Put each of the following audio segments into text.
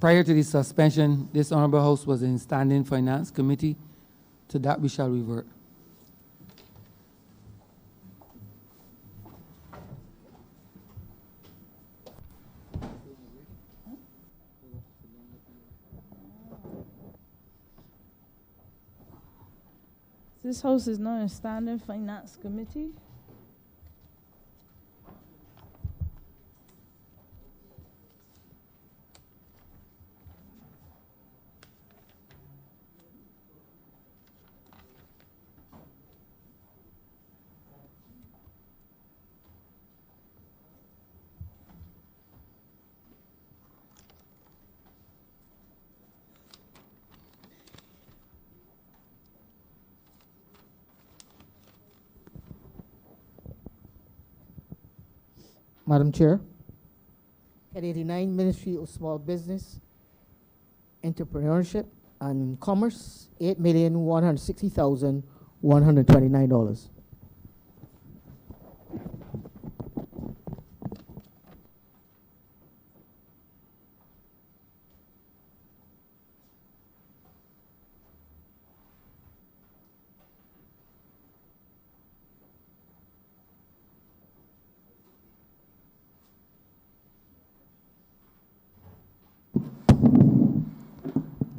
Prior to the suspension, this Honorable House was in Standing Finance Committee. To that we shall revert. This House is now in Standing Finance Committee. Madam Chair, at 89 Ministry of Small Business, Entrepreneurship and Commerce, $8,160,129.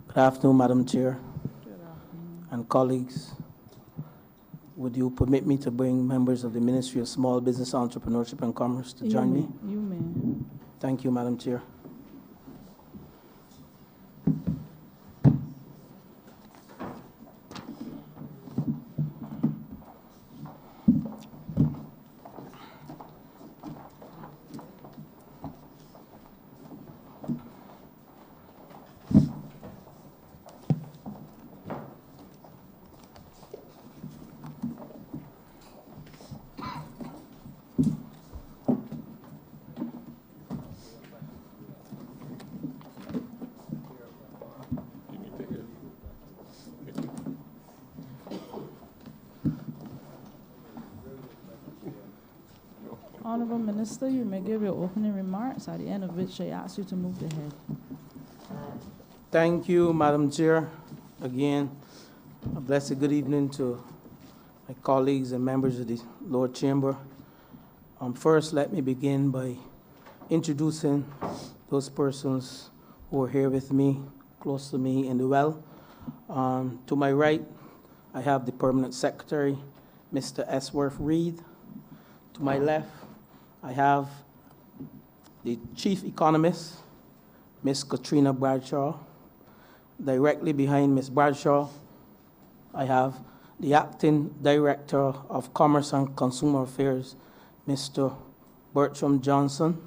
Good afternoon, Madam Chair and colleagues. Would you permit me to bring members of the Ministry of Small Business, Entrepreneurship and Commerce to join me? You may. Thank you, Madam Chair. Honorable Minister, you may give your opening remarks, at the end of which I ask you to move the head. Thank you, Madam Chair. Again, a blessed good evening to my colleagues and members of the Lord Chamber. First, let me begin by introducing those persons who are here with me, close to me in the well. To my right, I have the Permanent Secretary, Mr. Esworth Reed. To my left, I have the Chief Economist, Ms. Katrina Bradshaw. Directly behind Ms. Bradshaw, I have the Acting Director of Commerce and Consumer Affairs, Mr. Bertram Johnson.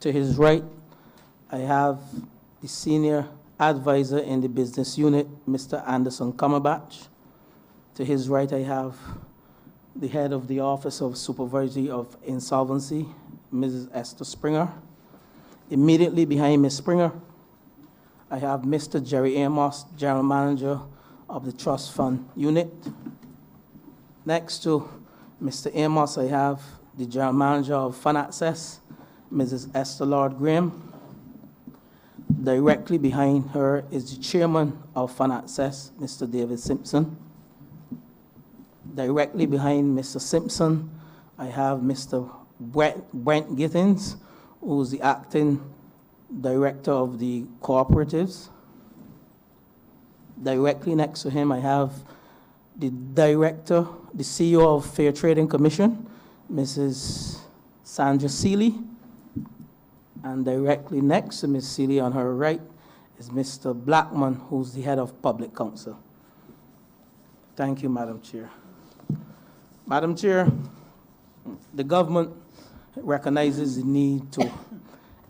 To his right, I have the Senior Advisor in the Business Unit, Mr. Anderson Cumberbatch. To his right, I have the Head of the Office of Supervisory of Insolvency, Mrs. Esther Springer. Immediately behind Ms. Springer, I have Mr. Jerry Amos, General Manager of the Trust Fund Unit. Next to Mr. Amos, I have the General Manager of Fund Access, Mrs. Esther Lord Graham. Directly behind her is the Chairman of Fund Access, Mr. David Simpson. Directly behind Mr. Simpson, I have Mr. Brent Gittins, who's the Acting Director of the Cooperatives. Directly next to him, I have the Director, the CEO of Fair Trading Commission, Mrs. Sandra Seeley. And directly next to Ms. Seeley on her right is Mr. Blackman, who's the Head of Public Counsel. Thank you, Madam Chair. Madam Chair, the government recognizes the need to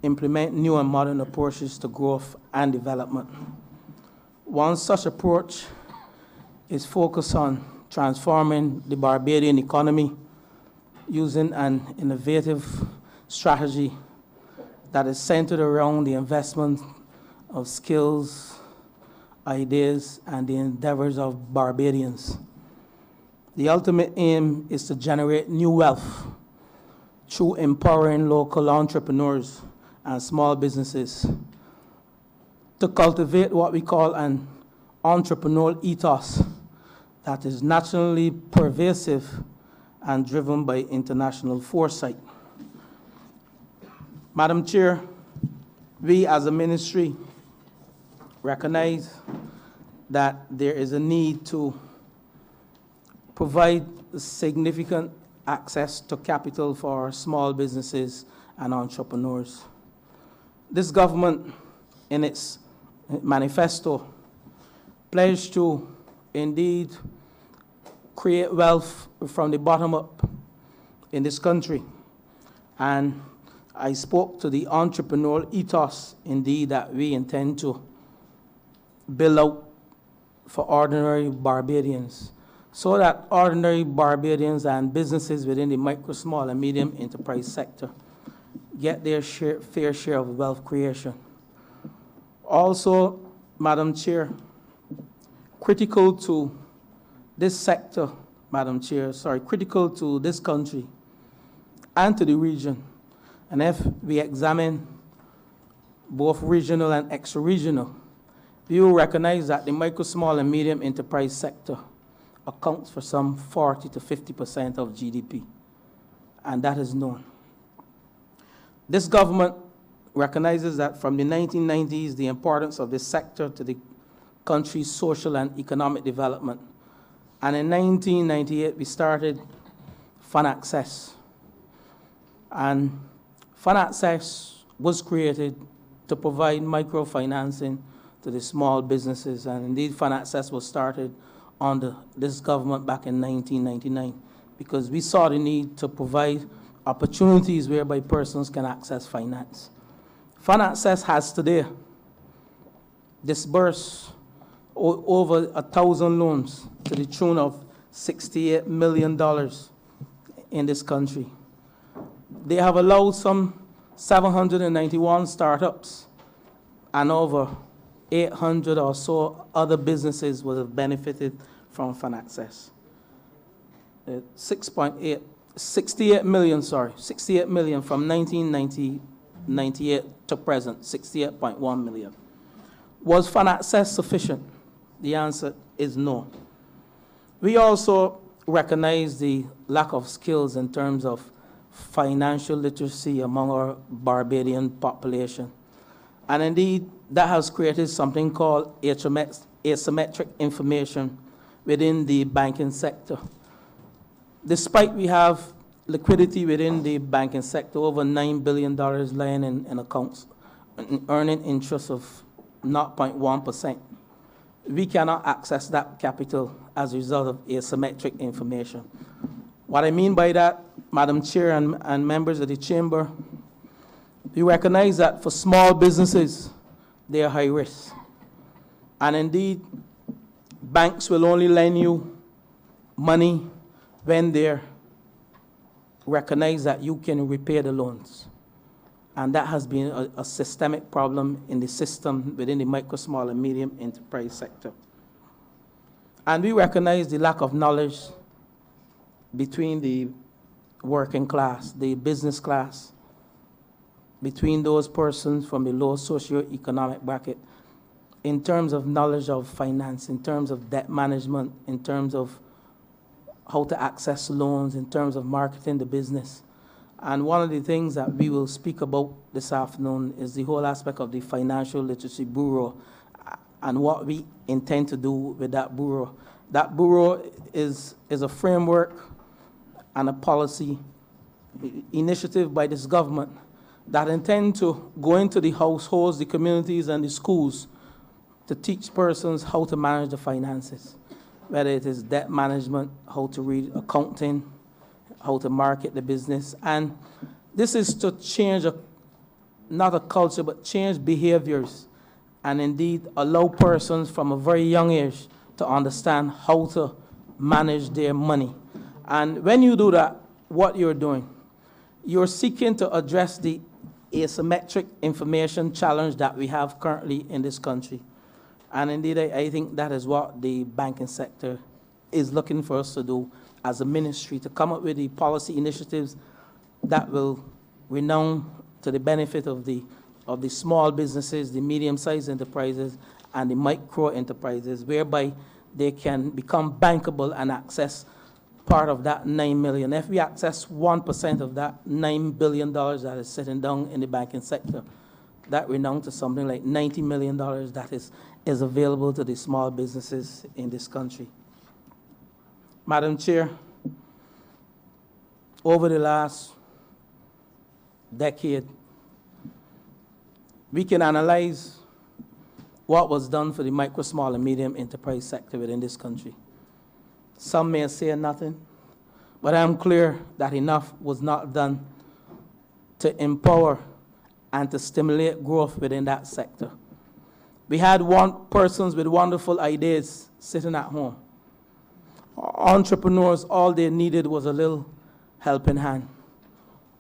implement new and modern approaches to growth and development. One such approach is focused on transforming the Barbadian economy using an innovative strategy that is centered around the investment of skills, ideas, and the endeavors of Barbadians. The ultimate aim is to generate new wealth through empowering local entrepreneurs and small businesses to cultivate what we call an entrepreneurial ethos that is nationally pervasive and driven by international foresight. Madam Chair, we as a ministry recognize that there is a need to provide significant access to capital for small businesses and entrepreneurs. This government, in its manifesto, pledged to indeed create wealth from the bottom up in this country. And I spoke to the entrepreneurial ethos, indeed, that we intend to build out for ordinary Barbadians, so that ordinary Barbadians and businesses within the micro, small, and medium enterprise sector get their fair share of wealth creation. Also, Madam Chair, critical to this sector, critical to this country and to the region. And if we examine both regional and extra-regional, we will recognize that the micro, small, and medium enterprise sector accounts for some 40 to 50% of GDP, and that is known. This government recognizes that from the 1990s, the importance of this sector to the country's social and economic development. And in 1998, we started Fund Access. And Fund Access was created to provide microfinancing to the small businesses. And indeed, Fund Access was started under this government back in 1999 because we saw the need to provide opportunities whereby persons can access finance. Fund Access has today disbursed over 1,000 loans to the tune of $68 million in this country. They have allowed some 791 startups and over 800 or so other businesses would have benefited from Fund Access. 68 million from 1998 to present, 68.1 million. Was Fund Access sufficient? The answer is no. We also recognize the lack of skills in terms of financial literacy among our Barbadian population. And indeed, that has created something called asymmetric information within the banking sector. Despite we have liquidity within the banking sector, over $9 billion lying in accounts, earning interest of 0.1%, we cannot access that capital as a result of asymmetric information. What I mean by that, Madam Chair and members of the Chamber, we recognize that for small businesses, they are high risk. And indeed, banks will only lend you money when they recognize that you can repay the loans. And that has been a systemic problem in the system within the micro, small, and medium enterprise sector. And we recognize the lack of knowledge between the working class, the business class, between those persons from the low socioeconomic bracket, in terms of knowledge of finance, in terms of debt management, in terms of how to access loans, in terms of marketing the business. And one of the things that we will speak about this afternoon is the whole aspect of the Financial Literacy Bureau and what we intend to do with that bureau. That bureau is a framework and a policy initiative by this government that intend to go into the households, the communities, and the schools to teach persons how to manage the finances, whether it is debt management, how to read accounting, how to market the business. And this is to change, not a culture, but change behaviors and indeed allow persons from a very young age to understand how to manage their money. And when you do that, what you're doing, you're seeking to address the asymmetric information challenge that we have currently in this country. And indeed, I think that is what the banking sector is looking for us to do as a ministry, to come up with the policy initiatives that will renown to the benefit of the of the small businesses, the medium-sized enterprises, and the micro enterprises, whereby they can become bankable and access part of that $9 million. If we access 1% of that $9 billion that is sitting down in the banking sector, that renounce to something like $90 million that is available to the small businesses in this country. Madam Chair, over the last decade, we can analyze what was done for the micro, small, and medium enterprise sector within this country. Some may say nothing, but I'm clear that enough was not done to empower and to stimulate growth within that sector. We had persons with wonderful ideas sitting at home. Entrepreneurs, all they needed was a little helping hand.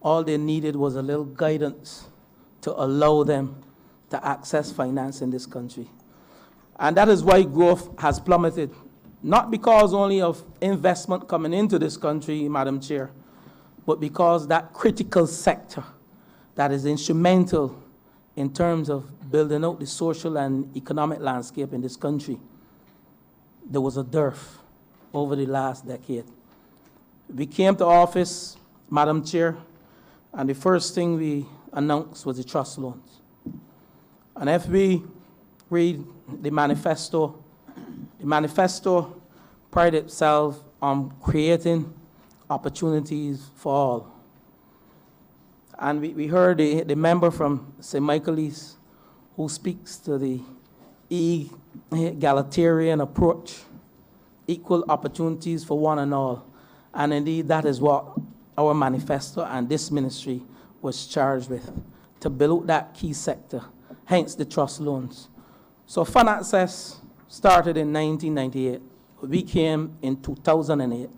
All they needed was a little guidance to allow them to access finance in this country. And that is why growth has plummeted, not because only of investment coming into this country, Madam Chair, but because that critical sector that is instrumental in terms of building out the social and economic landscape in this country, there was a dearth over the last decade. We came to office, Madam Chair, and the first thing we announced was the trust loans. And if we read the manifesto prided itself on creating opportunities for all. And we heard the member from St. Michaelis who speaks to the egalitarian approach, equal opportunities for one and all. And indeed, that is what our manifesto and this ministry was charged with, to build out that key sector, hence the trust loans. So Fund Access started in 1998. We came in 2018,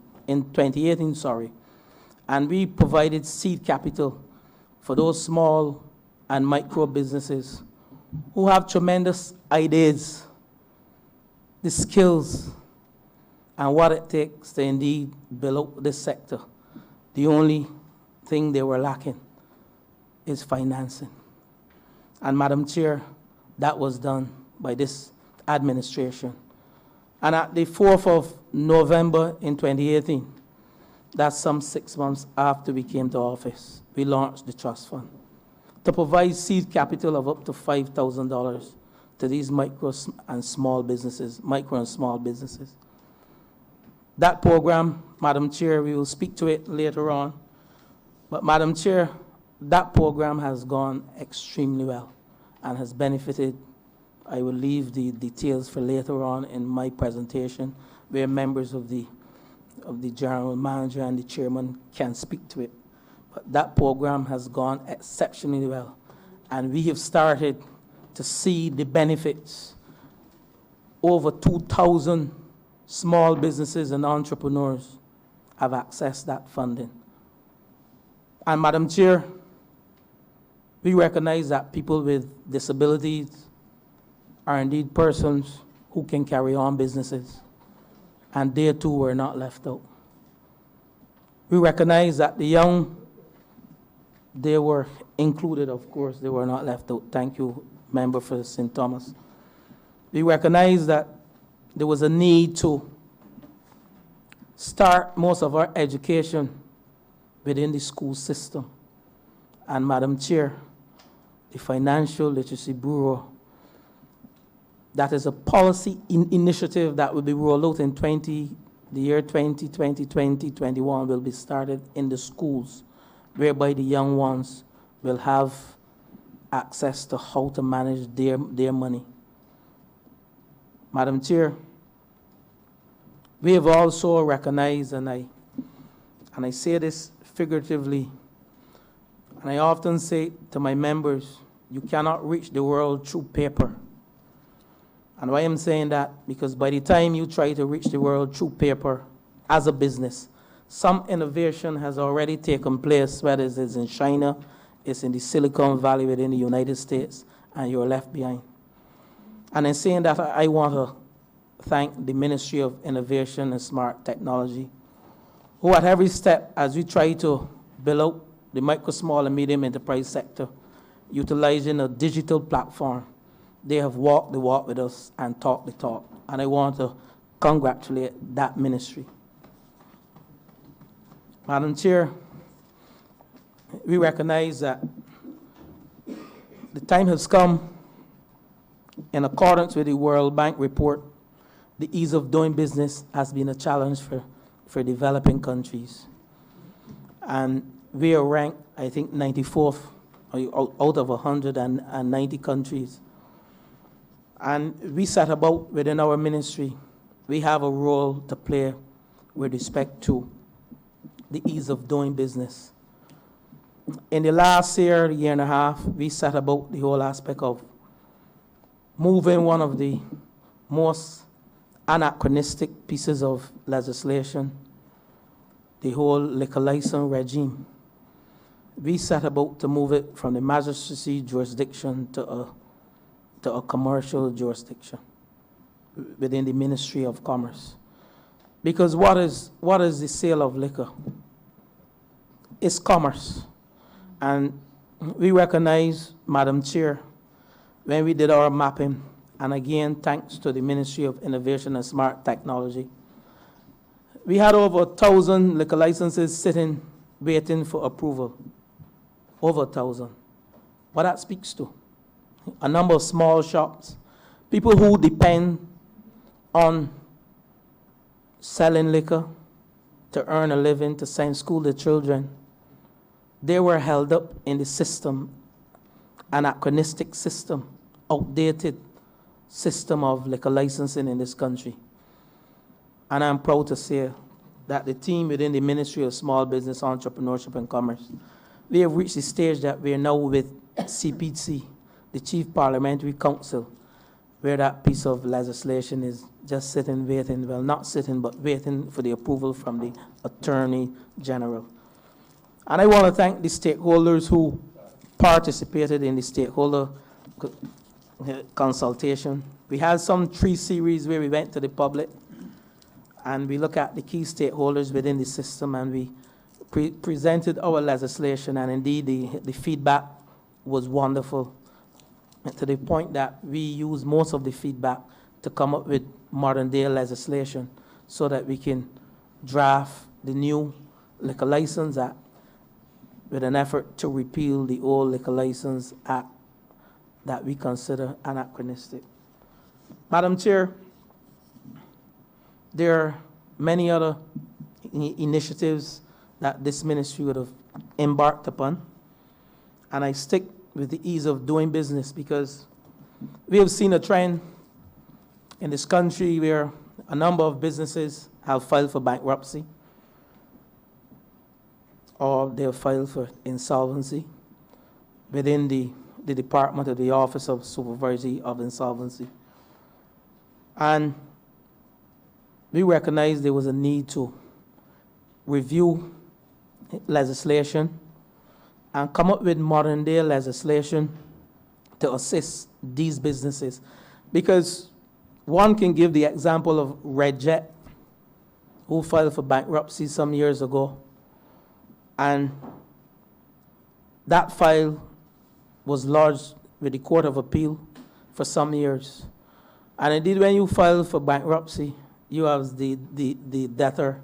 and we provided seed capital for those small and micro businesses who have tremendous ideas, the skills, and what it takes to indeed build up this sector. The only thing they were lacking is financing. And Madam Chair, that was done by this administration. And at the 4th of November in 2018, that's some 6 months after we came to office, we launched the trust fund to provide seed capital of up to $5,000 to these micro and small businesses. That program, Madam Chair, we will speak to it later on. But Madam Chair, that program has gone extremely well and has benefited. I will leave the details for later on in my presentation, where members of the general manager and the chairman can speak to it. But that program has gone exceptionally well, and we have started to see the benefits. Over 2,000 small businesses and entrepreneurs have accessed that funding. And Madam Chair, we recognize that people with disabilities are indeed persons who can carry on businesses, and they too were not left out. We recognize that the young, they were included, of course, they were not left out. Thank you, member for St. Thomas. We recognize that there was a need to start most of our education within the school system. And Madam Chair, the Financial Literacy Bureau, that is a policy initiative that will be rolled out in the year 2020, 2021 will be started in the schools, whereby the young ones will have access to how to manage their money. Madam Chair, we have also recognized, and I say this figuratively, and I often say to my members, you cannot reach the world through paper. And why I'm saying that, because by the time you try to reach the world through paper as a business, some innovation has already taken place, whether it's in China, it's in the Silicon Valley within the United States, and you're left behind. And in saying that, I want to thank the Ministry of Innovation and Smart Technology, who at every step, as we try to build out the micro, small, and medium enterprise sector, utilizing a digital platform. They have walked the walk with us and talked the talk. And I want to congratulate that ministry. Madam Chair, we recognize that the time has come, in accordance with the World Bank report, the ease of doing business has been a challenge for developing countries. And we are ranked, I think, 94th out of 190 countries. And we set about within our ministry, we have a role to play with respect to the ease of doing business. In the last year and a half, we set about the whole aspect of moving one of the most anachronistic pieces of legislation, the whole liquor license regime. We set about to move it from the magistracy jurisdiction to a commercial jurisdiction within the Ministry of Commerce. Because what is the sale of liquor? It's commerce. And we recognize, Madam Chair, when we did our mapping, and again, thanks to the Ministry of Innovation and Smart Technology, we had over 1,000 liquor licenses sitting, waiting for approval. Over 1,000. What that speaks to? A number of small shops, people who depend on selling liquor to earn a living, to send school their children. They were held up in the system, anachronistic system, outdated system of liquor licensing in this country. And I'm proud to say that the team within the Ministry of Small Business, Entrepreneurship and Commerce, we have reached the stage that we are now with CPC, the Chief Parliamentary Council, where that piece of legislation is just sitting, waiting, well, not sitting, but waiting for the approval from the Attorney General. And I want to thank the stakeholders who participated in the stakeholder consultation. We had some 3 series where we went to the public and we look at the key stakeholders within the system, and we presented our legislation, and indeed the feedback was wonderful, to the point that we used most of the feedback to come up with modern day legislation so that we can draft the new Liquor License Act with an effort to repeal the old Liquor License Act that we consider anachronistic. Madam Chair, there are many other initiatives that this ministry would have embarked upon, and I stick with the ease of doing business because we have seen a trend in this country where a number of businesses have filed for bankruptcy or they have filed for insolvency within the department of the Office of Supervisory of Insolvency. And we recognized there was a need to review legislation and come up with modern day legislation to assist these businesses. Because one can give the example of Red Jet, who filed for bankruptcy some years ago. And that file was lodged with the Court of Appeal for some years. And indeed, when you file for bankruptcy, you have the debtor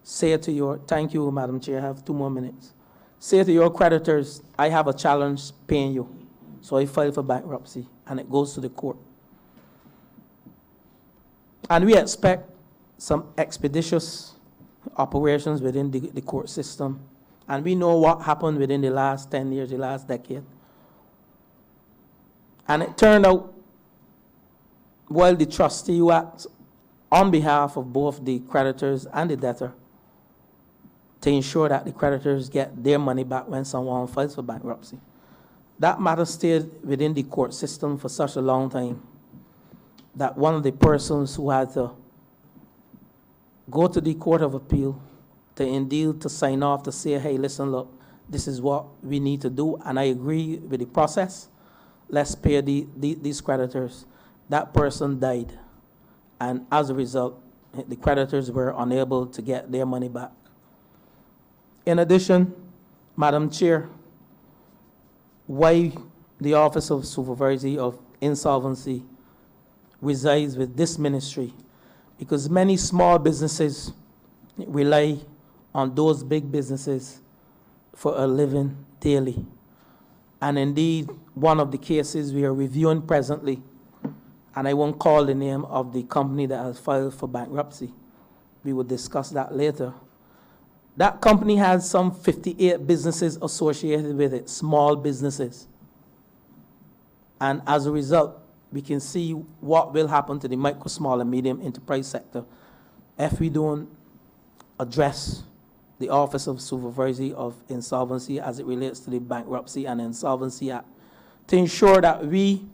say to your, thank you, Madam Chair, I have 2 more minutes. Say to your creditors, I have a challenge paying you. So I file for bankruptcy, and it goes to the court. And we expect some expeditious operations within the court system. And we know what happened within the last 10 years, the last decade. And it turned out, while the trustee who acts on behalf of both the creditors and the debtor to ensure that the creditors get their money back when someone files for bankruptcy, that matter stayed within the court system for such a long time that one of the persons who had to go to the Court of Appeal to sign off to say, hey, listen, look, this is what we need to do, and I agree with the process. Let's pay these creditors. That person died, and as a result, the creditors were unable to get their money back. In addition, Madam Chair, why the Office of Supervisory of Insolvency resides with this ministry because many small businesses rely on those big businesses for a living daily. And indeed, one of the cases we are reviewing presently, and I won't call the name of the company that has filed for bankruptcy. We will discuss that later. That company has some 58 businesses associated with it, small businesses. And as a result, we can see what will happen to the micro, small, and medium enterprise sector if we don't address the Office of Supervisory of Insolvency as it relates to the Bankruptcy and Insolvency Act, to ensure that we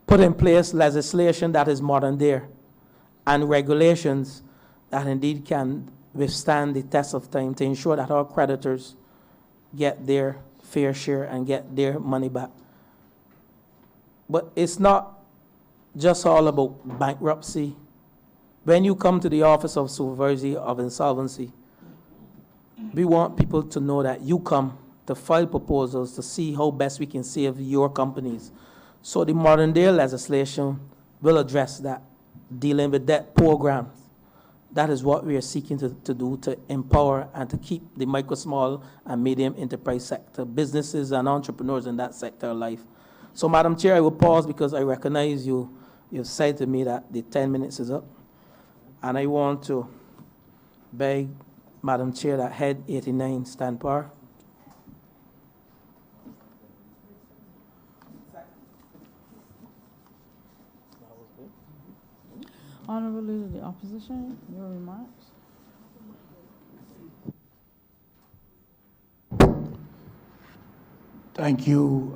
put in place legislation that is modern day and regulations that indeed can withstand the test of time, to ensure that our creditors get their fair share and get their money back. But it's not just all about bankruptcy. When you come to the Office of Supervisory of Insolvency, we want people to know that you come to file proposals to see how best we can save your companies. So the modern day legislation will address that, dealing with debt programs. That is what we are seeking to do, to empower and to keep the micro, small, and medium enterprise sector, businesses and entrepreneurs in that sector alive. So, Madam Chair, I will pause because I recognize you've said to me that the 10 minutes is up. And I want to beg Madam Chair that Head 89 stand par. Honorable Leader of the Opposition, your remarks. Thank you,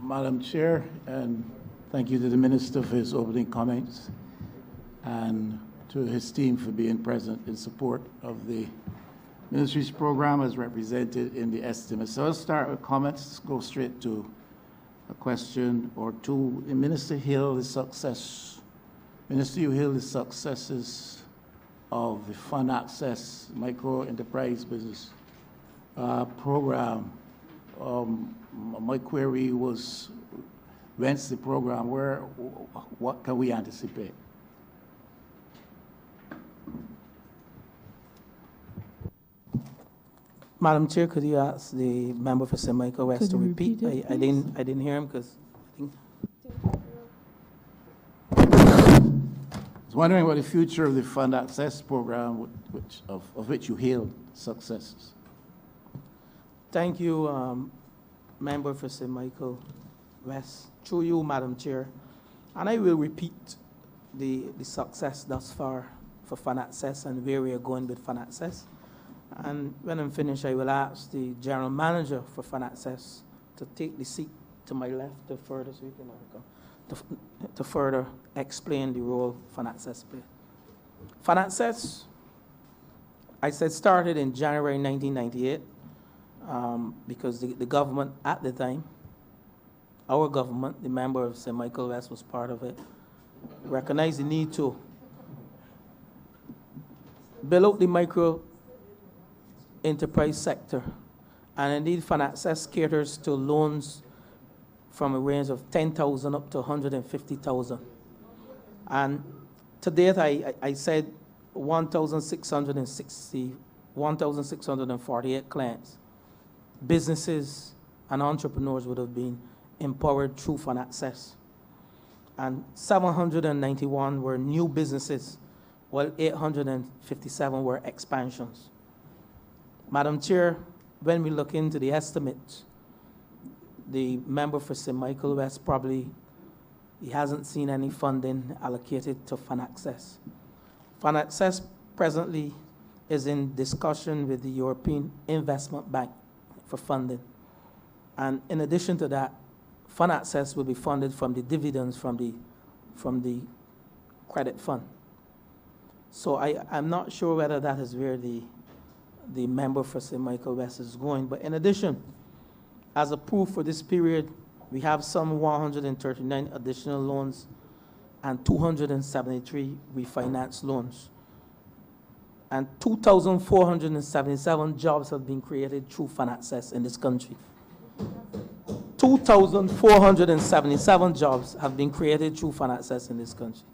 Madam Chair, and thank you to the Minister for his opening comments and to his team for being present in support of the Ministry's program as represented in the estimate. So I'll start with comments, go straight to a question or two. Minister, you hail the successes of the Fund Access Micro Enterprise Business Program. My query was, when's the program? What can we anticipate? Madam Chair, could you ask the member for St. Michael West Could to you repeat? repeat it, I please? didn't hear him because I think. I was wondering what the future of the Fund Access Program, of which you hailed successes. Thank you, member for St. Michael West. Through you, Madam Chair. And I will repeat the success thus far for Fund Access and where we are going with Fund Access. And when I'm finished, I will ask the General Manager for Fund Access to take the seat to my left to further, so you can to further explain the role Fund Access plays. Fund Access, I said, started in January 1998 because the government at the time, our government, the member of St. Michael West was part of it, recognized the need to build out the micro enterprise sector. And indeed, Fund Access caters to loans from a range of 10,000 up to 150,000. And to date, I said 1,648 clients, businesses and entrepreneurs would have been empowered through Fund Access. And 791 were new businesses, while 857 were expansions. Madam Chair, when we look into the estimates, the member for St. Michael West probably, he hasn't seen any funding allocated to Fund Access. Fund Access presently is in discussion with the European Investment Bank for funding. And in addition to that, Fund Access will be funded from the dividends from the credit fund. So I'm not sure whether that is where the member for St. Michael West is going. But in addition, as a proof for this period, we have some 139 additional loans and 273 refinance loans. And 2,477 jobs have been created through Fund Access in this country. 2,477 jobs have been created through Fund Access in this country.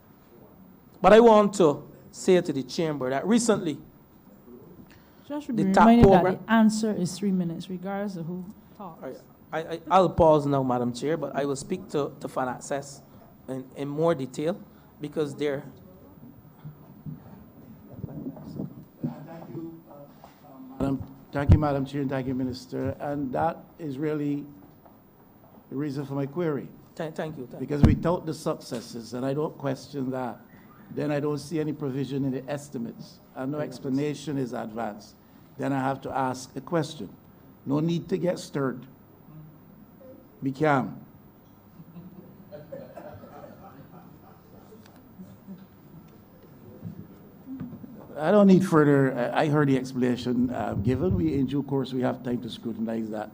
But I want to say to the chamber that recently, Just The be TAP reminded that program- the answer is 3 minutes, regardless of who talks. I'll pause now, Madam Chair, but I will speak to Fund Access in more detail because they're. Thank you, Madam Chair, and thank you, Minister. And that is really the reason for my query. Thank you. Because without the successes, and I don't question that, then I don't see any provision in the estimates, and no explanation is advanced. Then I have to ask a question. No need to get stirred. Be calm. I don't need further, I heard the explanation given. In due course, we have time to scrutinize that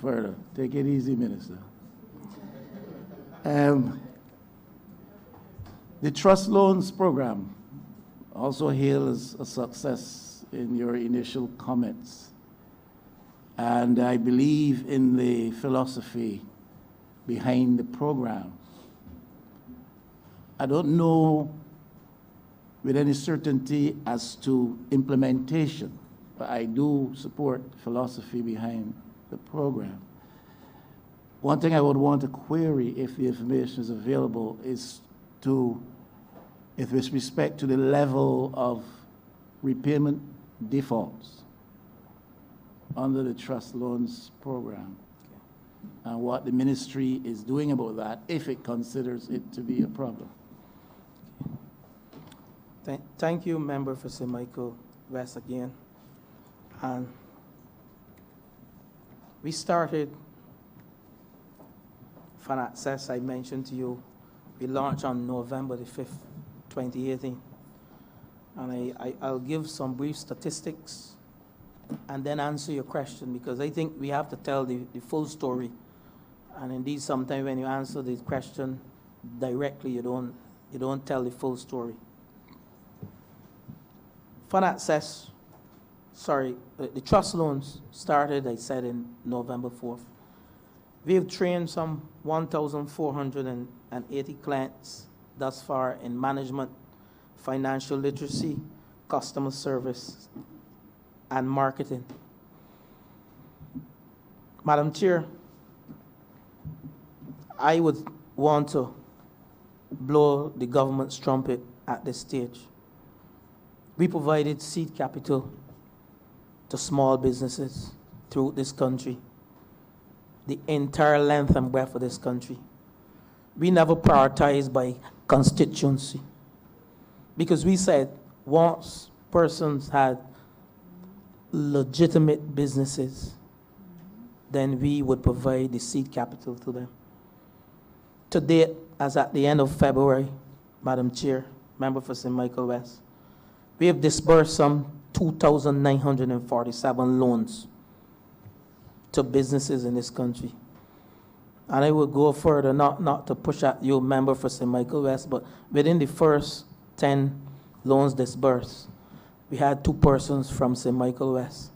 further. Take it easy, Minister. The trust loans program also hails a success in your initial comments. And I believe in the philosophy behind the program. I don't know with any certainty as to implementation, but I do support the philosophy behind the program. One thing I would want to query, if the information is available, is with respect to the level of repayment defaults under the trust loans program, and what the ministry is doing about that, if it considers it to be a problem. Thank you, Member for St. Michael West again. And we started Fund Access, I mentioned to you, we launched on November the 5th, 2018. And I'll give some brief statistics and then answer your question, because I think we have to tell the full story. And indeed, sometimes when you answer the question directly, you don't tell the full story. Fund Access, the trust loans started, I said, in November 4th. We have trained some 1,480 clients thus far in management, financial literacy, customer service, and marketing. Madam Chair, I would want to blow the government's trumpet at this stage. We provided seed capital to small businesses throughout this country, the entire length and breadth of this country. We never prioritized by constituency, because we said once persons had legitimate businesses, then we would provide the seed capital to them. To date, as at the end of February, Madam Chair, Member for St. Michael West, we have disbursed some 2,947 loans to businesses in this country. And I will go further, not to push at you, Member for St. Michael West, but within the first 10 loans disbursed, we had 2 persons from St. Michael West.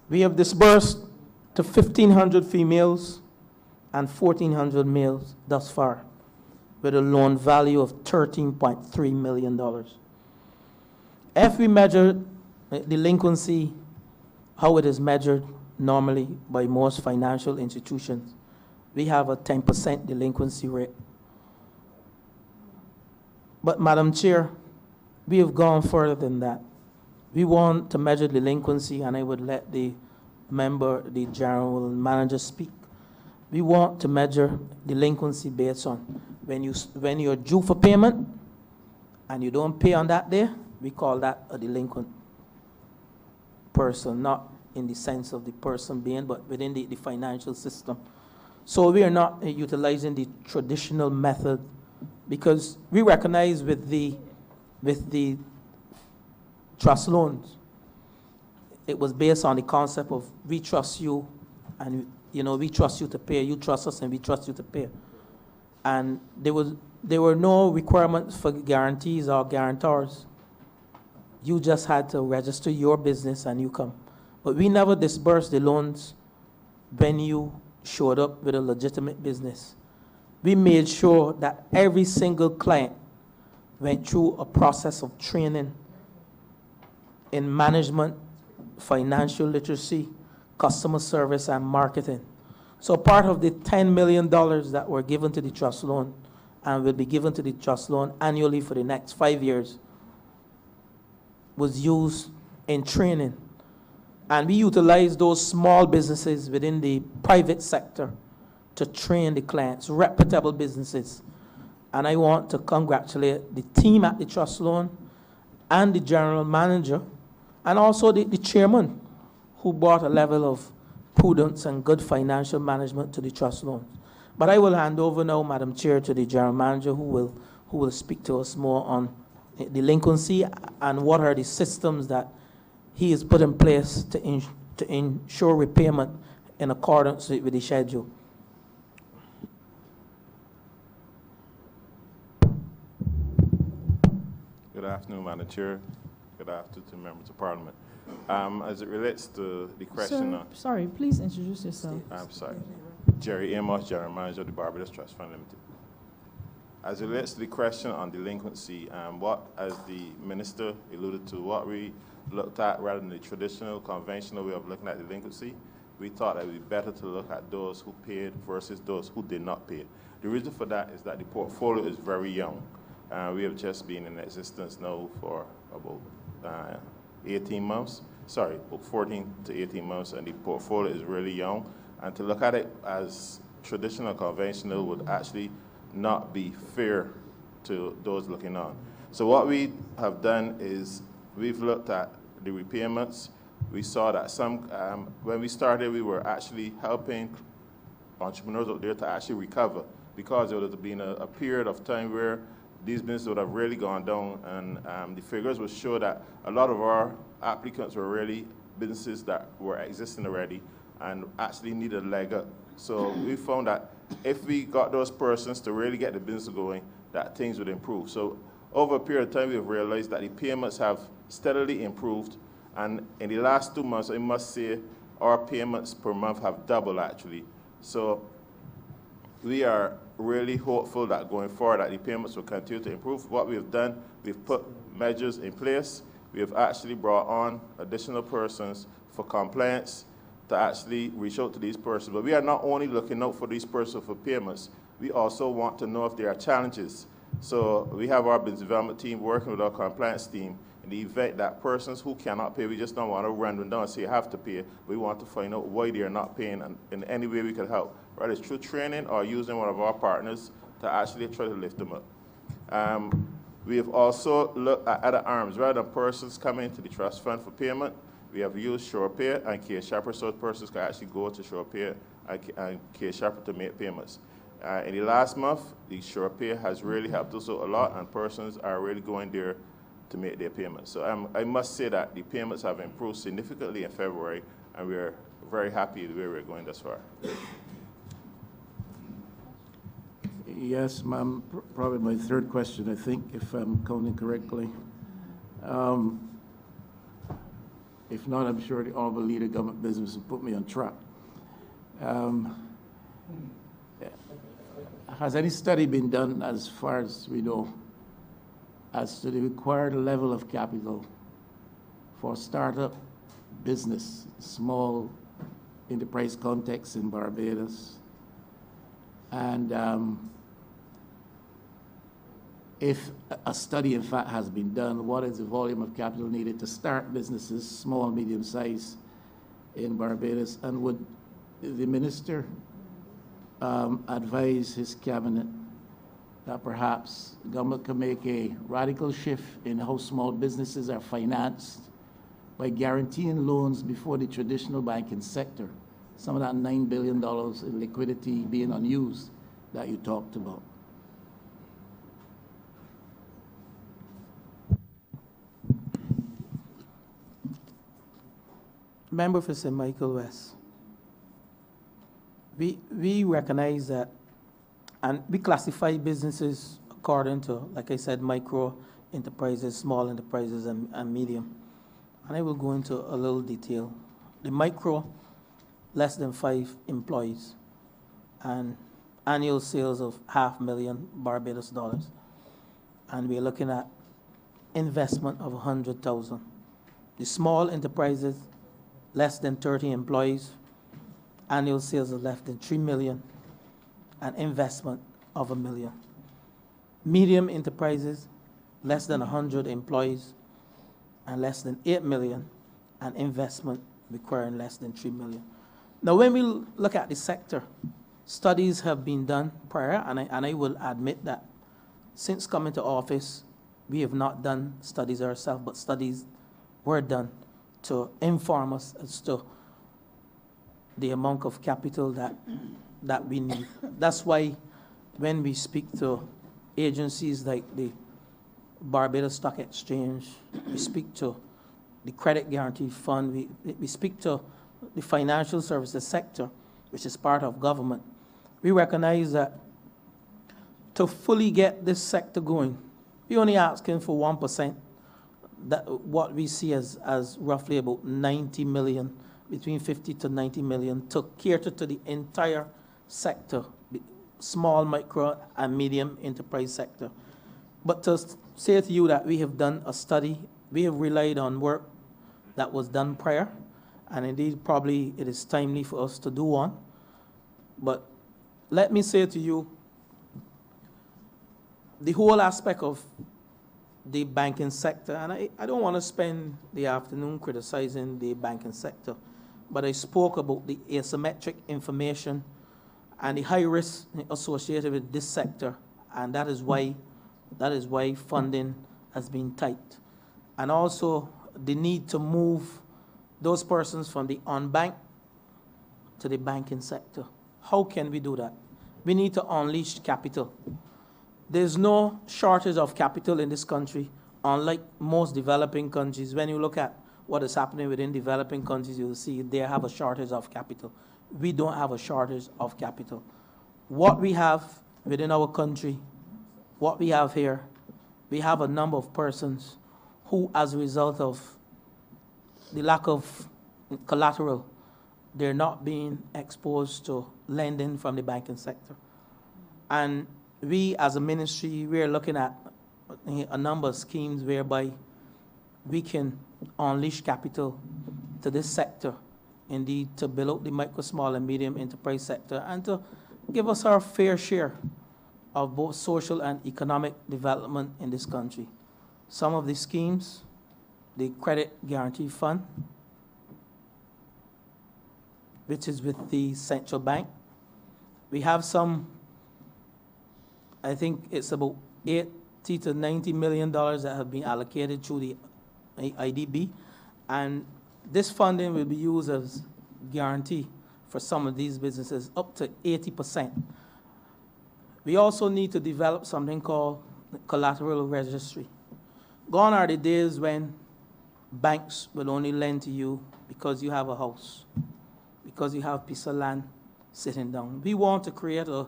We have disbursed to 1,500 females and 1,400 males thus far, with a loan value of $13.3 million. If we measure delinquency, how it is measured normally by most financial institutions, we have a 10% delinquency rate. But Madam Chair, we have gone further than that. We want to measure delinquency, and I would let the general manager speak. We want to measure delinquency based on when you're due for payment and you don't pay on that day, we call that a delinquent person, not in the sense of the person being, but within the financial system. So we are not utilizing the traditional method, because we recognize with the trust loans, it was based on the concept of we trust you, and we trust you to pay, you trust us, and we trust you to pay. And there were no requirements for guarantees or guarantors. You just had to register your business and you come. But we never dispersed the loans when you showed up with a legitimate business. We made sure that every single client went through a process of training in management, financial literacy, customer service, and marketing. So part of the $10 million that were given to the trust loan and will be given to the trust loan annually for the next 5 years was used in training. And we utilized those small businesses within the private sector to train the clients, reputable businesses. And I want to congratulate the team at the trust loan and the general manager and also the chairman who brought a level of prudence and good financial management to the trust loan. But I will hand over now, Madam Chair, to the general manager who will speak to us more on delinquency and what are the systems that he has put in place to ensure repayment in accordance with the schedule. Good afternoon, Madam Chair. Good afternoon to members of Parliament. As it relates to the question Sir, sorry, please introduce yourself. I'm sorry. Jerry Amos, General Manager of the Barbados Trust Fund Limited. As it relates to the question on delinquency, what, as the Minister alluded to, what we looked at rather than the traditional, conventional way of looking at delinquency, we thought it would be better to look at those who paid versus those who did not pay. The reason for that is that the portfolio is very young. We have just been in existence now for about 18 months, sorry, 14 to 18 months, and the portfolio is really young. And to look at it as traditional, conventional would actually not be fair to those looking on. So what we have done is we've looked at the repayments. We saw that some, when we started, we were actually helping entrepreneurs out there to actually recover because there would have been a period of time where these businesses would have really gone down, and the figures would show that a lot of our applicants were really businesses that were existing already and actually needed a leg up. So we found that if we got those persons to really get the business going, that things would improve. So over a period of time, we have realized that the payments have steadily improved, and in the last 2 months, I must say, our payments per month have doubled actually. So we are really hopeful that going forward that the payments will continue to improve. What we've done, we've put measures in place. We have actually brought on additional persons for compliance to actually reach out to these persons. But we are not only looking out for these persons for payments, we also want to know if there are challenges. So we have our business development team working with our compliance team. In the event that persons who cannot pay, we just don't want to run them down and say you have to pay. We want to find out why they are not paying and in any way we can help, whether it's through training or using one of our partners to actually try to lift them up. We have also looked at other arms. Rather than persons coming to the trust fund for payment, we have used SurePay and Case Sharper so persons can actually go to SurePay and Case Sharper to make payments. In the last month, the SurePay has really helped us out a lot, and persons are really going there to make their payments. So I must say that the payments have improved significantly in February, and we're very happy the way we're going thus far. Yes, ma'am. Probably my third question, I think, if I'm counting correctly. If not, I'm sure the Honorable Leader of Government Business will put me on track. Has any study been done, as far as we know, as to the required level of capital for startup business, small enterprise context in Barbados? And if a study, in fact, has been done, what is the volume of capital needed to start businesses, small, medium size, in Barbados? And would the Minister advise his cabinet that perhaps the government can make a radical shift in how small businesses are financed by guaranteeing loans before the traditional banking sector? Some of that $9 billion in liquidity being unused that you talked about. Member for St. Michael West, we recognize that, and we classify businesses according to, like I said, micro enterprises, small enterprises, and medium. And I will go into a little detail. The micro, less than 5 employees. and annual sales of $500,000 Barbados dollars. And we're looking at investment of $100,000. The small enterprises, less than 30 employees, annual sales of less than $3 million, and investment of $1 million. Medium enterprises, less than 100 employees, and less than $8 million, and investment requiring less than $3 million. Now, when we look at the sector, studies have been done prior, and I will admit that since coming to office, we have not done studies ourselves, but studies were done to inform us as to the amount of capital that we need. That's why when we speak to agencies like the Barbados Stock Exchange, we speak to the Credit Guarantee Fund, we speak to the financial services sector, which is part of government. We recognize that to fully get this sector going, we're only asking for 1%, that what we see as roughly about 90 million, between 50 to 90 million, to cater to the entire sector, small, micro, and medium enterprise sector. But to say to you that we have done a study, we have relied on work that was done prior, and indeed probably it is timely for us to do one. But let me say to you, the whole aspect of the banking sector, and I don't want to spend the afternoon criticizing the banking sector, but I spoke about the asymmetric information and the high risk associated with this sector, and that is why funding has been tight. And also the need to move those persons from the unbanked to the banking sector. How can we do that? We need to unleash capital. There's no shortage of capital in this country, unlike most developing countries. When you look at what is happening within developing countries, you'll see they have a shortage of capital. We don't have a shortage of capital. What we have within our country, what we have here, we have a number of persons who, as a result of the lack of collateral, they're not being exposed to lending from the banking sector. And we, as a ministry, we're looking at a number of schemes whereby we can unleash capital to this sector, indeed to build up the micro, small, and medium enterprise sector, and to give us our fair share of both social and economic development in this country. Some of the schemes, the Credit Guarantee Fund, which is with the central bank. We have some, I think it's about $80 to $90 million that have been allocated through the IDB, and this funding will be used as guarantee for some of these businesses, up to 80%. We also need to develop something called collateral registry. Gone are the days when banks will only lend to you because you have a house, because you have a piece of land sitting down. We want to create a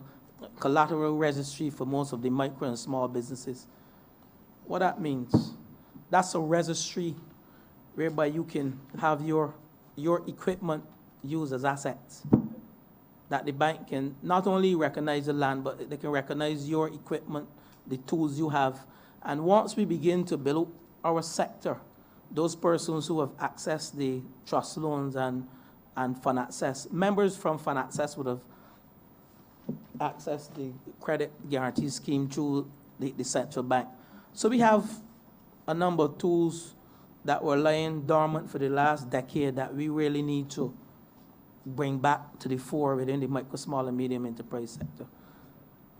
collateral registry for most of the micro and small businesses. What that means, that's a registry whereby you can have your equipment used as assets, that the bank can not only recognize the land, but they can recognize your equipment, the tools you have. And once we begin to build our sector, those persons who have accessed the trust loans and Fund Access, members from Fund Access would have accessed the credit guarantee scheme through the central bank. So we have a number of tools that were lying dormant for the last decade that we really need to bring back to the fore within the micro, small, and medium enterprise sector.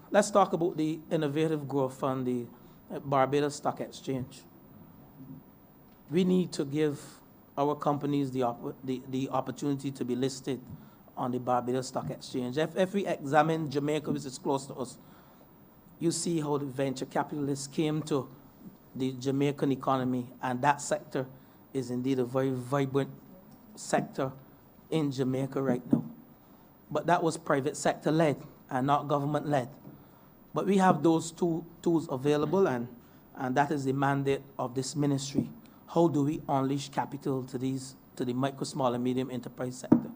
Let's talk about the Innovative Growth Fund, the Barbados Stock Exchange. We need to give our companies the opportunity to be listed on the Barbados Stock Exchange. If we examine Jamaica, which is close to us, you see how the venture capitalists came to the Jamaican economy, and that sector is indeed a very vibrant sector in Jamaica right now. But that was private sector led and not government led. But we have those two tools available, and that is the mandate of this ministry. How do we unleash capital to the micro, small, and medium enterprise sector?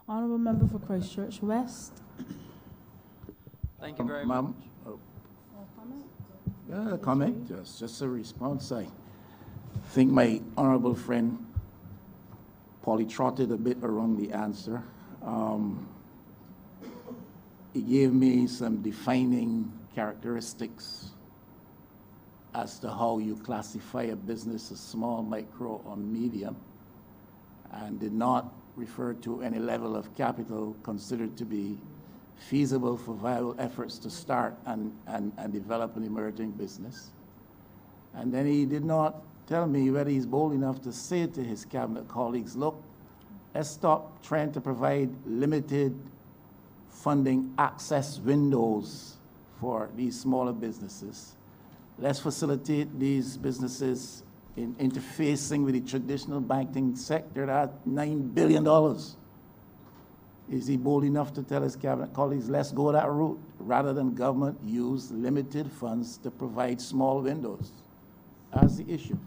Honorable Member for Christchurch West. Thank you very Ma'am, No comment? yeah, comment, just a response. I think my honorable friend polytrotted a bit around the answer. He gave me some defining characteristics as to how you classify a business as small, micro, or medium, and did not refer to any level of capital considered to be feasible for viable efforts to start and develop an emerging business. And then he did not tell me whether he's bold enough to say to his cabinet colleagues, look, let's stop trying to provide limited funding access windows for these smaller businesses. Let's facilitate these businesses in interfacing with the traditional banking sector at $9 billion. Is he bold enough to tell his cabinet colleagues, let's go that route, rather than government use limited funds to provide small windows? That's the issue.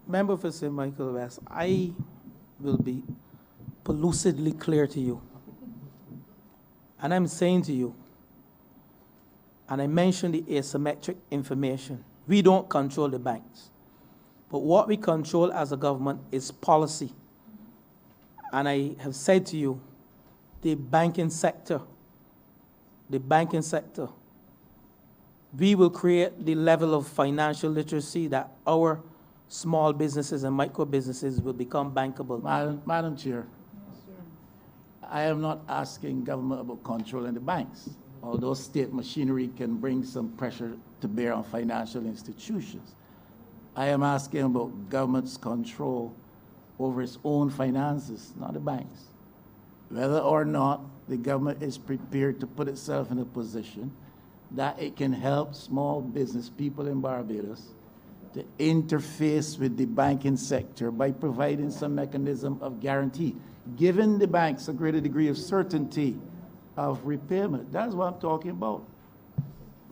Member for St. Michael West, I will be lucidly clear to you. And I'm saying to you, and I mentioned the asymmetric information, we don't control the banks. But what we control as a government is policy. And I have said to you, the banking sector, we will create the level of financial literacy that our small businesses and micro businesses will become bankable. Madam Chair, I am not asking government about controlling the banks, although state machinery can bring some pressure to bear on financial institutions. I am asking about government's control over its own finances, not the banks. Whether or not the government is prepared to put itself in a position that it can help small business people in Barbados to interface with the banking sector by providing some mechanism of guarantee, giving the banks a greater degree of certainty of repayment. That's what I'm talking about.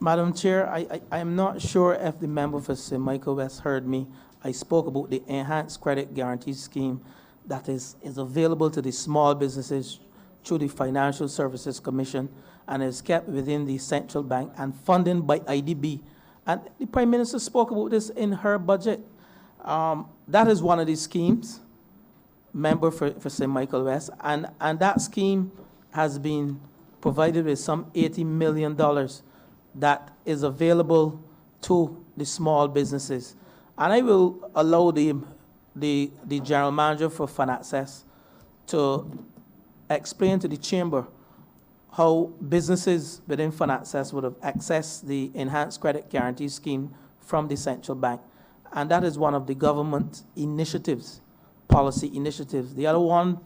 Madam Chair, I am not sure if the member for St. Michael West heard me. I spoke about the enhanced credit guarantee scheme that is available to the small businesses through the Financial Services Commission and is kept within the central bank and funded by IDB. And the Prime Minister spoke about this in her budget. That is one of the schemes, member for St. Michael West, and that scheme has been provided with some $80 million that is available to the small businesses. And I will allow the General Manager for FinAccess to explain to the Chamber how businesses within FinAccess would have accessed the Enhanced Credit Guarantee Scheme from the central bank. And that is one of the government initiatives, policy initiatives. The other one,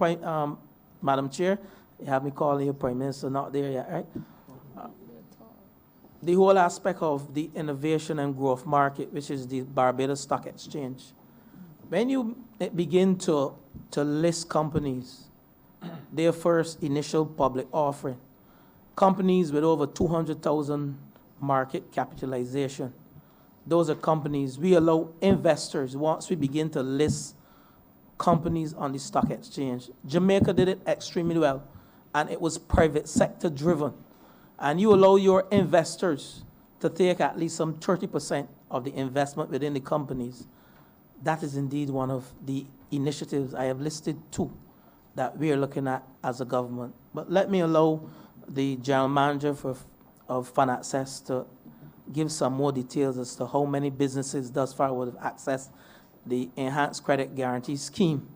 Madam Chair, you have me calling you Prime Minister, not there yet, right? The whole aspect of the innovation and growth market, which is the Barbados Stock Exchange. When you begin to list companies, their first initial public offering, companies with over 200,000 market capitalization, those are companies we allow investors, once we begin to list companies on the stock exchange. Jamaica did it extremely well, and it was private sector driven. And you allow your investors to take at least some 30% of the investment within the companies. That is indeed one of the initiatives I have listed two that we are looking at as a government. But let me allow the General Manager of FinAccess to give some more details as to how many businesses thus far would have accessed the Enhanced Credit Guarantee Scheme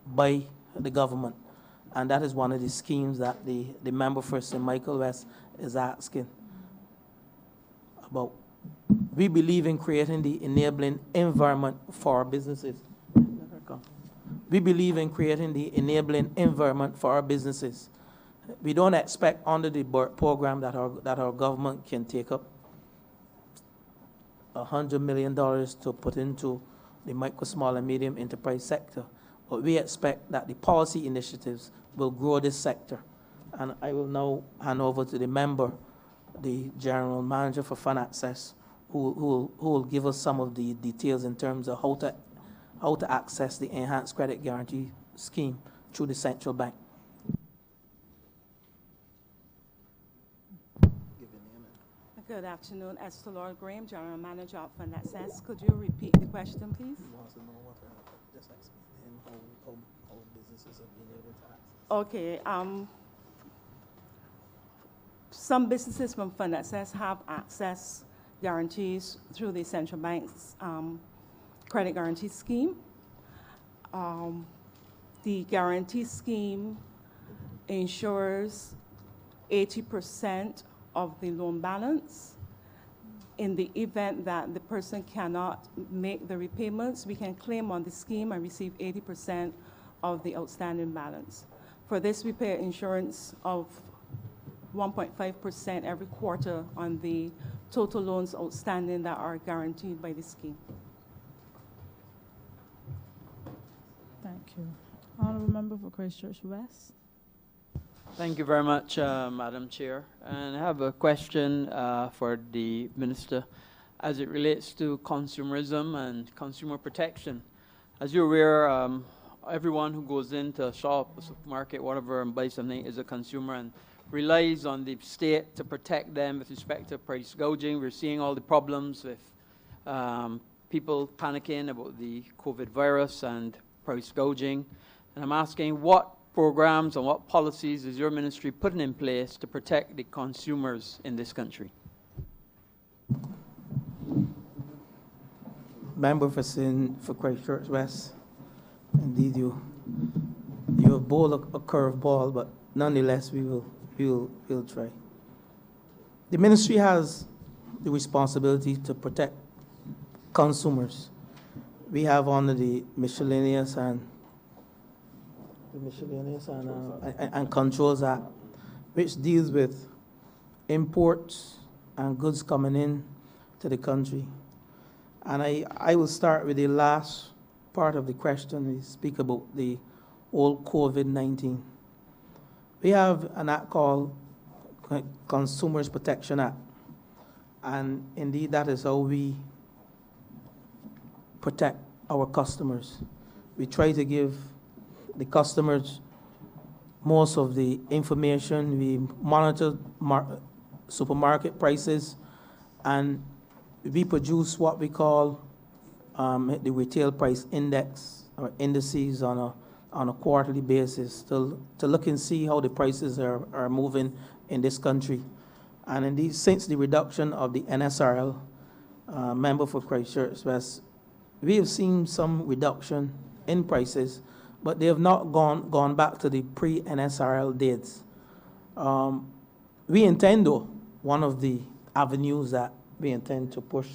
by the government. And that is one of the schemes that the member for St. Michael West is asking about. We believe in creating the enabling environment for our businesses. We believe in creating the enabling environment for our businesses. We don't expect under the program that our government can take up $100 million to put into the micro, small, and medium enterprise sector. But we expect that the policy initiatives will grow this sector. And I will now hand over to the member, the General Manager for FinAccess, who will give us some of the details in terms of how to access the Enhanced Credit Guarantee Scheme through the central bank. Good afternoon, Esther Lord Graham, General Manager of Fund Access. Could you repeat the question, please? Okay, some businesses from Fund Access have access guarantees through the central bank's credit guarantee scheme. The guarantee scheme ensures 80% of the loan balance. In the event that the person cannot make the repayments, we can claim on the scheme and receive 80% of the outstanding balance. For this, we pay insurance of 1.5% every quarter on the total loans outstanding that are guaranteed by the scheme. Thank you. Honorable Member for Christchurch West. Thank you very much, Madam Chair. And I have a question for the Minister as it relates to consumerism and consumer protection. As you're aware, everyone who goes into a shop, a supermarket, whatever, and buys something is a consumer and relies on the state to protect them with respect to price gouging. We're seeing all the problems with people panicking about the COVID virus and price gouging. And I'm asking, what programs and what policies is your ministry putting in place to protect the consumers in this country? Member for Christchurch West, indeed you have bowled a curveball, but nonetheless we'll try. The ministry has the responsibility to protect consumers. We have under the Miscellaneous and Controls Act, which deals with imports and goods coming in to the country. And I will start with the last part of the question. We speak about the old COVID-19. We have an act called Consumers Protection Act. And indeed, that is how we protect our customers. We try to give the customers most of the information. We monitor supermarket prices, and we produce what we call the retail price index or indices on a quarterly basis to look and see how the prices are moving in this country. And indeed, since the reduction of the NSRL, member for Christchurch West, we have seen some reduction in prices, but they have not gone back to the pre-NSRL dates. We intend, though, one of the avenues that we intend to push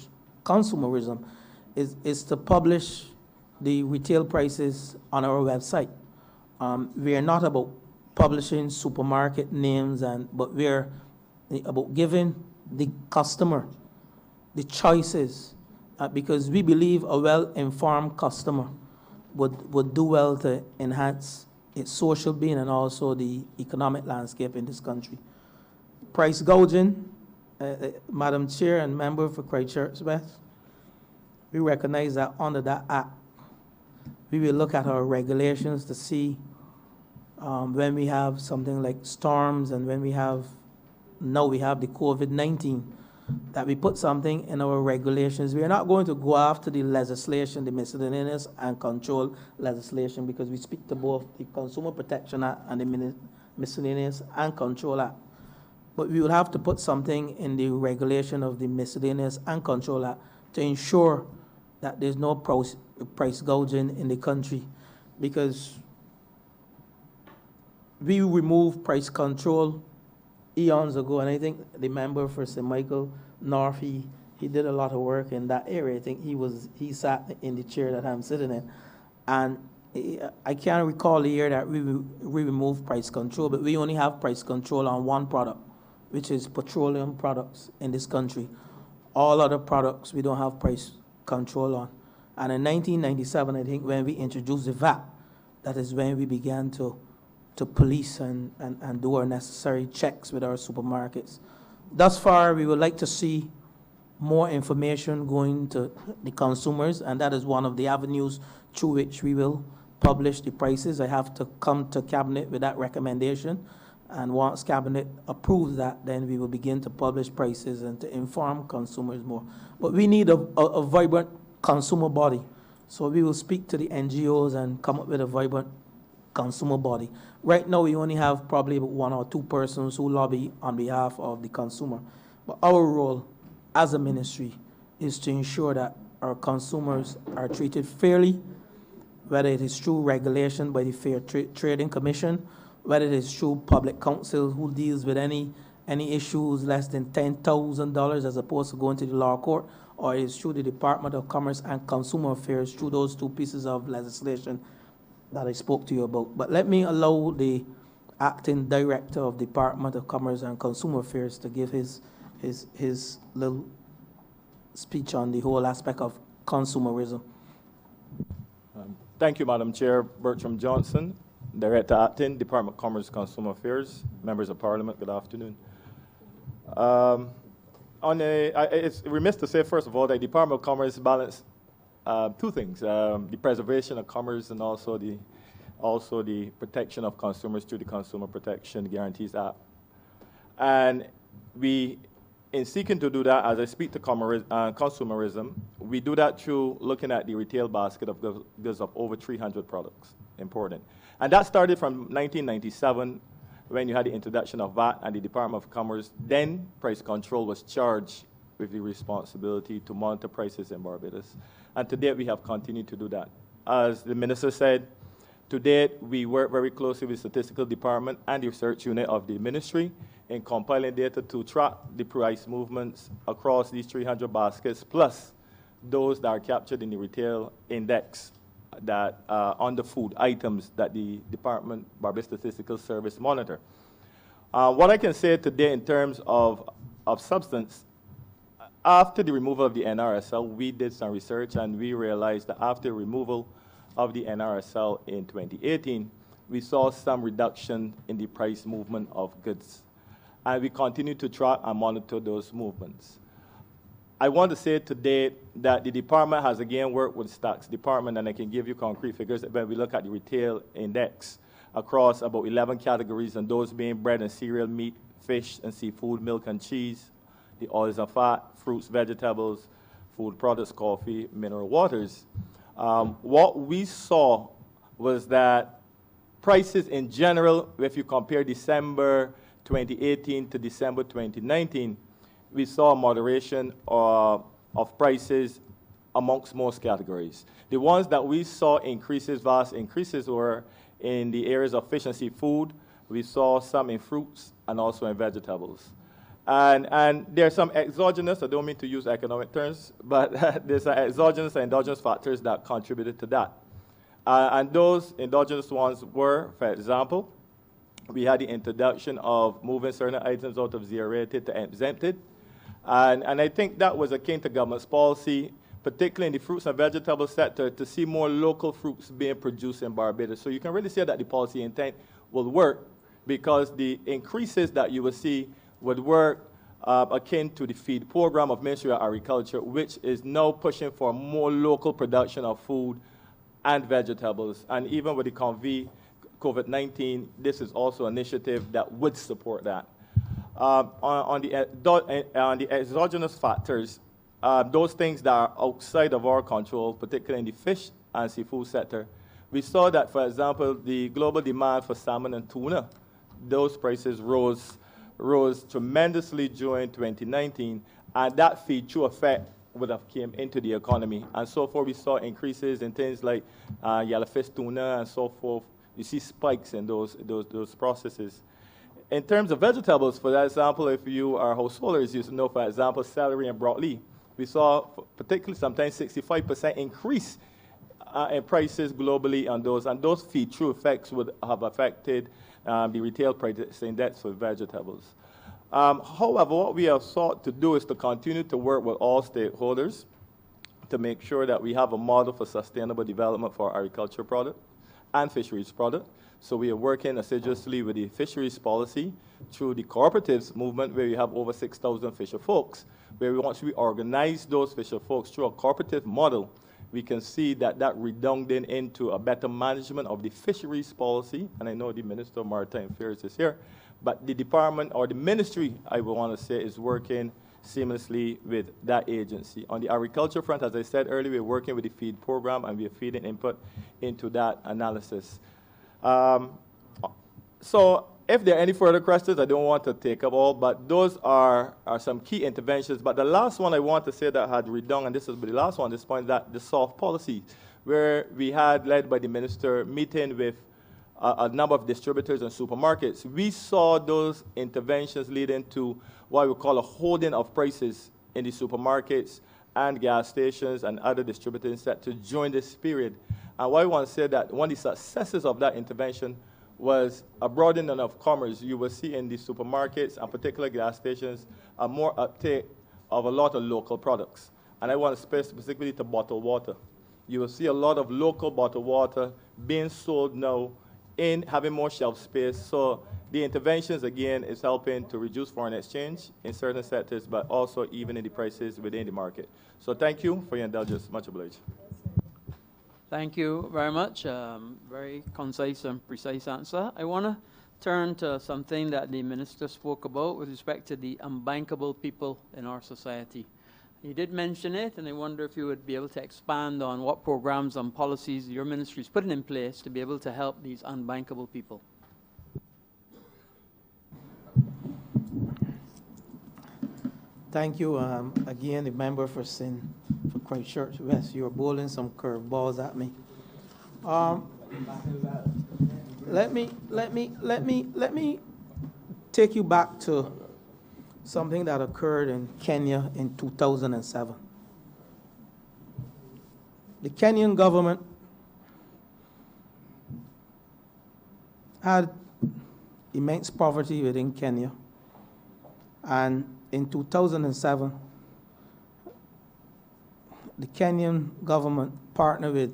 consumerism is to publish the retail prices on our website. We are not about publishing supermarket names, but we are about giving the customer the choices, because we believe a well-informed customer would do well to enhance its social being and also the economic landscape in this country. Price gouging, Madam Chair and member for Christchurch West, we recognize that under that act, we will look at our regulations to see when we have something like storms and when we have the COVID-19, that we put something in our regulations. We are not going to go after the legislation, the Miscellaneous and Control legislation, because we speak to both the Consumer Protection Act and the Miscellaneous and Control Act. But we will have to put something in the regulation of the Miscellaneous and Control Act to ensure that there's no price gouging in the country, because we removed price control eons ago, and I think the member for St. Michael North, he did a lot of work in that area. I think he sat in the chair that I'm sitting in, and I can't recall the year that we removed price control, but we only have price control on one product, which is petroleum products in this country. All other products we don't have price control on. And in 1997, I think, when we introduced the VAT, that is when we began to police and do our necessary checks with our supermarkets. Thus far, we would like to see more information going to the consumers, and that is one of the avenues through which we will publish the prices. I have to come to Cabinet with that recommendation, And once Cabinet approves that, then we will begin to publish prices and to inform consumers more. But we need a vibrant consumer body. So we will speak to the NGOs and come up with a vibrant consumer body. Right now, we only have probably 1 or 2 persons who lobby on behalf of the consumer. But our role as a ministry is to ensure that our consumers are treated fairly, whether it is through regulation by the Fair Trading Commission, whether it is through public counsel who deals with any issues less than $10,000 as opposed to going to the law court, or it is through the Department of Commerce and Consumer Affairs through those 2 pieces of legislation that I spoke to you about. But let me allow the acting director of Department of Commerce and Consumer Affairs to give his little speech on the whole aspect of consumerism. Thank you, Madam Chair. Bertram Johnson, Director Acting, Department of Commerce and Consumer Affairs, members of Parliament, good afternoon. It's remiss to say, first of all, that the Department of Commerce balance 2 things, the preservation of commerce and also the protection of consumers through the Consumer Protection Guarantees Act. And we, in seeking to do that, as I speak to consumerism, we do that through looking at the retail basket of goods of over 300 products, important. And that started from 1997, when you had the introduction of VAT, and the Department of Commerce, then Price Control, was charged with the responsibility to monitor prices in Barbados. And to date, we have continued to do that. As the Minister said, to date, we work very closely with the Statistical Department and the Research Unit of the Ministry in compiling data to track the price movements across these 300 baskets, plus those that are captured in the retail index that on the food items that the Department Barbados Statistical Service monitor. What I can say today in terms of substance, after the removal of the NRSL, we did some research and we realized that after removal of the NRSL in 2018, we saw some reduction in the price movement of goods. And we continue to track and monitor those movements. I want to say today that the department has again worked with the Stats Department, and I can give you concrete figures when we look at the retail index across about 11 categories, and those being bread and cereal, meat, fish and seafood, milk and cheese, the oils and fat, fruits, vegetables, food products, coffee, mineral waters. What we saw was that prices in general, if you compare December 2018 to December 2019, we saw a moderation of prices amongst most categories. The ones that we saw vast increases were in the areas of fish and seafood. We saw some in fruits and also in vegetables. And there are some exogenous, I don't mean to use economic terms, but there's some exogenous and endogenous factors that contributed to that. And those endogenous ones were, for example, we had the introduction of moving certain items out of zero-rated to exempted. And I think that was akin to government's policy, particularly in the fruits and vegetable sector, to see more local fruits being produced in Barbados. So you can really say that the policy intent will work, because the increases that you will see would work akin to the feed program of Ministry of Agriculture, which is now pushing for more local production of food and vegetables. And even with the Convey COVID-19, this is also an initiative that would support that. On the exogenous factors, those things that are outside of our control, particularly in the fish and seafood sector, we saw that, for example, the global demand for salmon and tuna, those prices rose tremendously during 2019, and that feed-through effect would have came into the economy. And so forth, we saw increases in things like yellowfish tuna and so forth. You see spikes in those processes. In terms of vegetables, for example, if you are householders, you know, for example, celery and broccoli, we saw particularly sometimes 65% increase in prices globally on those, and those feed-through effects would have affected the retail price index for vegetables. However, what we have sought to do is to continue to work with all stakeholders to make sure that we have a model for sustainable development for agriculture product and fisheries product. So we are working assiduously with the fisheries policy through the cooperatives movement, where we have over 6,000 fisher folks, where once we organize those fisher folks through a cooperative model, we can see that redounding into a better management of the fisheries policy. And I know the Minister of Maritime Affairs is here, But the department or the ministry, I would want to say, is working seamlessly with that agency. On the agriculture front, as I said earlier, we're working with the feed program and we're feeding input into that analysis. So if there are any further questions, I don't want to take up all, but those are some key interventions. But the last one I want to say that had read down, and this will be the last one at this point, that the soft policy, where we had, led by the minister, meeting with a number of distributors and supermarkets. We saw those interventions leading to what we call a holding of prices in the supermarkets and gas stations and other distributors set to join this period. And what I want to say that one of the successes of that intervention was a broadening of commerce. You will see in the supermarkets and particular gas stations a more uptake of a lot of local products. And I want to speak specifically to bottled water. You will see a lot of local bottled water being sold now in having more shelf space. So the interventions, again, is helping to reduce foreign exchange in certain sectors, but also even in the prices within the market. So thank you for your indulgence. Much obliged. Thank you very much. Very concise and precise answer. I want to turn to something that the minister spoke about with respect to the unbankable people in our society. He did mention it, and I wonder if you would be able to expand on what programs and policies your ministry is putting in place to be able to help these unbankable people. Thank you again, the member for Christchurch West. You're bowling some curveballs at me. Let me take you back to something that occurred in Kenya in 2007. The Kenyan government had immense poverty within Kenya, and in 2007, the Kenyan government partnered with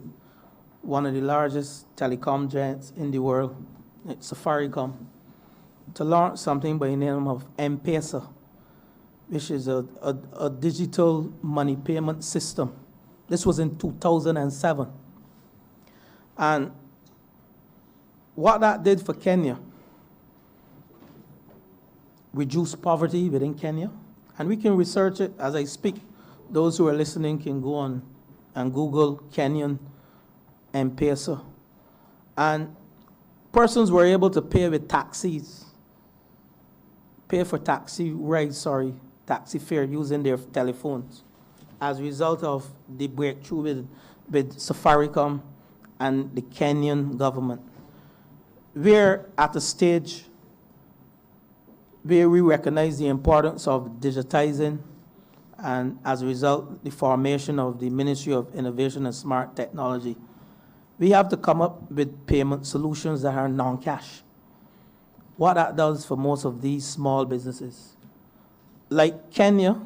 one of the largest telecom giants in the world, it's Safaricom, to launch something by the name of M-Pesa, which is a digital money payment system. This was in 2007. And what that did for Kenya, reduced poverty within Kenya. And we can research it as I speak. Those who are listening can go on and Google Kenyan M-Pesa. And persons were able to pay with taxis, pay for taxi rides, taxi fare using their telephones as a result of the breakthrough with Safaricom and the Kenyan government. We're at a stage where we recognize the importance of digitizing, and as a result, the formation of the Ministry of Innovation and Smart Technology. We have to come up with payment solutions that are non-cash. What that does for most of these small businesses, like Kenya,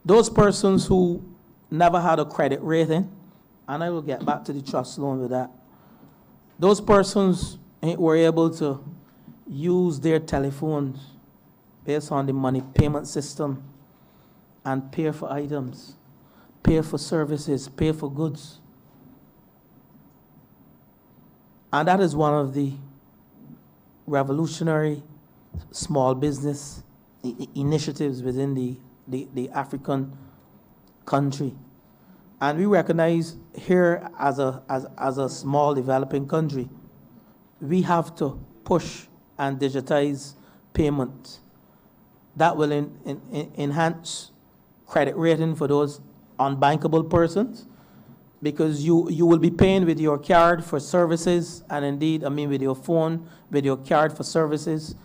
those persons who never had a credit rating, and I will get back to the trust loan with that, those persons were able to use their telephones based on the money payment system and pay for items, pay for services, pay for goods. And that is one of the revolutionary small business initiatives within the African country. And we recognize here as a small developing country, we have to push and digitize payment. That will enhance credit rating for those unbankable persons, because you will be paying with your card for services, and indeed, with your phone, with your card for services.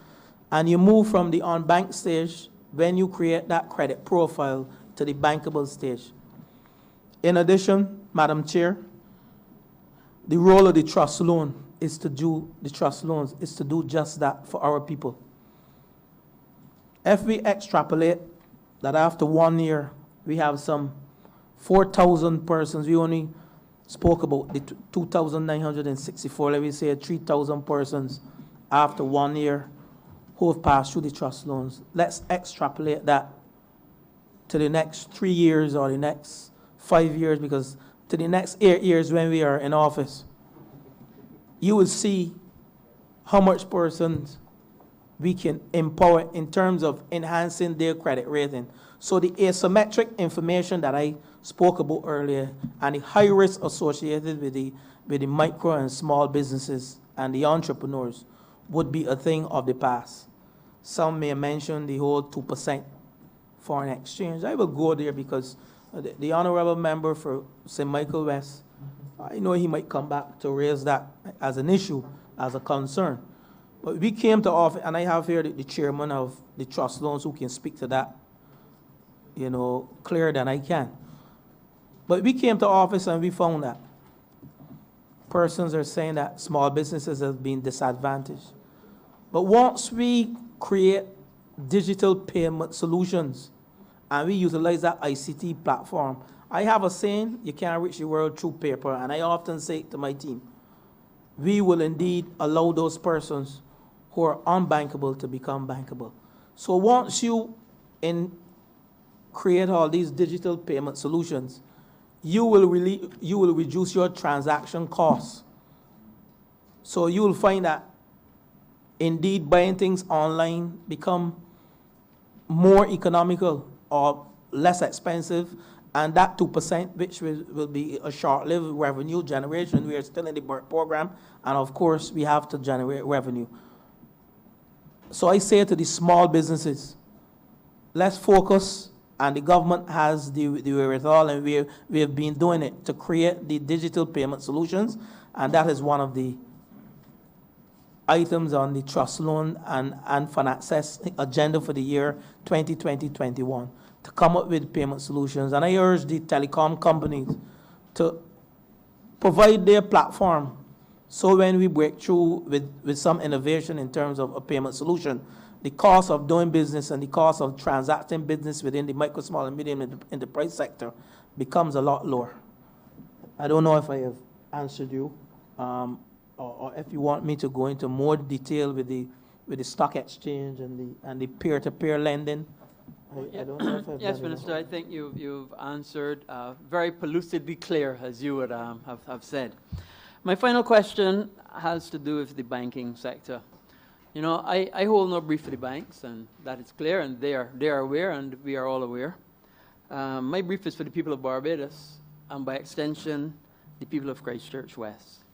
And you move from the unbanked stage when you create that credit profile to the bankable stage. In addition, Madam Chair, the role of the trust loan is to do just that for our people. If we extrapolate that after 1 year, we have some 4,000 persons, we only spoke about the 2,964, let me say 3,000 persons after 1 year who have passed through the trust loans. Let's extrapolate that to the next 3 years or the next 5 years, because to the next 8 years when we are in office, you will see how much persons we can empower in terms of enhancing their credit rating. So the asymmetric information that I spoke about earlier and the high risk associated with the micro and small businesses and the entrepreneurs would be a thing of the past. Some may mention the whole 2% foreign exchange. I will go there because the honorable member for St. Michael West, I know he might come back to raise that as an issue, as a concern. But we came to office, and I have here the chairman of the trust loans who can speak to that, clearer than I can. But we came to office and we found that persons are saying that small businesses have been disadvantaged. But once we create digital payment solutions and we utilize that ICT platform, I have a saying, you can't reach the world through paper, and I often say it to my team, we will indeed allow those persons who are unbankable to become bankable. So once you create all these digital payment solutions, you will reduce your transaction costs. So you will find that indeed buying things online become more economical or less expensive, and that 2%, which will be a short-lived revenue generation, we are still in the BERT program, and of course we have to generate revenue. So I say to the small businesses, let's focus, and the government has the wherewithal, and we have been doing it to create the digital payment solutions, and that is one of the items on the trust loan and fund access agenda for the year 2020-21, to come up with payment solutions. And I urge the telecom companies to provide their platform, so when we break through with some innovation in terms of a payment solution, the cost of doing business and the cost of transacting business within the micro, small, and medium enterprise sector becomes a lot lower. I don't know if I have answered you, or if you want me to go into more detail with the stock exchange and the peer-to-peer lending. I don't know if I've Yes, done Minister, enough. I think you've answered very pellucidly clear, as you would have said. My final question has to do with the banking sector. I hold no brief for the banks, and that is clear, and they are aware, and we are all aware. My brief is for the people of Barbados, and by extension, the people of Christchurch West.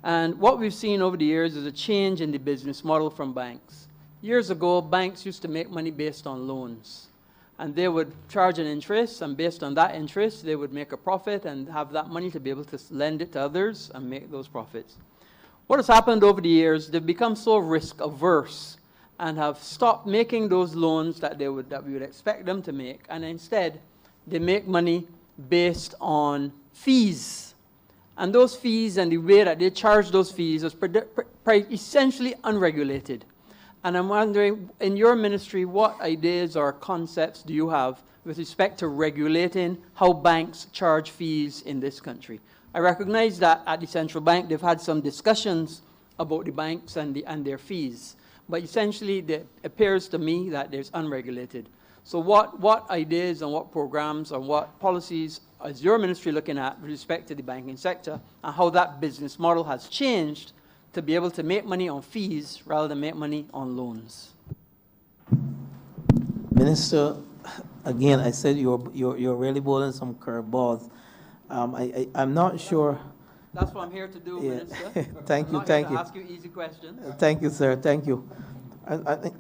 And what we've seen over the years is a change in the business model from banks. Years ago, banks used to make money based on loans, and they would charge an interest, and based on that interest, they would make a profit and have that money to be able to lend it to others and make those profits. What has happened over the years, they've become so risk averse and have stopped making those loans that we would expect them to make, and instead, they make money based on fees. And those fees and the way that they charge those fees is essentially unregulated. And I'm wondering, in your ministry, what ideas or concepts do you have with respect to regulating how banks charge fees in this country? I recognize that at the central bank, they've had some discussions about the banks and their fees. But essentially, it appears to me that there's unregulated. So what ideas and what programs and what policies is your ministry looking at with respect to the banking sector, and how that business model has changed to be able to make money on fees rather than make money on loans? Minister, again, I said you're really bowling some curveballs. I'm not sure. That's what I'm here to do, Yeah. Minister. Thank you, I'm not thank here you. to ask you easy questions. Thank you, sir. Thank you.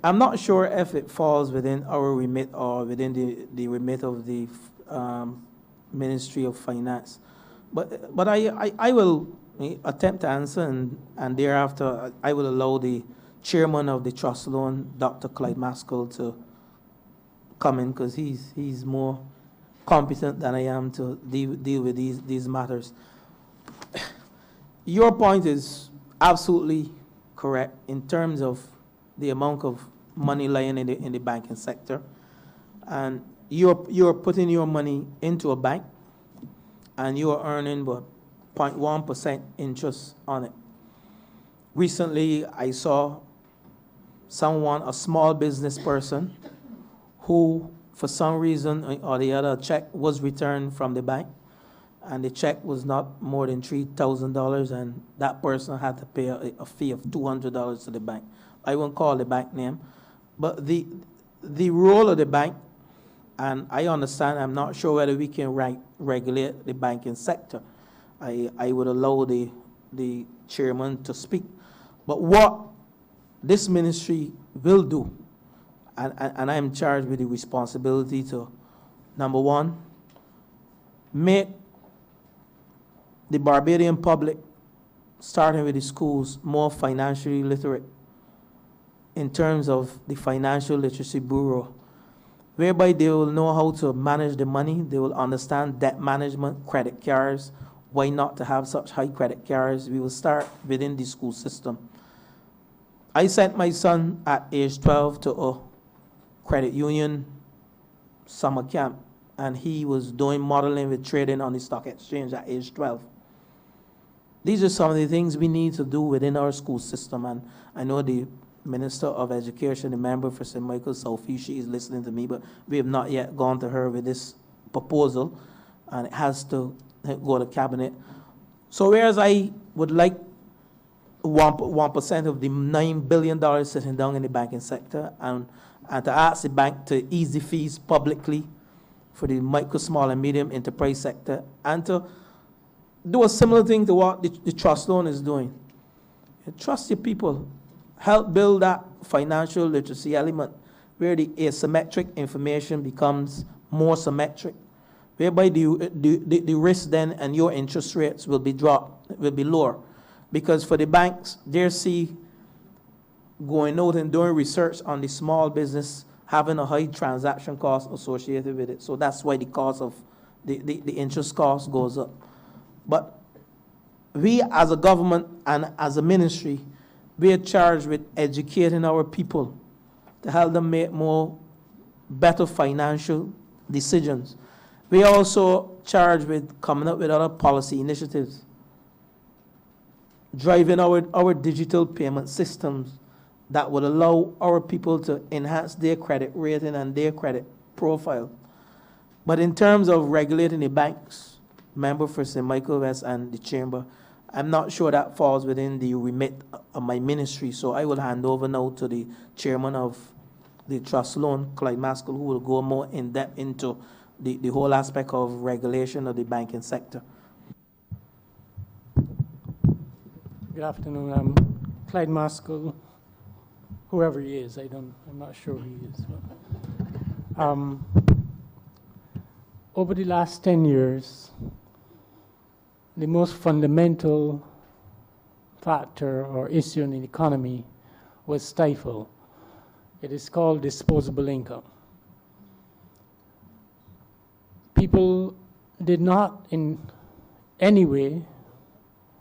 I'm not sure if it falls within our remit or within the remit of the Ministry of Finance, but I will attempt to answer, and thereafter I will allow the chairman of the trust loan, Dr. Clyde Maskell, to come in, because he's more competent than I am to deal with these matters. Your point is absolutely correct in terms of the amount of money lying in the banking sector, and you're putting your money into a bank, and you are earning about 0.1% interest on it. Recently, I saw a small business person, who, for some reason or the other, a check was returned from the bank, and the check was not more than $3,000, and that person had to pay a fee of $200 to the bank. I won't call the bank name, but the role of the bank, and I understand, I'm not sure whether we can regulate the banking sector. I would allow the chairman to speak. But what this ministry will do, and I'm charged with the responsibility to, number one, make the Barbadian public, starting with the schools, more financially literate in terms of the Financial Literacy Bureau, whereby they will know how to manage the money, they will understand debt management, credit cards, why not to have such high credit cards. We will start within the school system. I sent my son at age 12 to a credit union summer camp, and he was doing modeling with trading on the stock exchange at age 12. These are some of the things we need to do within our school system, and I know the Minister of Education, the member for St. Michael Southeast, she is listening to me, but we have not yet gone to her with this proposal, and it has to go to cabinet. So whereas I would like 1% of the $9 billion sitting down in the banking sector, and to ask the bank to ease the fees publicly for the micro, small, and medium enterprise sector, and to do a similar thing to what the trust loan is doing. Trust your people. Help build that financial literacy element where the asymmetric information becomes more symmetric, whereby the risk then and your interest rates will be lower. Because for the banks, they're going out and doing research on the small business, having a high transaction cost associated with it. So that's why the cost of the interest cost goes up. But we as a government and as a ministry, we are charged with educating our people to help them make better financial decisions. We are also charged with coming up with other policy initiatives, driving our digital payment systems that would allow our people to enhance their credit rating and their credit profile. But in terms of regulating the banks, member for St. Michael West and the Chamber, I'm not sure that falls within the remit of my ministry, so I will hand over now to the chairman of the trust loan, Clyde Maskell, who will go more in depth into the whole aspect of regulation of the banking sector. Good afternoon. I'm Clyde Maskell, whoever he is. I'm not sure who he is. But, over the last 10 years, the most fundamental factor or issue in the economy was stifled. It is called disposable income. People did not in any way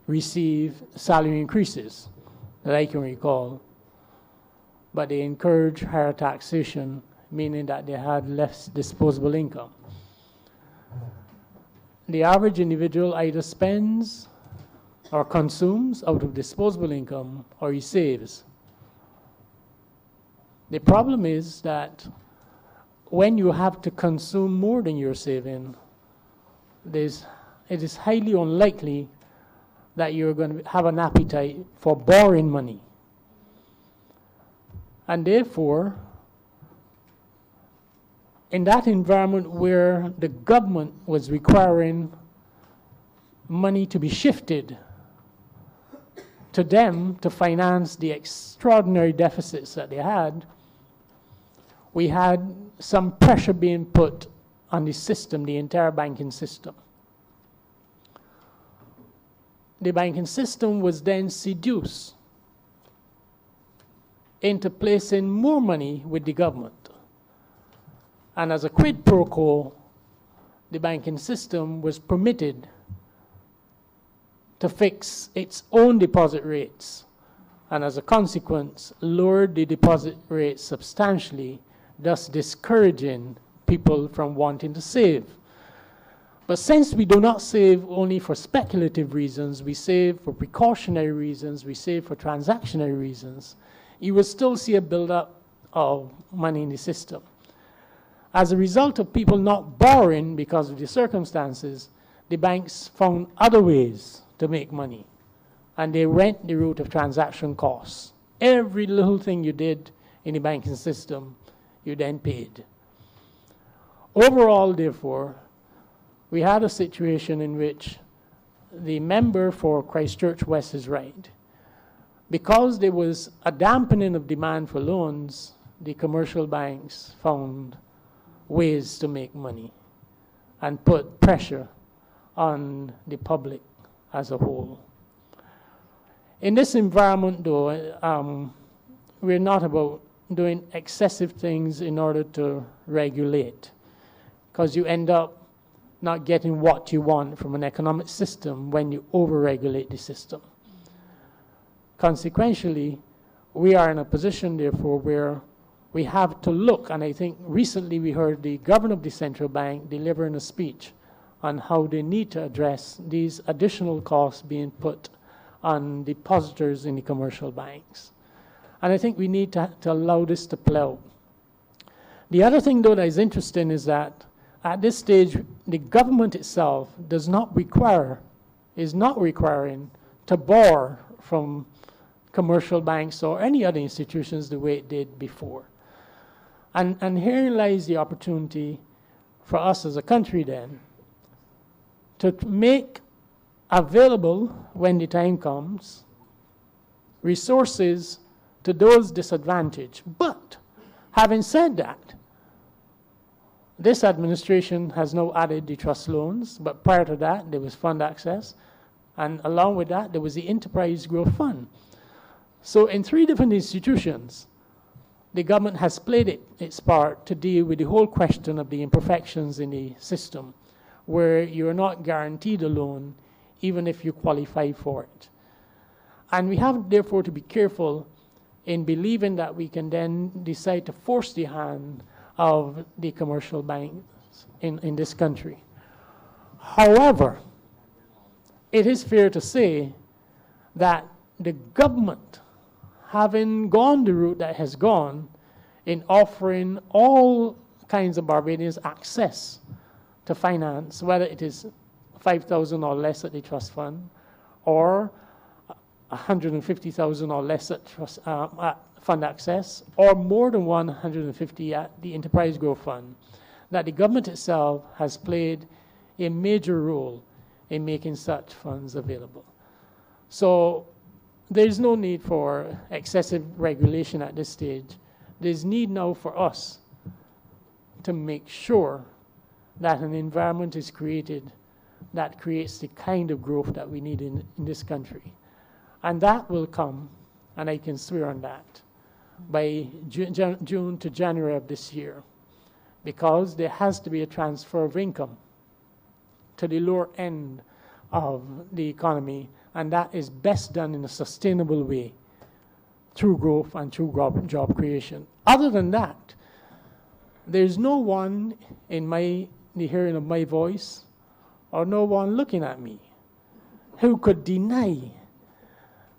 receive salary increases that I can recall, but they encouraged higher taxation, meaning that they had less disposable income. The average individual either spends or consumes out of disposable income, or he saves. The problem is that when you have to consume more than you're saving, it is highly unlikely that you're going to have an appetite for borrowing money. And therefore, in that environment where the government was requiring money to be shifted to them to finance the extraordinary deficits that they had, we had some pressure being put on the system, the entire banking system. The banking system was then seduced into placing more money with the government. And as a quid pro quo, the banking system was permitted to fix its own deposit rates, and as a consequence, lowered the deposit rates substantially, thus discouraging people from wanting to save. But since we do not save only for speculative reasons, we save for precautionary reasons, we save for transactionary reasons, you will still see a buildup of money in the system. As a result of people not borrowing because of the circumstances, the banks found other ways to make money, and they went the route of transaction costs. Every little thing you did in the banking system, you then paid. Overall, therefore, we had a situation in which the member for Christchurch West is right. Because there was a dampening of demand for loans, the commercial banks found ways to make money and put pressure on the public as a whole. In this environment, though, we're not about doing excessive things in order to regulate, because you end up not getting what you want from an economic system when you over-regulate the system. Consequentially, we are in a position, therefore, where we have to look, and I think recently we heard the governor of the central bank delivering a speech on how they need to address these additional costs being put on depositors in the commercial banks. And I think we need to allow this to play out. The other thing, though, that is interesting is that at this stage, the government itself is not requiring to borrow from commercial banks or any other institutions the way it did before. And herein lies the opportunity for us as a country then to make available, when the time comes, resources to those disadvantaged. But having said that, this administration has now added the trust loans, but prior to that, there was fund access, and along with that, there was the Enterprise Growth Fund. So in 3 different institutions, the government has played its part to deal with the whole question of the imperfections in the system, where you're not guaranteed a loan, even if you qualify for it. And we have, therefore, to be careful in believing that we can then decide to force the hand of the commercial banks in this country. However, it is fair to say that the government, having gone the route that has gone in offering all kinds of Barbadians access to finance, whether it is $5,000 or less at the trust fund, or $150,000 or less at trust, at fund access, or more than $150,000 at the Enterprise Growth Fund, that the government itself has played a major role in making such funds available. So there's no need for excessive regulation at this stage. There's need now for us to make sure that an environment is created that creates the kind of growth that we need in this country. And that will come, and I can swear on that, by June to January of this year, because there has to be a transfer of income to the lower end of the economy, and that is best done in a sustainable way through growth and through job creation. Other than that, there's no one in the hearing of my voice, or no one looking at me, who could deny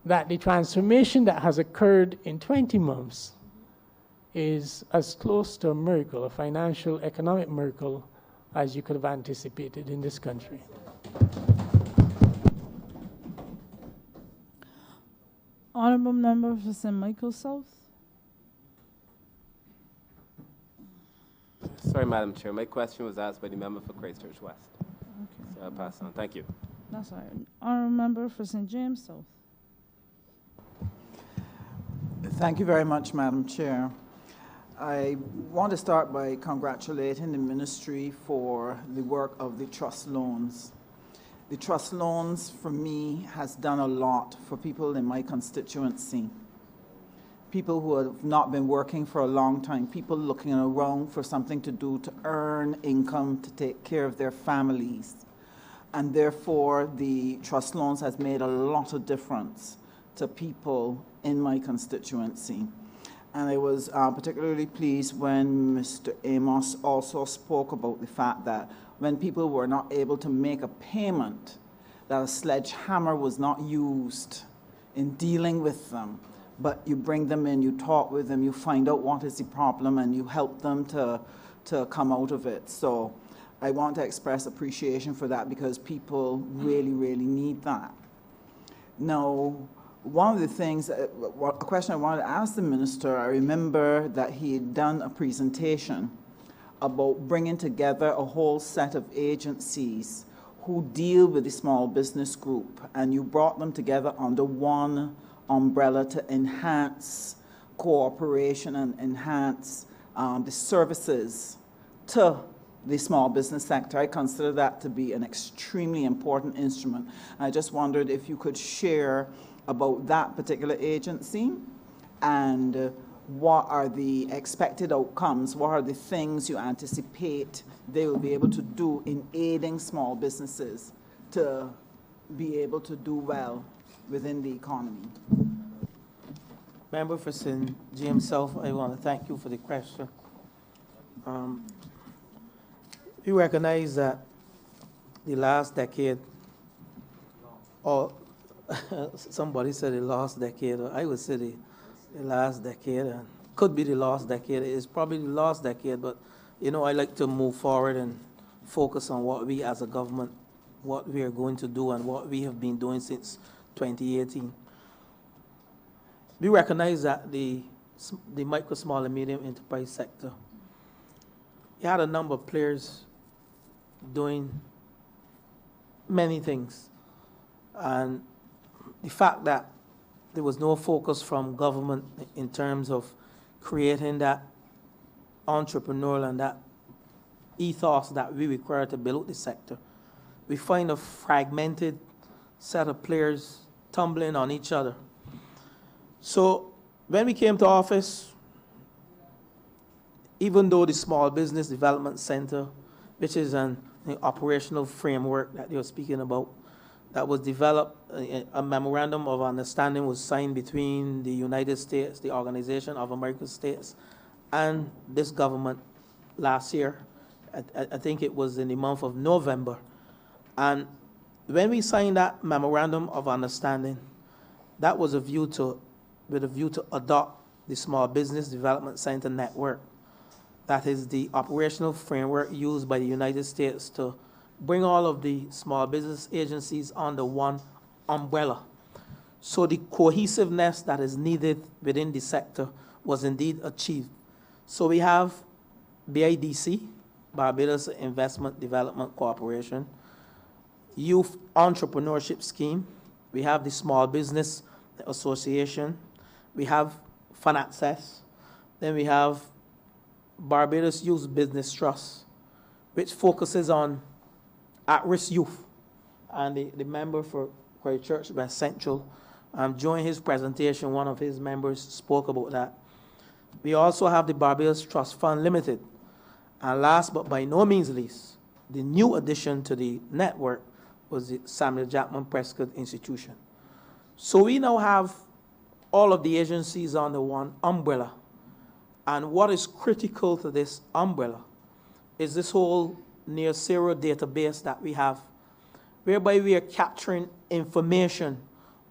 that the transformation that has occurred in 20 months is as close to a miracle, a financial, economic miracle, as you could have anticipated in this country. Honorable Member for St. Michael South. Sorry, Madam Chair. My question was asked by the member for Christchurch West. Okay. So I'll pass on. Thank you. That's all right. Honorable Member for St. James South. Thank you very much, Madam Chair. I want to start by congratulating the Ministry for the work of the trust loans. The trust loans, for me, has done a lot for people in my constituency. People who have not been working for a long time, people looking around for something to do to earn income to take care of their families. And therefore, the trust loans has made a lot of difference to people in my constituency. And I was particularly pleased when Mr. Amos also spoke about the fact that when people were not able to make a payment, that a sledgehammer was not used in dealing with them. But you bring them in, you talk with them, you find out what is the problem, and you help them to come out of it. So I want to express appreciation for that, because people really, really need that. Now, one of the things, a question I wanted to ask the minister, I remember that he had done a presentation about bringing together a whole set of agencies who deal with the small business group, and you brought them together under one umbrella to enhance cooperation and enhance the services to the small business sector. I consider that to be an extremely important instrument. I just wondered if you could share about that particular agency and what are the expected outcomes, what are the things you anticipate they will be able to do in aiding small businesses to be able to do well within the economy. Member for St. James South, I want to thank you for the question. We recognize that the last decade, or somebody said the last decade, or I would say the last decade, and could be the last decade. It's probably the last decade, but you know, I like to move forward and focus on what we as a government, what we are going to do and what we have been doing since 2018. We recognize that the micro, small, and medium enterprise sector, you had a number of players doing many things. And the fact that there was no focus from government in terms of creating that entrepreneurial and that ethos that we require to build the sector, we find a fragmented set of players tumbling on each other. So when we came to office, even though the Small Business Development Center, which is an operational framework that you're speaking about, that was developed, a memorandum of understanding was signed between the United States, the Organization of American States, and this government last year. I think it was in the month of November. And when we signed that memorandum of understanding, that was with a view to adopt the Small Business Development Center network. That is the operational framework used by the United States to bring all of the small business agencies under one umbrella. So the cohesiveness that is needed within the sector was indeed achieved. So we have BIDC, Barbados Investment Development Corporation, Youth Entrepreneurship Scheme, we have the Small Business Association, we have FunAccess, then we have Barbados Youth Business Trust, which focuses on at-risk youth. And the member for Christchurch West Central, during his presentation, one of his members spoke about that. We also have the Barbados Trust Fund Limited. And last but by no means least, the new addition to the network was the Samuel Jackman Prescott Institution. So we now have all of the agencies under one umbrella. And what is critical to this umbrella is this whole near zero database that we have, whereby we are capturing information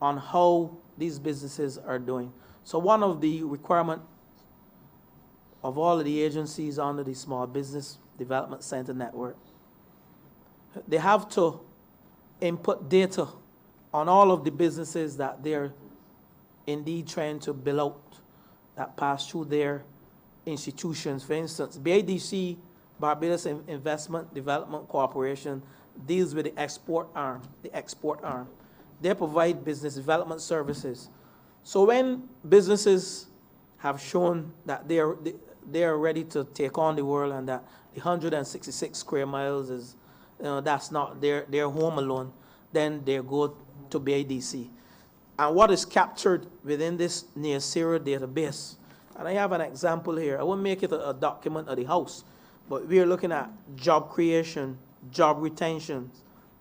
on how these businesses are doing. So one of the requirements of all of the agencies under the Small Business Development Center network, they have to input data on all of the businesses that they're indeed trying to build out, that pass through their institutions. For instance, BIDC, Barbados Investment Development Corporation, deals with the export arm, They provide business development services. So when businesses have shown that they are ready to take on the world and that the 166 square miles is, that's not their home alone, then they go to BIDC. And what is captured within this near zero database, and I have an example here. I won't make it a document of the house, but we are looking at job creation, job retention,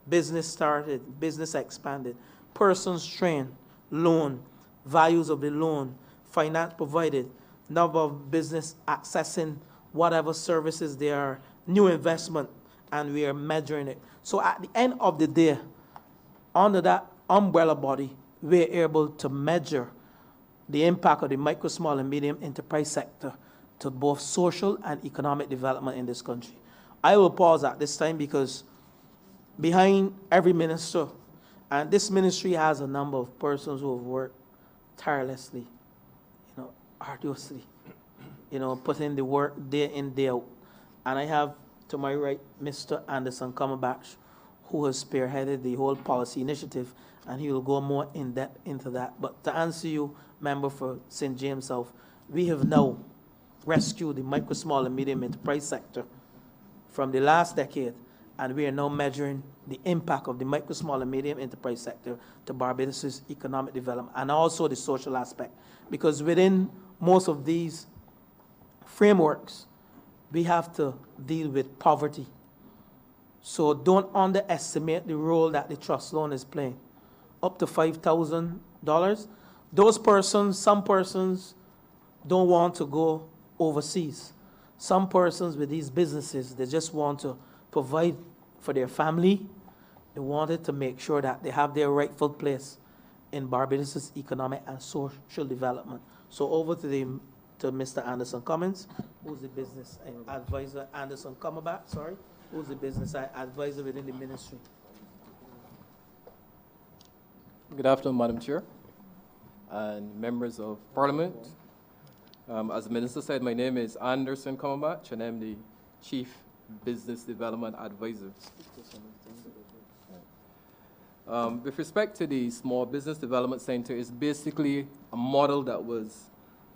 business started, business expanded, persons trained, loan, values of the loan, finance provided, number of business accessing whatever services there are, new investment, and we are measuring it. So at the end of the day, under that umbrella body, we're able to measure the impact of the micro, small, and medium enterprise sector to both social and economic development in this country. I will pause at this time because behind every minister, and this ministry has a number of persons who have worked tirelessly, arduously, putting the work day in, day out. And I have to my right Mr. Anderson Cumberbatch, who has spearheaded the whole policy initiative, and he will go more in depth into that. But to answer you, member for St. James South, we have now rescued the micro, small, and medium enterprise sector from the last decade, and we are now measuring the impact of the micro, small, and medium enterprise sector to Barbados' economic development and also the social aspect. Because within most of these frameworks, we have to deal with poverty. So don't underestimate the role that the trust loan is playing. Up to $5,000. Those persons, some persons don't want to go overseas. Some persons with these businesses, they just want to provide for their family. They wanted to make sure that they have their rightful place in Barbados' economic and social development. So over to Mr. Anderson Cummins, who's the business advisor, Anderson Cumberbatch, sorry, who's the business advisor within the ministry. Good afternoon, Madam Chair and members of Parliament. As the Minister said, my name is Anderson Cumberbatch, and I'm the Chief Business Development Advisor. With respect to the Small Business Development Center, it's basically a model that was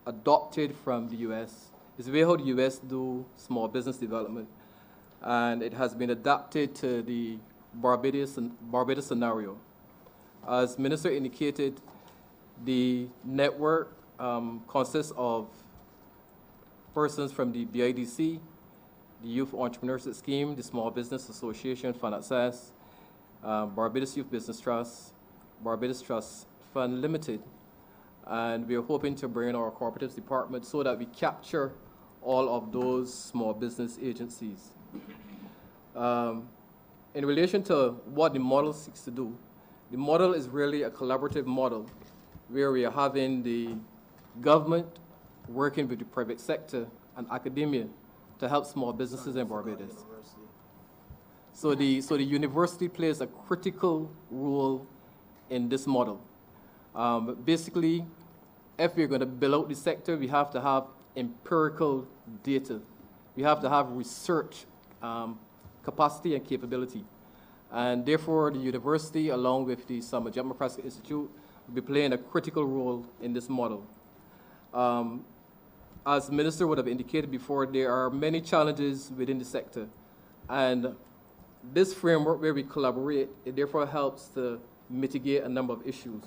adopted from the U.S. It's the way how the U.S. do small business development, and it has been adapted to the Barbados scenario. As Minister indicated, the network consists of persons from the BIDC, the Youth Entrepreneurship Scheme, the Small Business Association, Fund Access, Barbados Youth Business Trust, Barbados Trust Fund Limited, and we are hoping to bring in our cooperatives department so that we capture all of those small business agencies. In relation to what the model seeks to do, the model is really a collaborative model where we are having the government working with the private sector and academia to help small businesses in Barbados. So the university plays a critical role in this model. Basically, if we're going to build out the sector, we have to have empirical data. We have to have research capacity and capability. And therefore, the university, along with the Summer Jumper Prescott Institute, will be playing a critical role in this model. As the Minister would have indicated before, there are many challenges within the sector. And this framework where we collaborate, it therefore helps to mitigate a number of issues.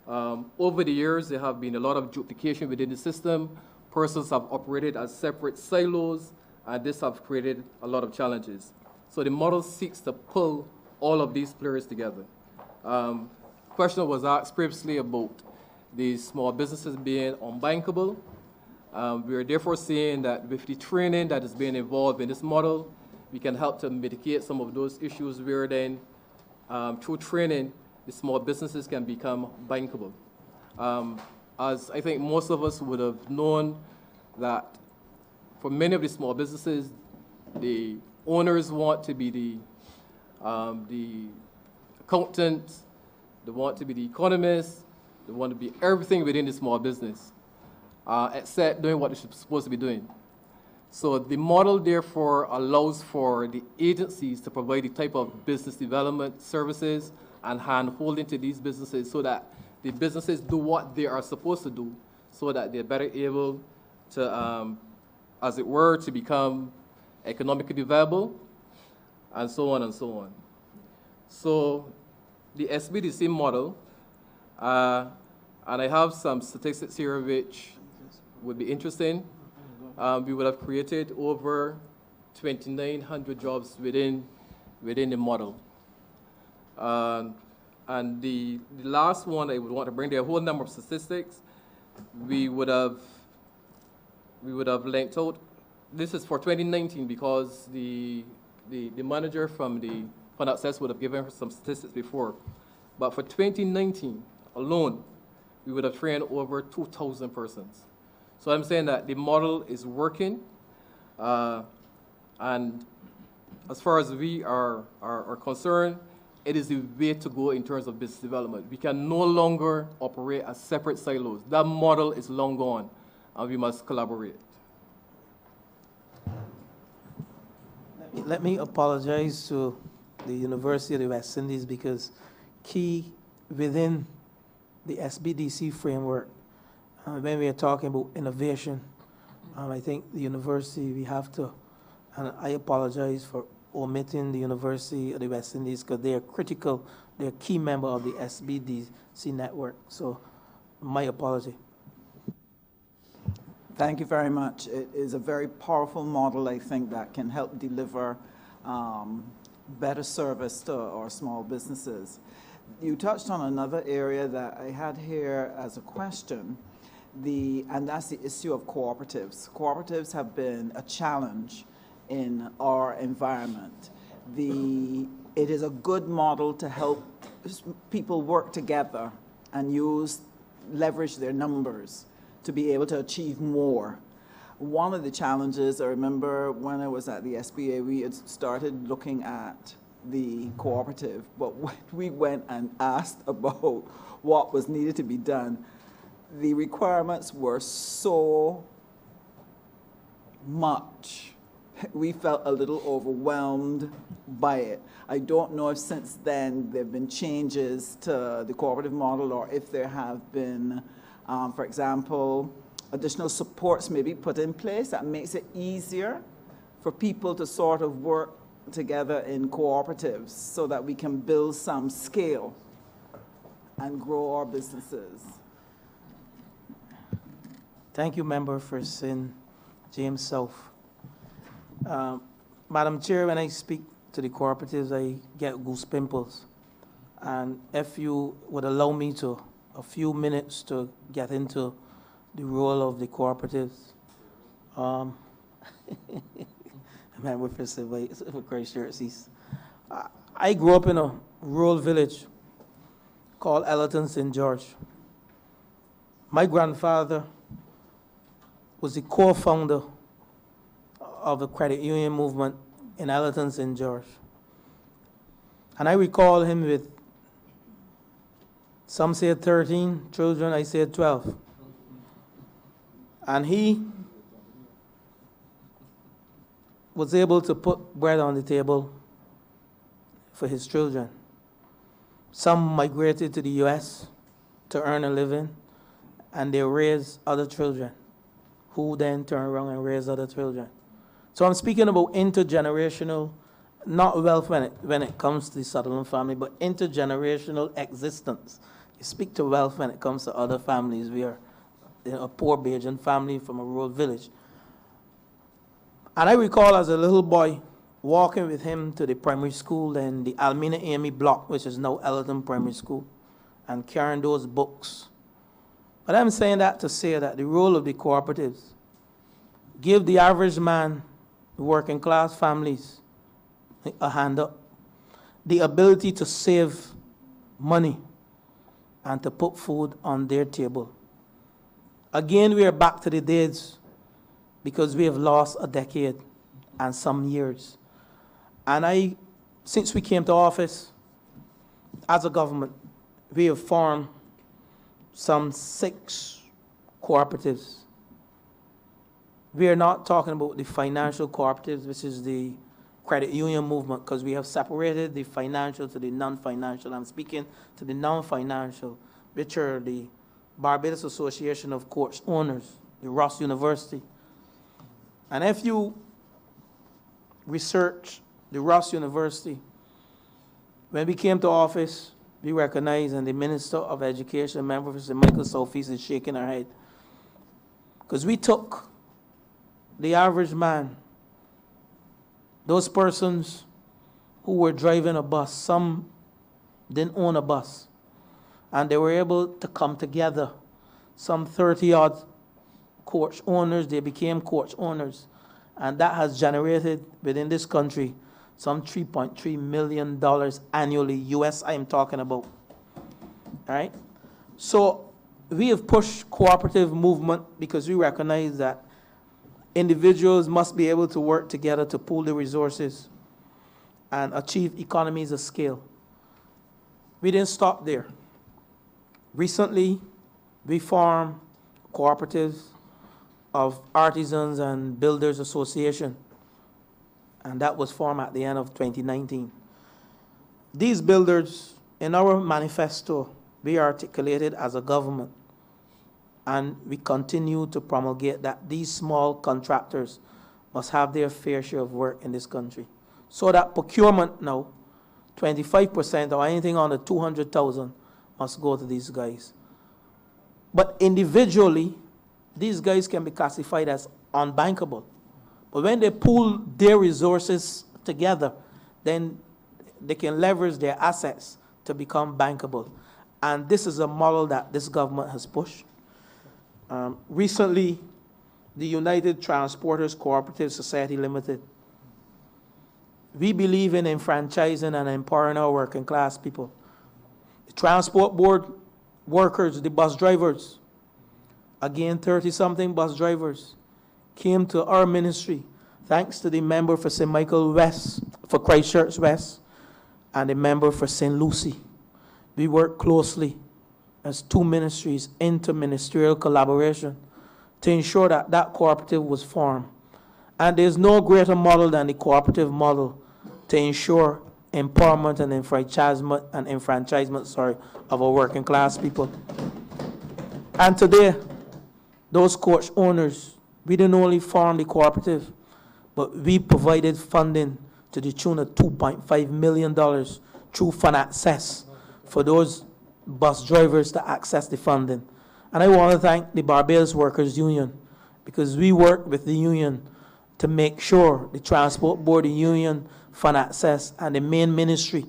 Over the years, there have been a lot of duplication within the system. Persons have operated as separate silos, and this has created a lot of challenges. So the model seeks to pull all of these players together. Question was asked previously about the small businesses being unbankable. We are therefore seeing that with the training that is being involved in this model, we can help to mitigate some of those issues where then, through training, the small businesses can become bankable. As I think most of us would have known that for many of the small businesses, the owners want to be the accountants, they want to be the economists, they want to be everything within the small business, except doing what they're supposed to be doing. So the model, therefore, allows for the agencies to provide the type of business development services and hand-holding to these businesses so that the businesses do what they are supposed to do so that they're better able to, as it were, to become economically viable, and so on and so on. So the SBDC model, and I have some statistics here which would be interesting. We would have created over 2,900 jobs within the model. And the last one I would want to bring, there are a whole number of statistics. We would have linked out. This is for 2019 because the manager from the Fund Access would have given her some statistics before. But for 2019 alone, we would have trained over 2,000 persons. So I'm saying that the model is working, and as far as we are concerned, it is the way to go in terms of business development. We can no longer operate as separate silos. That model is long gone, and we must collaborate. Let me apologize to the University of the West Indies because key within the SBDC framework, when we are talking about innovation, I think the university, we have to, and I apologize for omitting the University of the West Indies because they are critical, they're a key member of the SBDC network. So my apology. Thank you very much. It is a very powerful model, I think, that can help deliver better service to our small businesses. You touched on another area that I had here as a question, and that's the issue of cooperatives. Cooperatives have been a challenge in our environment. It is a good model to help people work together and leverage their numbers to be able to achieve more. One of the challenges, I remember when I was at the SBA, we had started looking at the cooperative, but when we went and asked about what was needed to be done, the requirements were so much. We felt a little overwhelmed by it. I don't know if since then there have been changes to the cooperative model or if there have been for example, additional supports may be put in place that makes it easier for people to sort of work together in cooperatives so that we can build some scale and grow our businesses. Thank you, Member for St. James South. Madam Chair, when I speak to the cooperatives, I get goose pimples. And if you would allow me to a few minutes to get into the role of the cooperatives. Member for Christchurch East. I grew up in a rural village called Ellerton St. George. My grandfather was the co-founder of the credit union movement in Ellerton St. George. And I recall him with, some say 13 children, I say 12. And he was able to put bread on the table for his children. Some migrated to the U.S. to earn a living, and they raised other children, who then turn around and raise other children. So I'm speaking about intergenerational, not wealth when it comes to the Sutherland family, but intergenerational existence. You speak to wealth when it comes to other families. We are a poor Bajan family from a rural village. And I recall as a little boy walking with him to the primary school in the Almina Amy block, which is now Ellerton Primary School, and carrying those books. But I'm saying that to say that the role of the cooperatives give the average man, the working class families, a hand up. The ability to save money and to put food on their table. Again, we are back to the days because we have lost a decade and some years. And since we came to office, as a government, we have formed some 6 cooperatives. We are not talking about the financial cooperatives, which is the credit union movement, because we have separated the financial to the non-financial. I'm speaking to the non-financial, which are the Barbados Association of Courts Owners, the Ross University. And if you research the Ross University, when we came to office, we recognized, and the Minister of Education, Member for St. Michael Southeast, is shaking her head. Because we took the average man, those persons who were driving a bus, some didn't own a bus, and they were able to come together. Some 30-odd coach owners, they became coach owners, and that has generated within this country some $3.3 million annually, US I'm talking about, all right? So we have pushed cooperative movement because we recognize that individuals must be able to work together to pool the resources and achieve economies of scale. we didn't stop there. Recently, we formed cooperatives of Artisans and Builders Association, and that was formed at the end of 2019. These builders, in our manifesto, we articulated as a government, and we continue to promulgate that these small contractors must have their fair share of work in this country. So that procurement now, 25% or anything under 200,000 must go to these guys. But individually, these guys can be classified as unbankable. But when they pool their resources together, then they can leverage their assets to become bankable. And this is a model that this government has pushed. Recently, the United Transporters Cooperative Society Limited, we believe in enfranchising and empowering our working class people. The transport board workers, the bus drivers, again, 30-something bus drivers came to our ministry, thanks to the member for St. Michael West, for Christchurch West, and the member for St. Lucie. We work closely as two ministries, interministerial collaboration, to ensure that that cooperative was formed. And there's no greater model than the cooperative model to ensure empowerment and enfranchisement of our working class people. And today, those coach owners, we didn't only form the cooperative, but we provided funding to the tune of $2.5 million through Fund Access for those bus drivers to access the funding. And I want to thank the Barbados Workers Union, because we work with the union to make sure the Transport Board, the union, Fund Access, and the main ministry,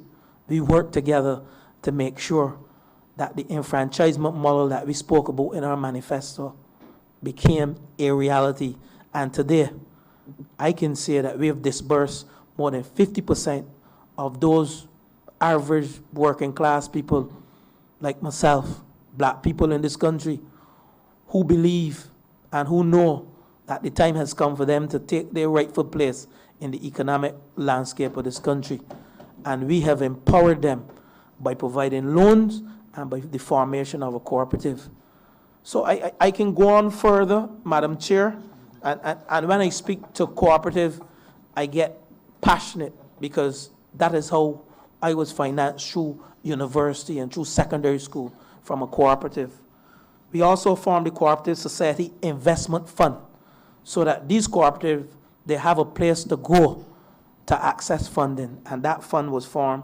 we work together to make sure that the enfranchisement model that we spoke about in our manifesto became a reality. And today, I can say that we have disbursed more than 50% of those average working class people like myself, black people in this country, who believe and who know that the time has come for them to take their rightful place in the economic landscape of this country. And we have empowered them by providing loans and by the formation of a cooperative. So I can go on further, Madam Chair, and when I speak to cooperative, I get passionate, because that is how I was financed through university and through secondary school, from a cooperative. We also formed the Cooperative Society Investment Fund, so that these cooperatives, they have a place to go to access funding. And that fund was formed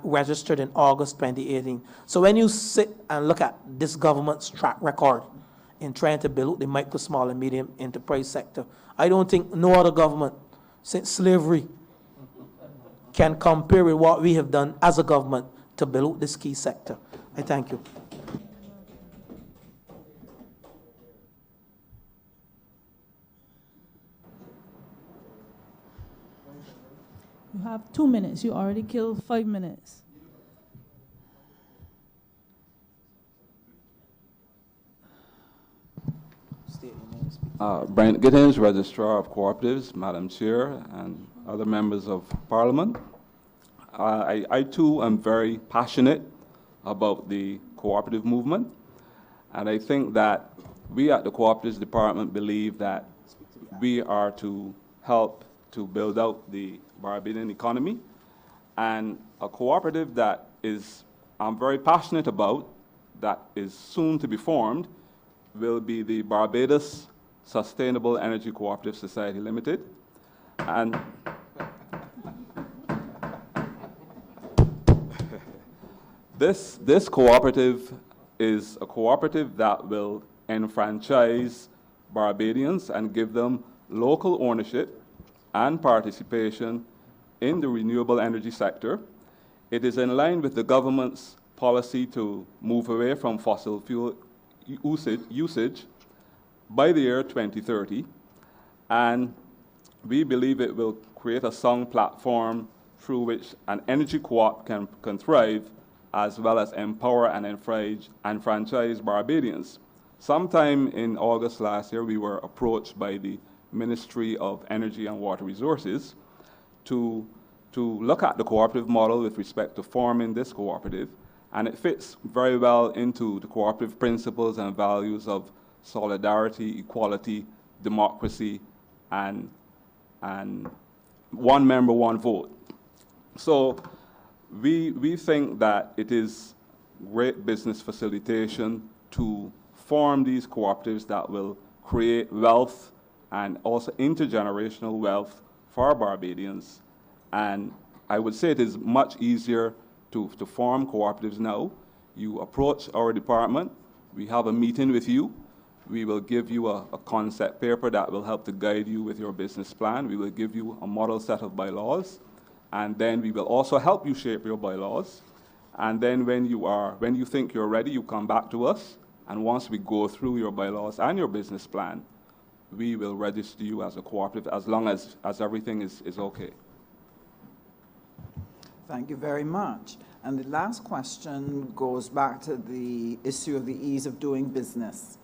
registered in August 2018. So when you sit and look at this government's track record in trying to build the micro, small, and medium enterprise sector, I don't think no other government since slavery can compare with what we have done as a government to build this key sector. I thank you. You have 2 minutes. You already killed 5 minutes. Brent Gittins, Registrar of Cooperatives, Madam Chair, and other members of Parliament. I too am very passionate about the cooperative movement, and I think that we at the Cooperatives Department believe that we are to help to build out the Barbadian economy, and a cooperative that I'm very passionate about, that is soon to be formed, will be the Barbados Sustainable Energy Cooperative Society Limited. And this cooperative is a cooperative that will enfranchise Barbadians and give them local ownership and participation in the renewable energy sector. It is in line with the government's policy to move away from fossil fuel usage by the year 2030, and we believe it will create a sound platform through which an energy co-op can thrive, as well as empower and enfranchise Barbadians. Sometime in August last year, we were approached by the Ministry of Energy and Water Resources to look at the cooperative model with respect to forming this cooperative, And it fits very well into the cooperative principles and values of solidarity, equality, democracy, and one member, one vote. So we think that it is great business facilitation to form these cooperatives that will create wealth and also intergenerational wealth for Barbadians. And I would say it is much easier to form cooperatives now. You approach our department, we have a meeting with you, we will give you a concept paper that will help to guide you with your business plan. We will give you a model set of bylaws, and then we will also help you shape your bylaws. And then when you think you're ready, you come back to us, and once we go through your bylaws and your business plan, we will register you as a cooperative as long as everything is okay. Thank you very much. And the last question goes back to the issue of the ease of doing business.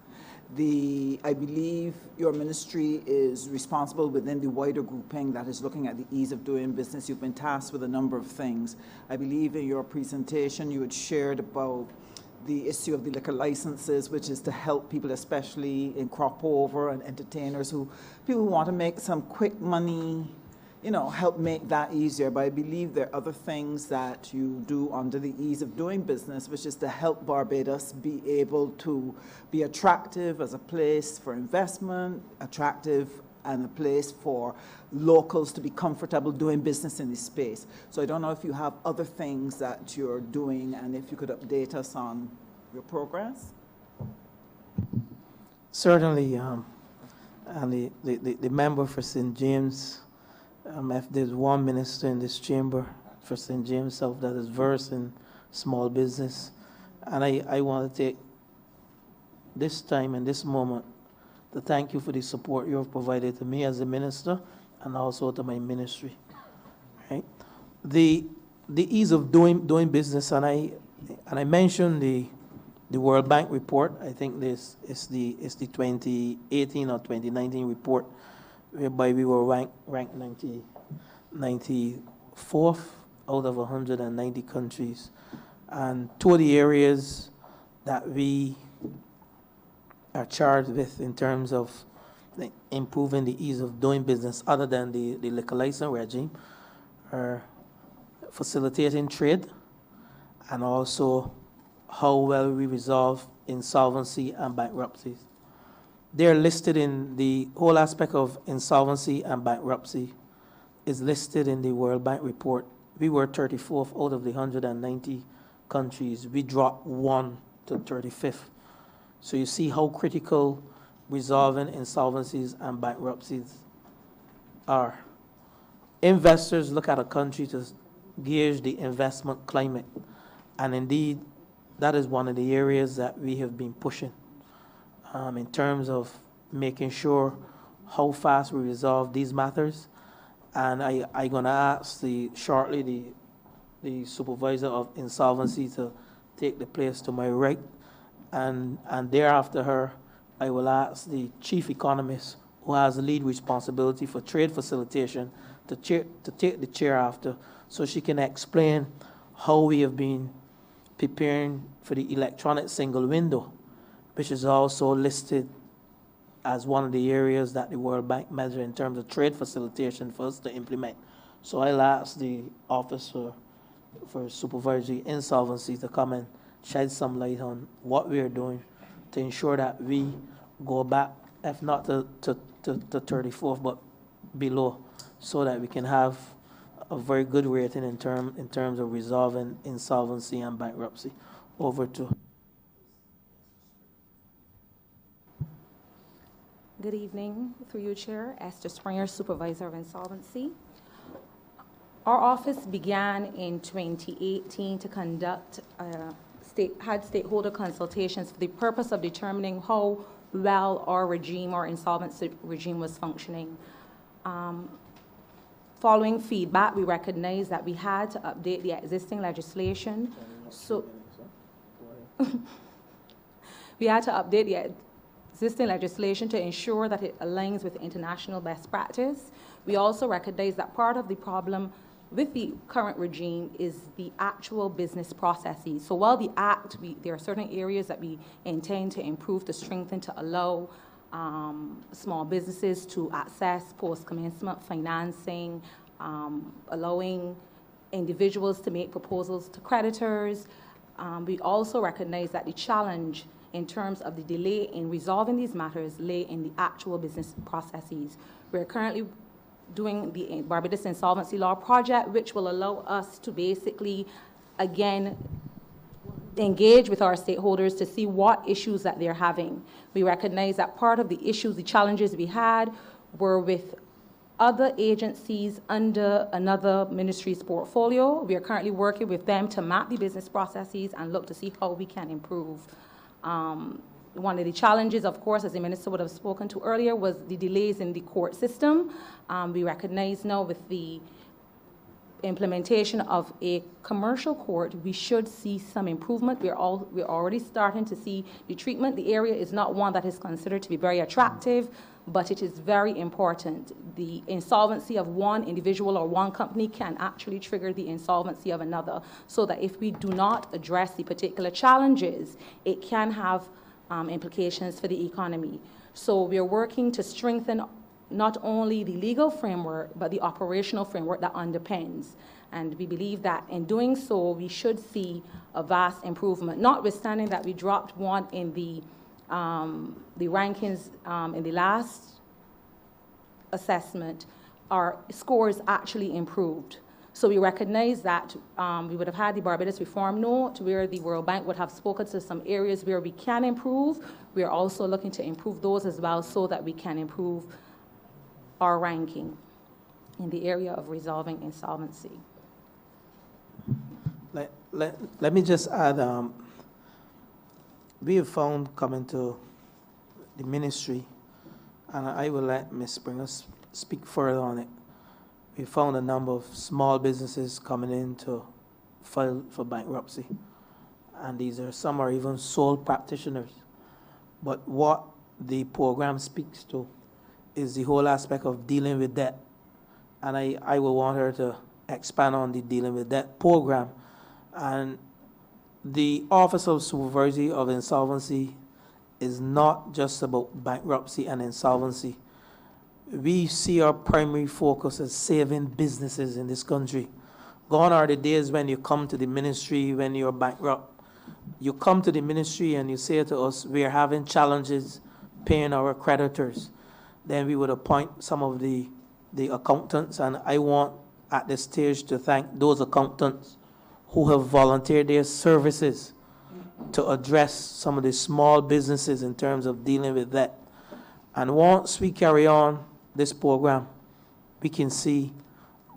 I believe your ministry is responsible within the wider grouping that is looking at the ease of doing business. You've been tasked with a number of things. I believe in your presentation you had shared about the issue of the liquor licenses, which is to help people, especially in crop over and entertainers, people who want to make some quick money, help make that easier. But I believe there are other things that you do under the ease of doing business, which is to help Barbados be able to be attractive as a place for investment, attractive and a place for locals to be comfortable doing business in this space. So I don't know if you have other things that you're doing, and if you could update us on your progress. Certainly, and the member for St. James, if there's one minister in this chamber for St. James South that is versed in small business, and I want to take this time and this moment to thank you for the support you have provided to me as a minister and also to my ministry. Right? The ease of doing business, and I mentioned the World Bank report. I think this is the 2018 or 2019 report, whereby we were ranked 94th out of 190 countries. And two of the areas that we are charged with in terms of improving the ease of doing business, other than the liquor license regime, are facilitating trade and also how well we resolve insolvency and bankruptcies. They're listed in the whole aspect of insolvency and bankruptcy is listed in the World Bank report. We were 34th out of the 190 countries. We dropped 1 to 35th. So you see how critical resolving insolvencies and bankruptcies are. Investors look at a country to gauge the investment climate. And indeed, that is one of the areas that we have been pushing in terms of making sure how fast we resolve these matters. And I'm going to ask shortly the supervisor of insolvency to take the place to my right. And thereafter her, I will ask the chief economist, who has the lead responsibility for trade facilitation, to take the chair after, so she can explain how we have been preparing for the electronic single window, which is also listed as one of the areas that the World Bank measure in terms of trade facilitation for us to implement. So I'll ask the Office for Supervisory Insolvency to come and shed some light on what we are doing to ensure that we go back, if not to 34th, but below, so that we can have a very good rating in terms of resolving insolvency and bankruptcy. Over to. Good evening, through you, Chair. Esther Springer, Supervisor of Insolvency. Our office began in 2018 to conduct stakeholder consultations for the purpose of determining how well our insolvency regime was functioning. Following feedback, we recognized that we had to update the existing legislation. We had to update the existing legislation to ensure that it aligns with international best practice. We also recognize that part of the problem with the current regime is the actual business processes. So while the Act, there are certain areas that we intend to improve, to strengthen, to allow small businesses to access post-commencement financing, allowing individuals to make proposals to creditors. We also recognize that the challenge in terms of the delay in resolving these matters lay in the actual business processes. We're currently doing the Barbados Insolvency Law Project, which will allow us to basically, again, engage with our stakeholders to see what issues that they're having. We recognize that part of the issues, the challenges we had were with other agencies under another ministry's portfolio. We are currently working with them to map the business processes and look to see how we can improve. One of the challenges, of course, as the minister would have spoken to earlier, was the delays in the court system. We recognize now with the implementation of a commercial court, we should see some improvement. We're already starting to see the treatment. The area is not one that is considered to be very attractive, but it is very important. The insolvency of one individual or one company can actually trigger the insolvency of another, so that if we do not address the particular challenges, it can have implications for the economy. So we are working to strengthen not only the legal framework, but the operational framework that underpins. And we believe that in doing so, we should see a vast improvement, notwithstanding that we dropped one in the rankings in the last assessment. Our scores actually improved. So we recognize that we would have had the Barbados Reform Note, where the World Bank would have spoken to some areas where we can improve. We are also looking to improve those as well, so that we can improve our ranking in the area of resolving insolvency. Let me just add, we have found coming to the ministry, and I will let Ms. Springer speak further on it. We found a number of small businesses coming in to file for bankruptcy, and some are even sole practitioners. But what the program speaks to is the whole aspect of dealing with debt. And I will want her to expand on the dealing with debt program. And the Office of Supervisory of Insolvency is not just about bankruptcy and insolvency. We see our primary focus as saving businesses in this country. Gone are the days when you come to the ministry when you're bankrupt. You come to the ministry and you say to us, we are having challenges paying our creditors. Then we would appoint some of the accountants, and I want at this stage to thank those accountants who have volunteered their services to address some of the small businesses in terms of dealing with that. And once we carry on this program, we can see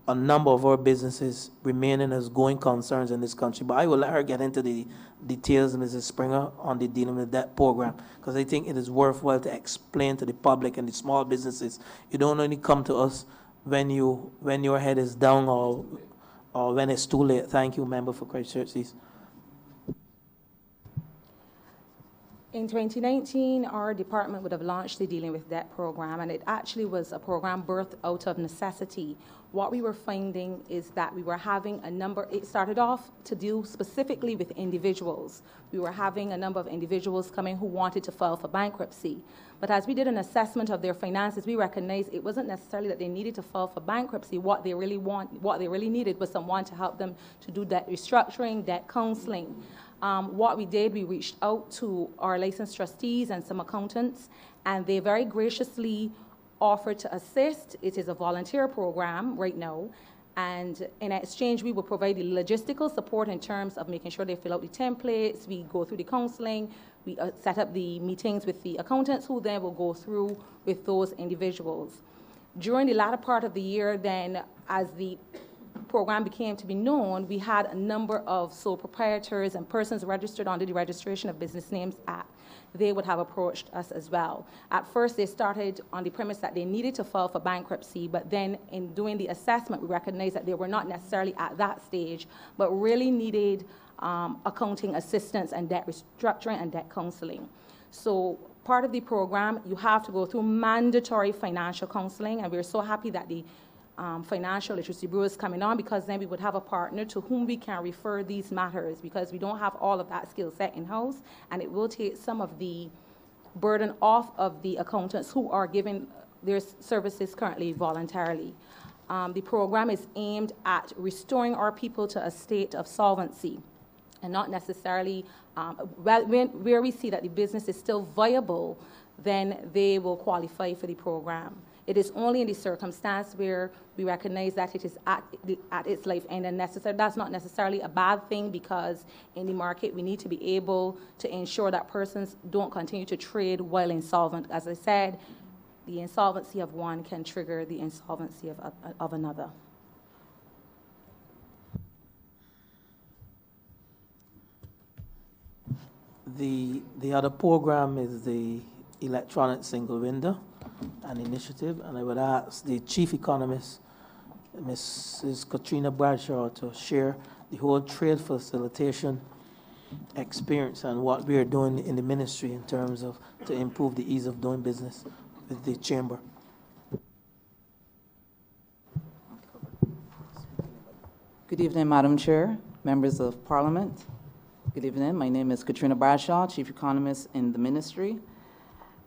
a number of our businesses remaining as going concerns in this country. But I will let her get into the details, Mrs. Springer, on the dealing with that program, because I think it is worthwhile to explain to the public and the small businesses. You don't only come to us when your head is down or when it's too late. Thank you, Member for Christchurch East. In 2019, our department would have launched the Dealing with Debt program, and it actually was a program birthed out of necessity. What we were finding is that we were having it started off to deal specifically with individuals. We were having a number of individuals coming who wanted to file for bankruptcy. But as we did an assessment of their finances, we recognized it wasn't necessarily that they needed to file for bankruptcy. What they really needed was someone to help them to do debt restructuring, debt counseling. What we did, we reached out to our licensed trustees and some accountants, and they very graciously offered to assist. It is a volunteer program right now, and in exchange, we will provide the logistical support in terms of making sure they fill out the templates, we go through the counseling, we set up the meetings with the accountants, who then will go through with those individuals. During the latter part of the year, then, as the program became to be known, we had a number of sole proprietors and persons registered under the Registration of Business Names Act. They would have approached us as well. At first, they started on the premise that they needed to file for bankruptcy, but then in doing the assessment, we recognized that they were not necessarily at that stage, but really needed accounting assistance and debt restructuring and debt counseling. So part of the program, you have to go through mandatory financial counseling, and we're so happy that the financial literacy bureaus coming on, because then we would have a partner to whom we can refer these matters, because we don't have all of that skill set in-house, and it will take some of the burden off of the accountants who are giving their services currently voluntarily. The program is aimed at restoring our people to a state of solvency, and not necessarily, where we see that the business is still viable, then they will qualify for the program. It is only in the circumstance where we recognize that it is at its life end and necessary. That's not necessarily a bad thing, because in the market we need to be able to ensure that persons don't continue to trade while insolvent. As I said, the insolvency of one can trigger the insolvency of another. The other program is the electronic single window, an initiative, and I would ask the chief economist, Mrs. Katrina Bradshaw, to share the whole trade facilitation experience and what we are doing in the ministry in terms of to improve the ease of doing business with the chamber. Good evening, Madam Chair, members of Parliament. Good evening. My name is Katrina Bradshaw, Chief Economist in the Ministry.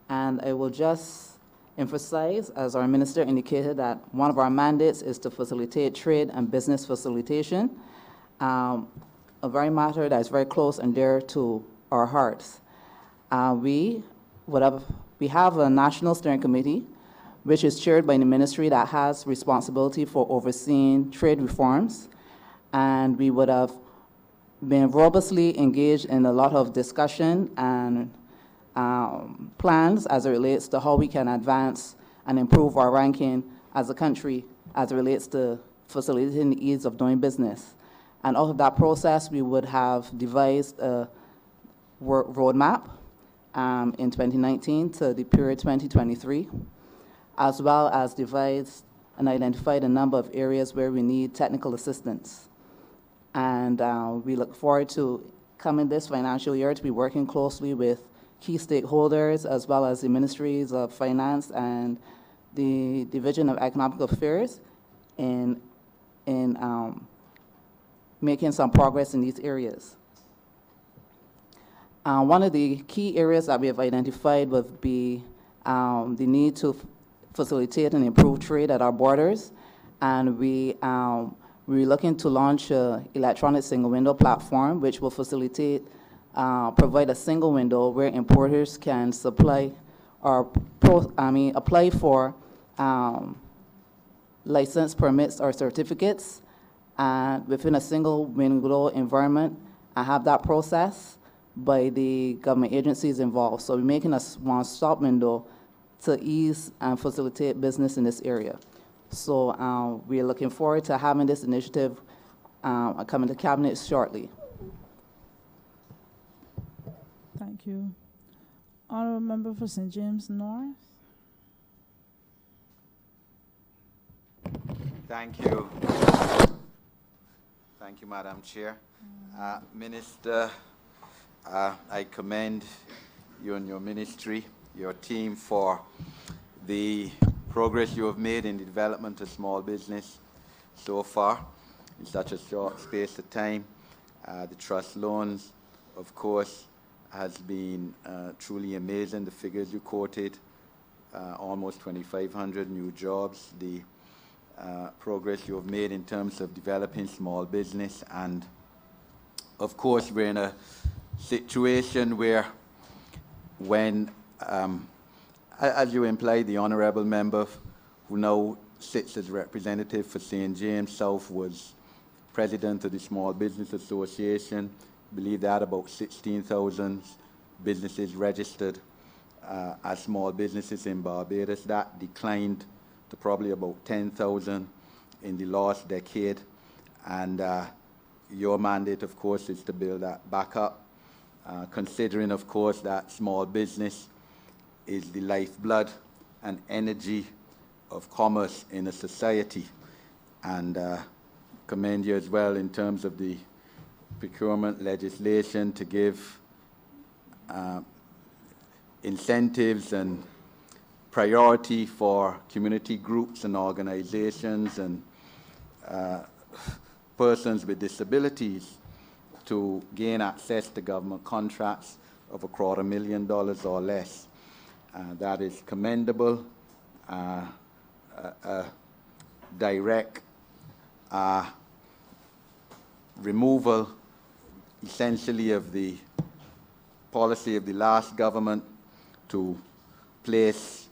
And I will just emphasize, as our Minister indicated, that one of our mandates is to facilitate trade and business facilitation, a very matter that is very close and dear to our hearts. We have a National Steering Committee, which is chaired by the Ministry, that has responsibility for overseeing trade reforms. And we would have been robustly engaged in a lot of discussion and plans as it relates to how we can advance and improve our ranking as a country as it relates to facilitating the ease of doing business. And out of that process, we would have devised a roadmap in 2019 to the period 2023, as well as devised and identified a number of areas where we need technical assistance. And we look forward to coming this financial year to be working closely with key stakeholders, as well as the Ministries of Finance and the Division of Economic Affairs in making some progress in these areas. One of the key areas that we have identified would be the need to facilitate and improve trade at our borders, and we're looking to launch an electronic single window platform, which will facilitate, provide a single window where importers can apply for license permits or certificates within a single window environment, and have that process by the government agencies involved. So we're making a one-stop window to ease and facilitate business in this area. So we're looking forward to having this initiative coming to Cabinet shortly. Thank you. Honourable Member for St. James North. Thank you. Thank you, Madam Chair. Minister, I commend you and your ministry, your team, for the progress you have made in the development of small business so far in such a short space of time. The trust loans, of course, has been truly amazing. The figures you quoted, almost 2,500 new jobs, the progress you have made in terms of developing small business. And of course, we're in a situation where when as you implied, the honourable member who now sits as representative for St. James South was president of the Small Business Association. I believe they had about 16,000 businesses registered as small businesses in Barbados. That declined to probably about 10,000 in the last decade. And your mandate, of course, is to build that back up, considering, of course, that small business is the lifeblood and energy of commerce in a society. And commend you as well in terms of the procurement legislation to give incentives and priority for community groups and organizations and persons with disabilities to gain access to government contracts of $250,000 or less. That is commendable. Direct removal, essentially, of the policy of the last government to place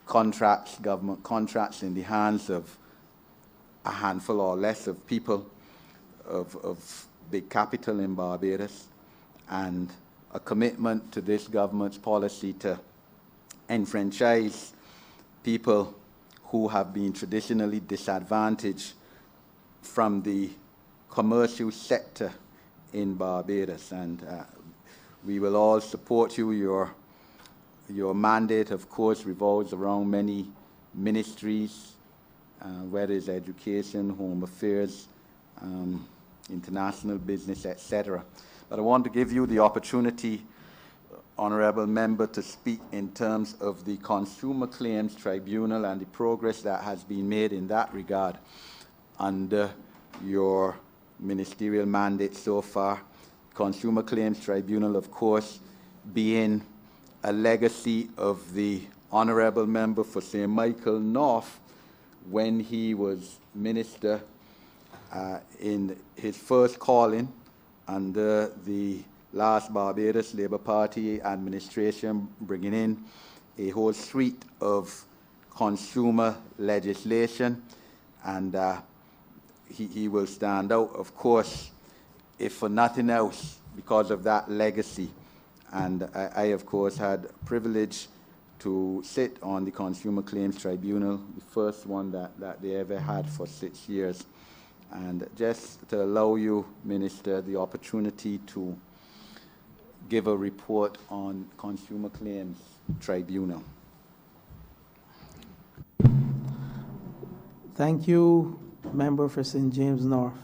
contracts, government contracts, in the hands of a handful or less of people of big capital in Barbados, and a commitment to this government's policy to enfranchise people who have been traditionally disadvantaged from the commercial sector in Barbados. And we will all support you. Your mandate, of course, revolves around many ministries, whether it's education, home affairs, international business, etc. But I want to give you the opportunity, Honourable Member, to speak in terms of the Consumer Claims Tribunal and the progress that has been made in that regard under your ministerial mandate so far. Consumer Claims Tribunal, of course, being a legacy of the Honourable Member for St. Michael North when he was Minister in his first calling under the last Barbados Labour Party administration, bringing in a whole suite of consumer legislation, and he will stand out, of course, if for nothing else, because of that legacy. And I of course, had the privilege to sit on the Consumer Claims Tribunal, the first one that they ever had for 6 years. And just to allow you, Minister, the opportunity to give a report on Consumer Claims Tribunal. Thank you, Member for St. James North.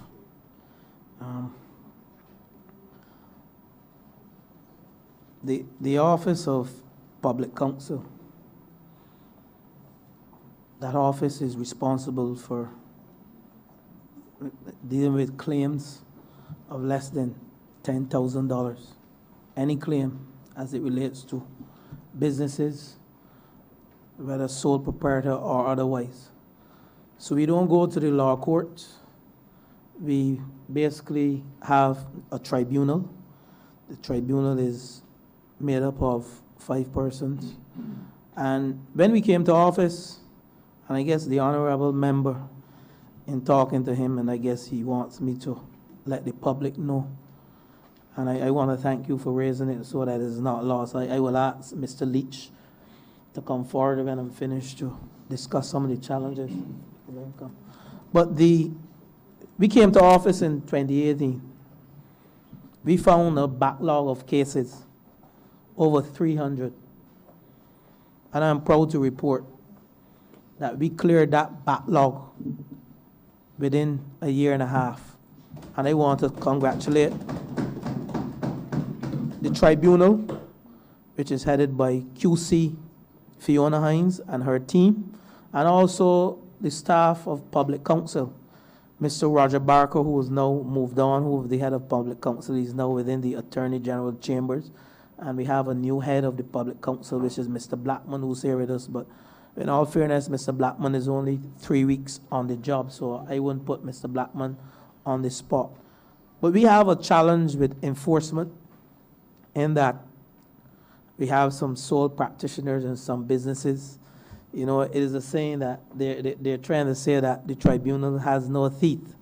The Office of Public Counsel, that office is responsible for dealing with claims of less than $10,000. Any claim as it relates to businesses, whether sole proprietor or otherwise. So we don't go to the law courts. We basically have a tribunal. The tribunal is made up of 5 persons. And when we came to office, and I guess the Honourable Member, in talking to him, and I guess he wants me to let the public know, and I want to thank you for raising it so that it's not lost. I will ask Mr. Leach to come forward when I'm finished to discuss some of the challenges. But we came to office in 2018. We found a backlog of cases, over 300. And I'm proud to report that we cleared that backlog within a year and a half. And I want to congratulate the tribunal, which is headed by QC Fiona Hines and her team, and also the staff of Public Counsel. Mr. Roger Barker, who is now moved on, who is the head of Public Counsel, is now within the Attorney General Chambers. And we have a new head of the Public Counsel, which is Mr. Blackman, who's here with us. But in all fairness, Mr. Blackman is only 3 weeks on the job, so I wouldn't put Mr. Blackman on the spot. But we have a challenge with enforcement in that we have some sole practitioners and some businesses. You know, it is a saying that they're trying to say that the tribunal has no teeth,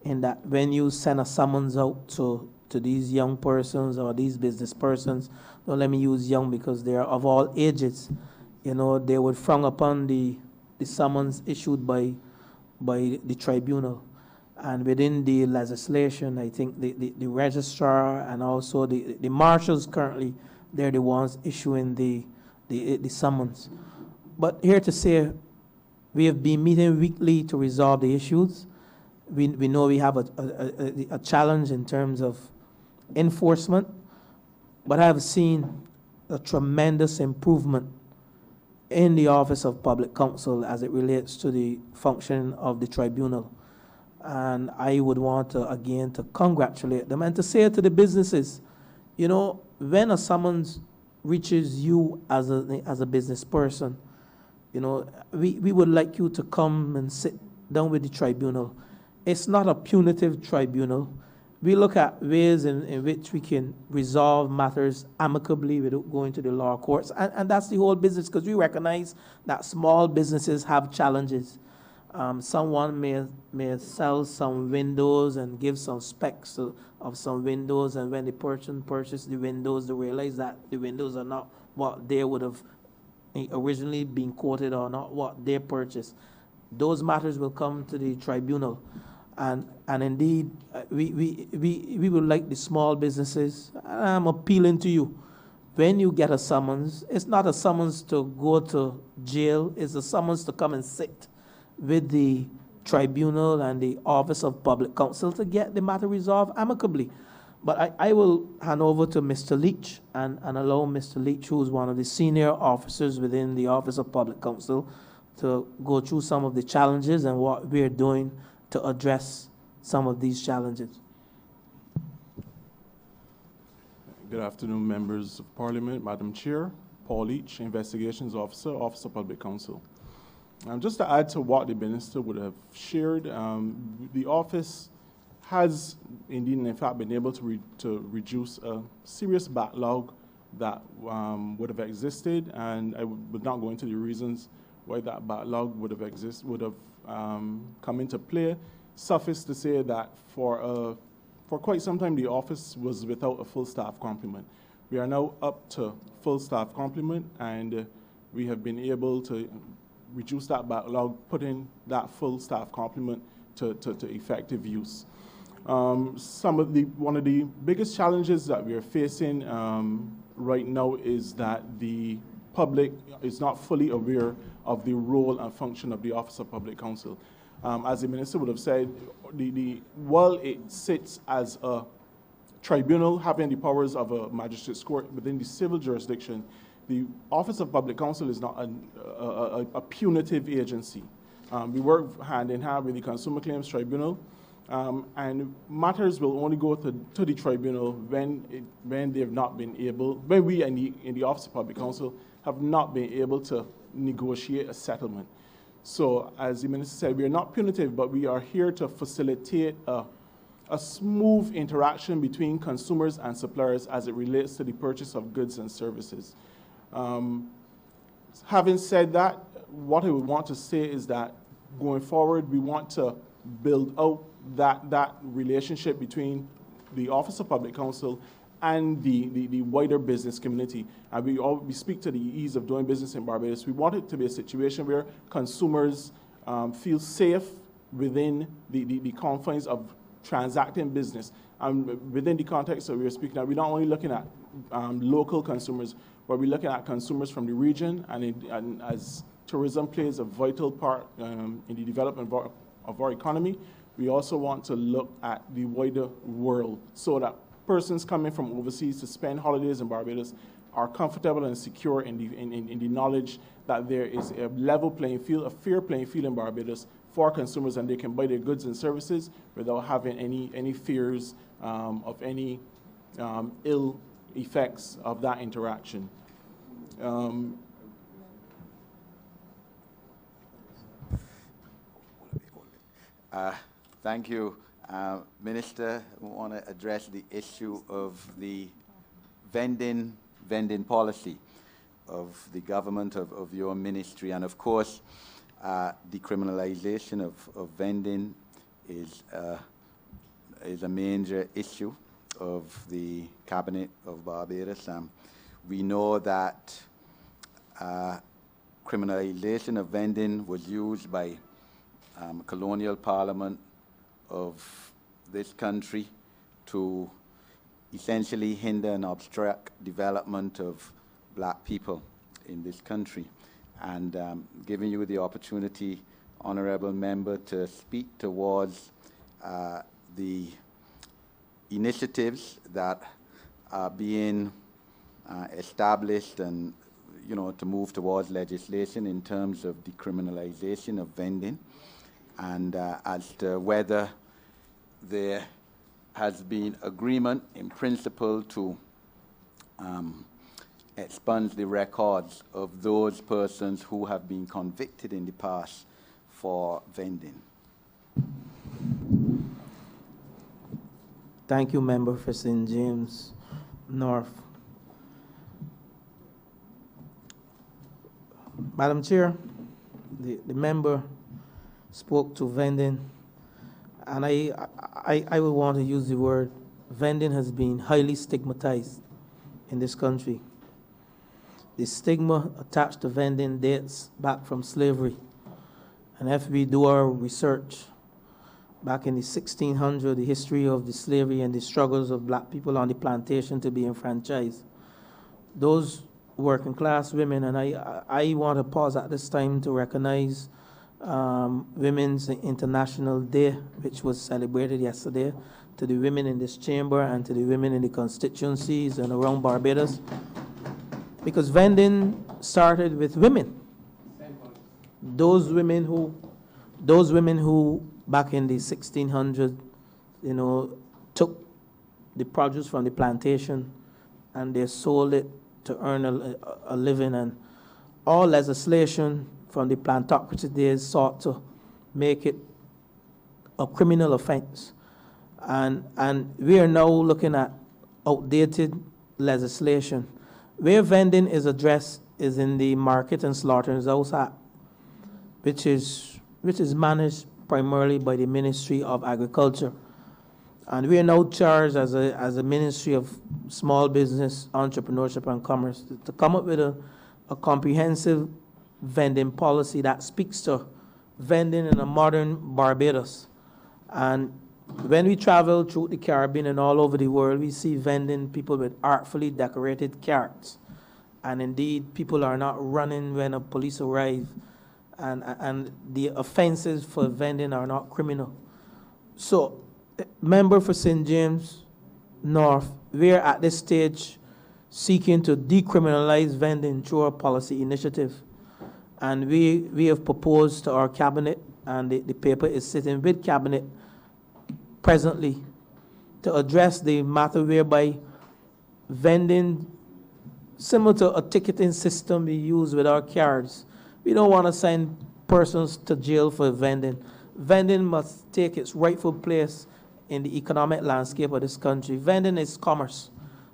in that when you send a summons out to these young persons or these business persons, don't let me use young because they are of all ages, you know, they would frown upon the summons issued by the tribunal. And within the legislation, I think the registrar and also the marshals currently, they're the ones issuing the summons. But here to say, we have been meeting weekly to resolve the issues. We know we have a challenge in terms of enforcement, but I have seen a tremendous improvement in the Office of Public Counsel as it relates to the function of the tribunal. And I would want to, again, to congratulate them and to say to the businesses, you know, when a summons reaches you as a business person, you know, we would like you to come and sit down with the tribunal. It's not a punitive tribunal. We look at ways in which we can resolve matters amicably without going to the law courts. And that's the whole business, because we recognize that small businesses have challenges. Someone may sell some windows and give some specs of some windows, and when the person purchased the windows, they realize that the windows are not what they would have originally been quoted or not what they purchased. Those matters will come to the tribunal. And indeed, we would like the small businesses, I'm appealing to you, when you get a summons, it's not a summons to go to jail, it's a summons to come and sit with the tribunal and the Office of Public Counsel to get the matter resolved amicably. But I will hand over to Mr. Leach and allow Mr. Leach, who is one of the senior officers within the Office of Public Counsel, to go through some of the challenges and what we're doing to address some of these challenges. Good afternoon, members of Parliament, Madam Chair. Paul Leach, Investigations Officer, Office of Public Counsel. Just to add to what the Minister would have shared, the office has indeed, in fact, been able to reduce a serious backlog that would have existed, and I would not go into the reasons why that backlog would have come into play. Suffice to say that for quite some time, the office was without a full staff complement. We are now up to full staff complement, and we have been able to reduce that backlog, put in that full staff complement to effective use. One of the biggest challenges that we are facing right now is that the public is not fully aware of the role and function of the Office of Public Counsel. As the Minister would have said, while it sits as a tribunal having the powers of a magistrate's court within the civil jurisdiction, the Office of Public Counsel is not a punitive agency. We work hand in hand with the Consumer Claims Tribunal, and matters will only go to the tribunal when they have not been able, when we in the Office of Public Counsel have not been able to negotiate a settlement. So, as the Minister said, we are not punitive, but we are here to facilitate a smooth interaction between consumers and suppliers as it relates to the purchase of goods and services. Having said that, what I would want to say is that going forward, we want to build out that relationship between the Office of Public Counsel and the wider business community. And we speak to the ease of doing business in Barbados. We want it to be a situation where consumers feel safe within the confines of transacting business. And within the context that we are speaking of, we're not only looking at local consumers, but we're looking at consumers from the region, and as tourism plays a vital part in the development of our economy, we also want to look at the wider world so that persons coming from overseas to spend holidays in Barbados are comfortable and secure in the knowledge that there is a level playing field, a fair playing field in Barbados for consumers, and they can buy their goods and services without having any fears of any ill effects of that interaction. Thank you. Minister, I want to address the issue of the vending policy of the government, of your ministry, and of course, decriminalization of vending is a major issue of the Cabinet of Barbados. We know that criminalization of vending was used by colonial parliament of this country to essentially hinder and obstruct development of black people in this country. And giving you the opportunity, honorable member, to speak towards the initiatives that are being established and to move towards legislation in terms of decriminalization of vending, and as to whether there has been agreement in principle to expunge the records of those persons who have been convicted in the past for vending. Thank you, Member for St. James North. Madam Chair, the member spoke to vending, and I would want to use the word vending has been highly stigmatized in this country. The stigma attached to vending dates back from slavery. And if we do our research, back in the 1600s, the history of the slavery and the struggles of black people on the plantation to be enfranchised, those working class women, and I want to pause at this time to recognize Women's International Day, which was celebrated yesterday, to the women in this chamber and to the women in the constituencies and around Barbados. Because vending started with women. Those women who back in the 1600s, took the produce from the plantation and they sold it to earn a living, and all legislation from the plantocracy days sought to make it a criminal offense. And we are now looking at outdated legislation. Where vending is addressed is in the Market and Slaughterhouse Act, which is managed primarily by the Ministry of Agriculture. And we are now charged as a Ministry of Small Business, Entrepreneurship and Commerce to come up with a comprehensive vending policy that speaks to vending in a modern Barbados. And when we travel through the Caribbean and all over the world, we see vending people with artfully decorated carts. And indeed, people are not running when a police arrive. And the offenses for vending are not criminal. So, member for St. James North, we are at this stage seeking to decriminalize vending through a policy initiative. And we have proposed to our cabinet, and the paper is sitting with cabinet presently, to address the matter whereby vending, similar to a ticketing system we use with our cards, we don't want to send persons to jail for vending. Vending must take its rightful place in the economic landscape of this country. Vending is commerce.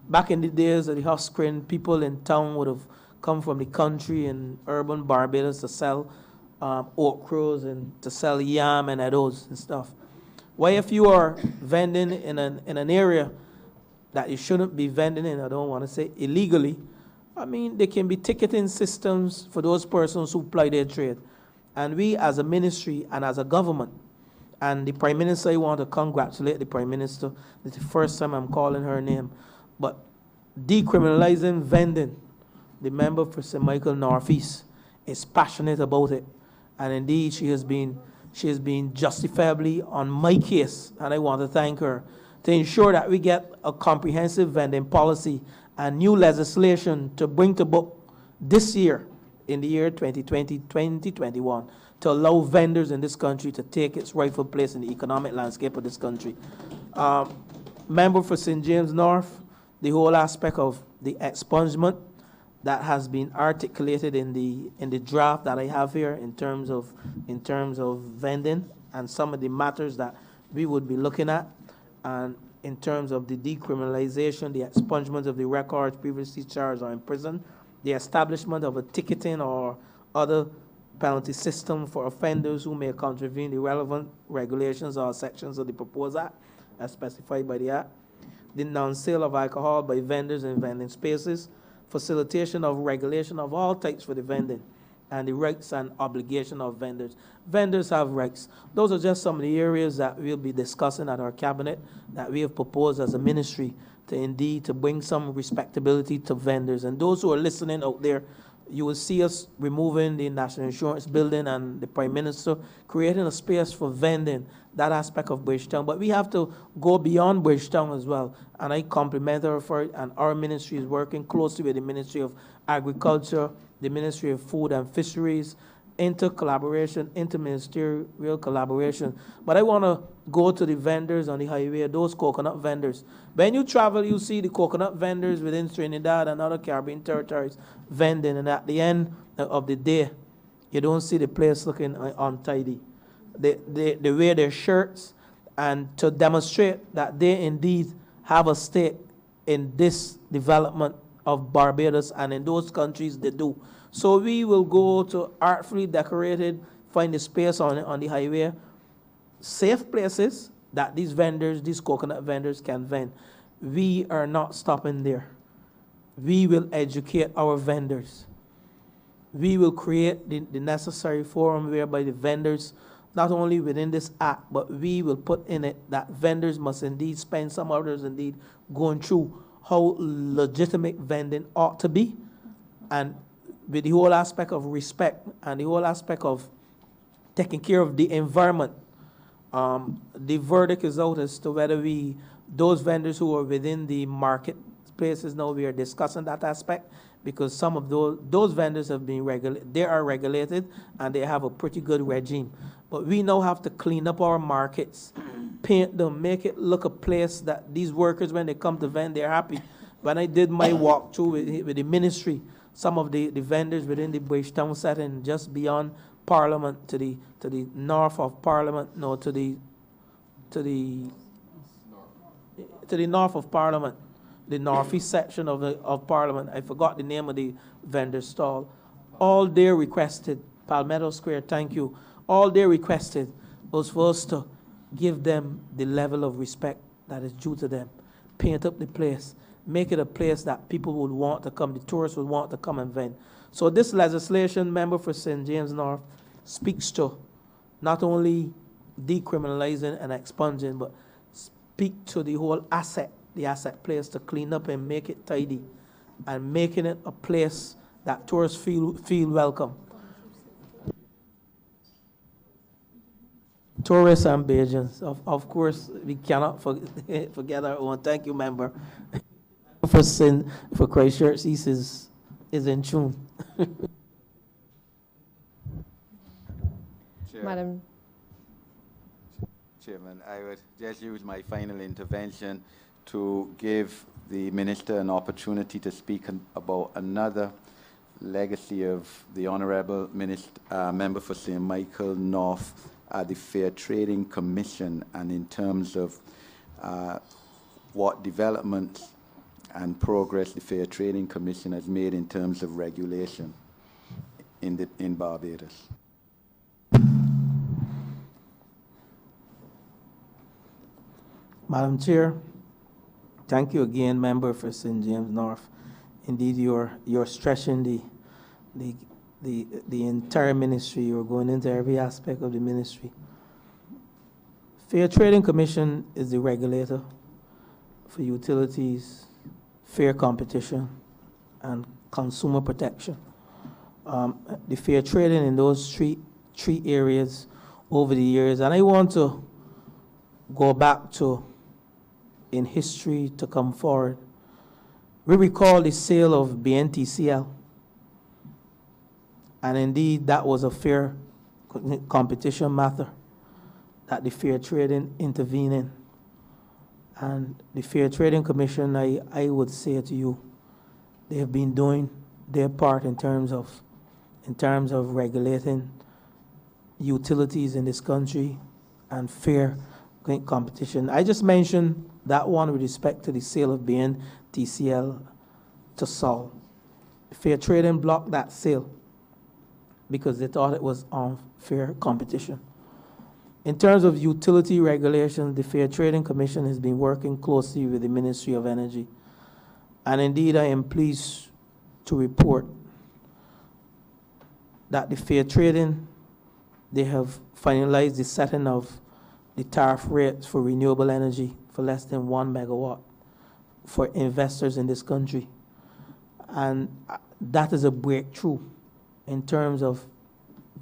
Back in the days of the Huskrin, people in town would have come from the country and urban Barbados to sell okras and to sell yam and addos and stuff. Why, if you are vending in an area that you shouldn't be vending in, I don't want to say illegally, I mean, there can be ticketing systems for those persons who ply their trade. And we as a ministry and as a government, and the Prime Minister, I want to congratulate the Prime Minister. It's the first time I'm calling her name. But decriminalizing vending, the member for St. Michael Northeast is passionate about it. And indeed, she has been justifiably on my case, and I want to thank her, to ensure that we get a comprehensive vending policy and new legislation to bring to book this year, in the year 2020-2021, to allow vendors in this country to take its rightful place in the economic landscape of this country. Member for St. James North, the whole aspect of the expungement that has been articulated in the draft that I have here in terms of vending and some of the matters that we would be looking at, and in terms of the decriminalization, the expungement of the records previously charged or imprisoned, the establishment of a ticketing or other penalty system for offenders who may contravene the relevant regulations or sections of the proposed act as specified by the act, the non-sale of alcohol by vendors in vending spaces, facilitation of regulation of all types for the vending, and the rights and obligation of vendors. Vendors have rights. Those are just some of the areas that we'll be discussing at our cabinet that we have proposed as a ministry to bring some respectability to vendors. And those who are listening out there, You will see us removing the National Insurance Building and the Prime Minister, creating a space for vending, that aspect of Bridgetown. But we have to go beyond Bridgetown as well. And I compliment her for it. And our ministry is working closely with the Ministry of Agriculture, the Ministry of Food and Fisheries, interministerial collaboration. But I want to go to the vendors on the highway, those coconut vendors. When you travel, you see the coconut vendors within Trinidad and other Caribbean territories vending, and at the end of the day, you don't see the place looking untidy. They wear their shirts, and to demonstrate that they indeed have a stake in this development of Barbados, and in those countries they do. So we will go to artfully decorated, find the space on the highway, safe places that these vendors, these coconut vendors can vend. We are not stopping there. We will educate our vendors. We will create the necessary forum whereby the vendors, not only within this act, but we will put in it that vendors must indeed spend some hours indeed going through how legitimate vending ought to be, and with the whole aspect of respect and the whole aspect of taking care of the environment. The verdict is out as to whether those vendors who are within the market spaces, now we are discussing that aspect, because some of those vendors have been regulated, they are regulated, and they have a pretty good regime. But we now have to clean up our markets, paint them, make it look a place that these workers, when they come to vend, they're happy. When I did my walkthrough with the ministry, some of the vendors within the Bridgetown setting, just beyond Parliament, to the north of Parliament, no, to the north of Parliament, the northeast section of Parliament. I forgot the name of the vendor stall. All they requested, Palmetto Square, thank you. All they requested was for us to give them the level of respect that is due to them. Paint up the place. Make it a place that people would want to come, the tourists would want to come and vend. So this legislation, member for St. James North, speaks to not only decriminalizing and expunging, but speak to the whole asset, the asset place, to clean up and make it tidy, and making it a place that tourists feel welcome. Tourists and Bajans, of course, we cannot forget our own. Thank you, member. For Christchurch East is in tune. Chairman, I would just use my final intervention to give the minister an opportunity to speak about another legacy of the Honourable Member for St. Michael North at the Fair Trading Commission, and in terms of what developments and progress the Fair Trading Commission has made in terms of regulation in Barbados. Madam Chair, thank you again, member for St. James North. Indeed, you're stretching the entire ministry. You're going into every aspect of the ministry. Fair Trading Commission is the regulator for utilities, fair competition, and consumer protection. The fair trading in those three areas over the years, and I want to go back to in history to come forward. We recall the sale of BNTCL, and indeed that was a fair competition matter that the Fair Trading intervened in. And the Fair Trading Commission, I would say to you, they have been doing their part in terms of regulating utilities in this country and fair competition. I just mentioned that one with respect to the sale of BNTCL to Sol. Fair Trading blocked that sale because they thought it was unfair competition. In terms of utility regulation, the Fair Trading Commission has been working closely with the Ministry of Energy. And indeed, I am pleased to report that the Fair Trading, they have finalized the setting of the tariff rates for renewable energy for less than 1 megawatt for investors in this country. And that is a breakthrough in terms of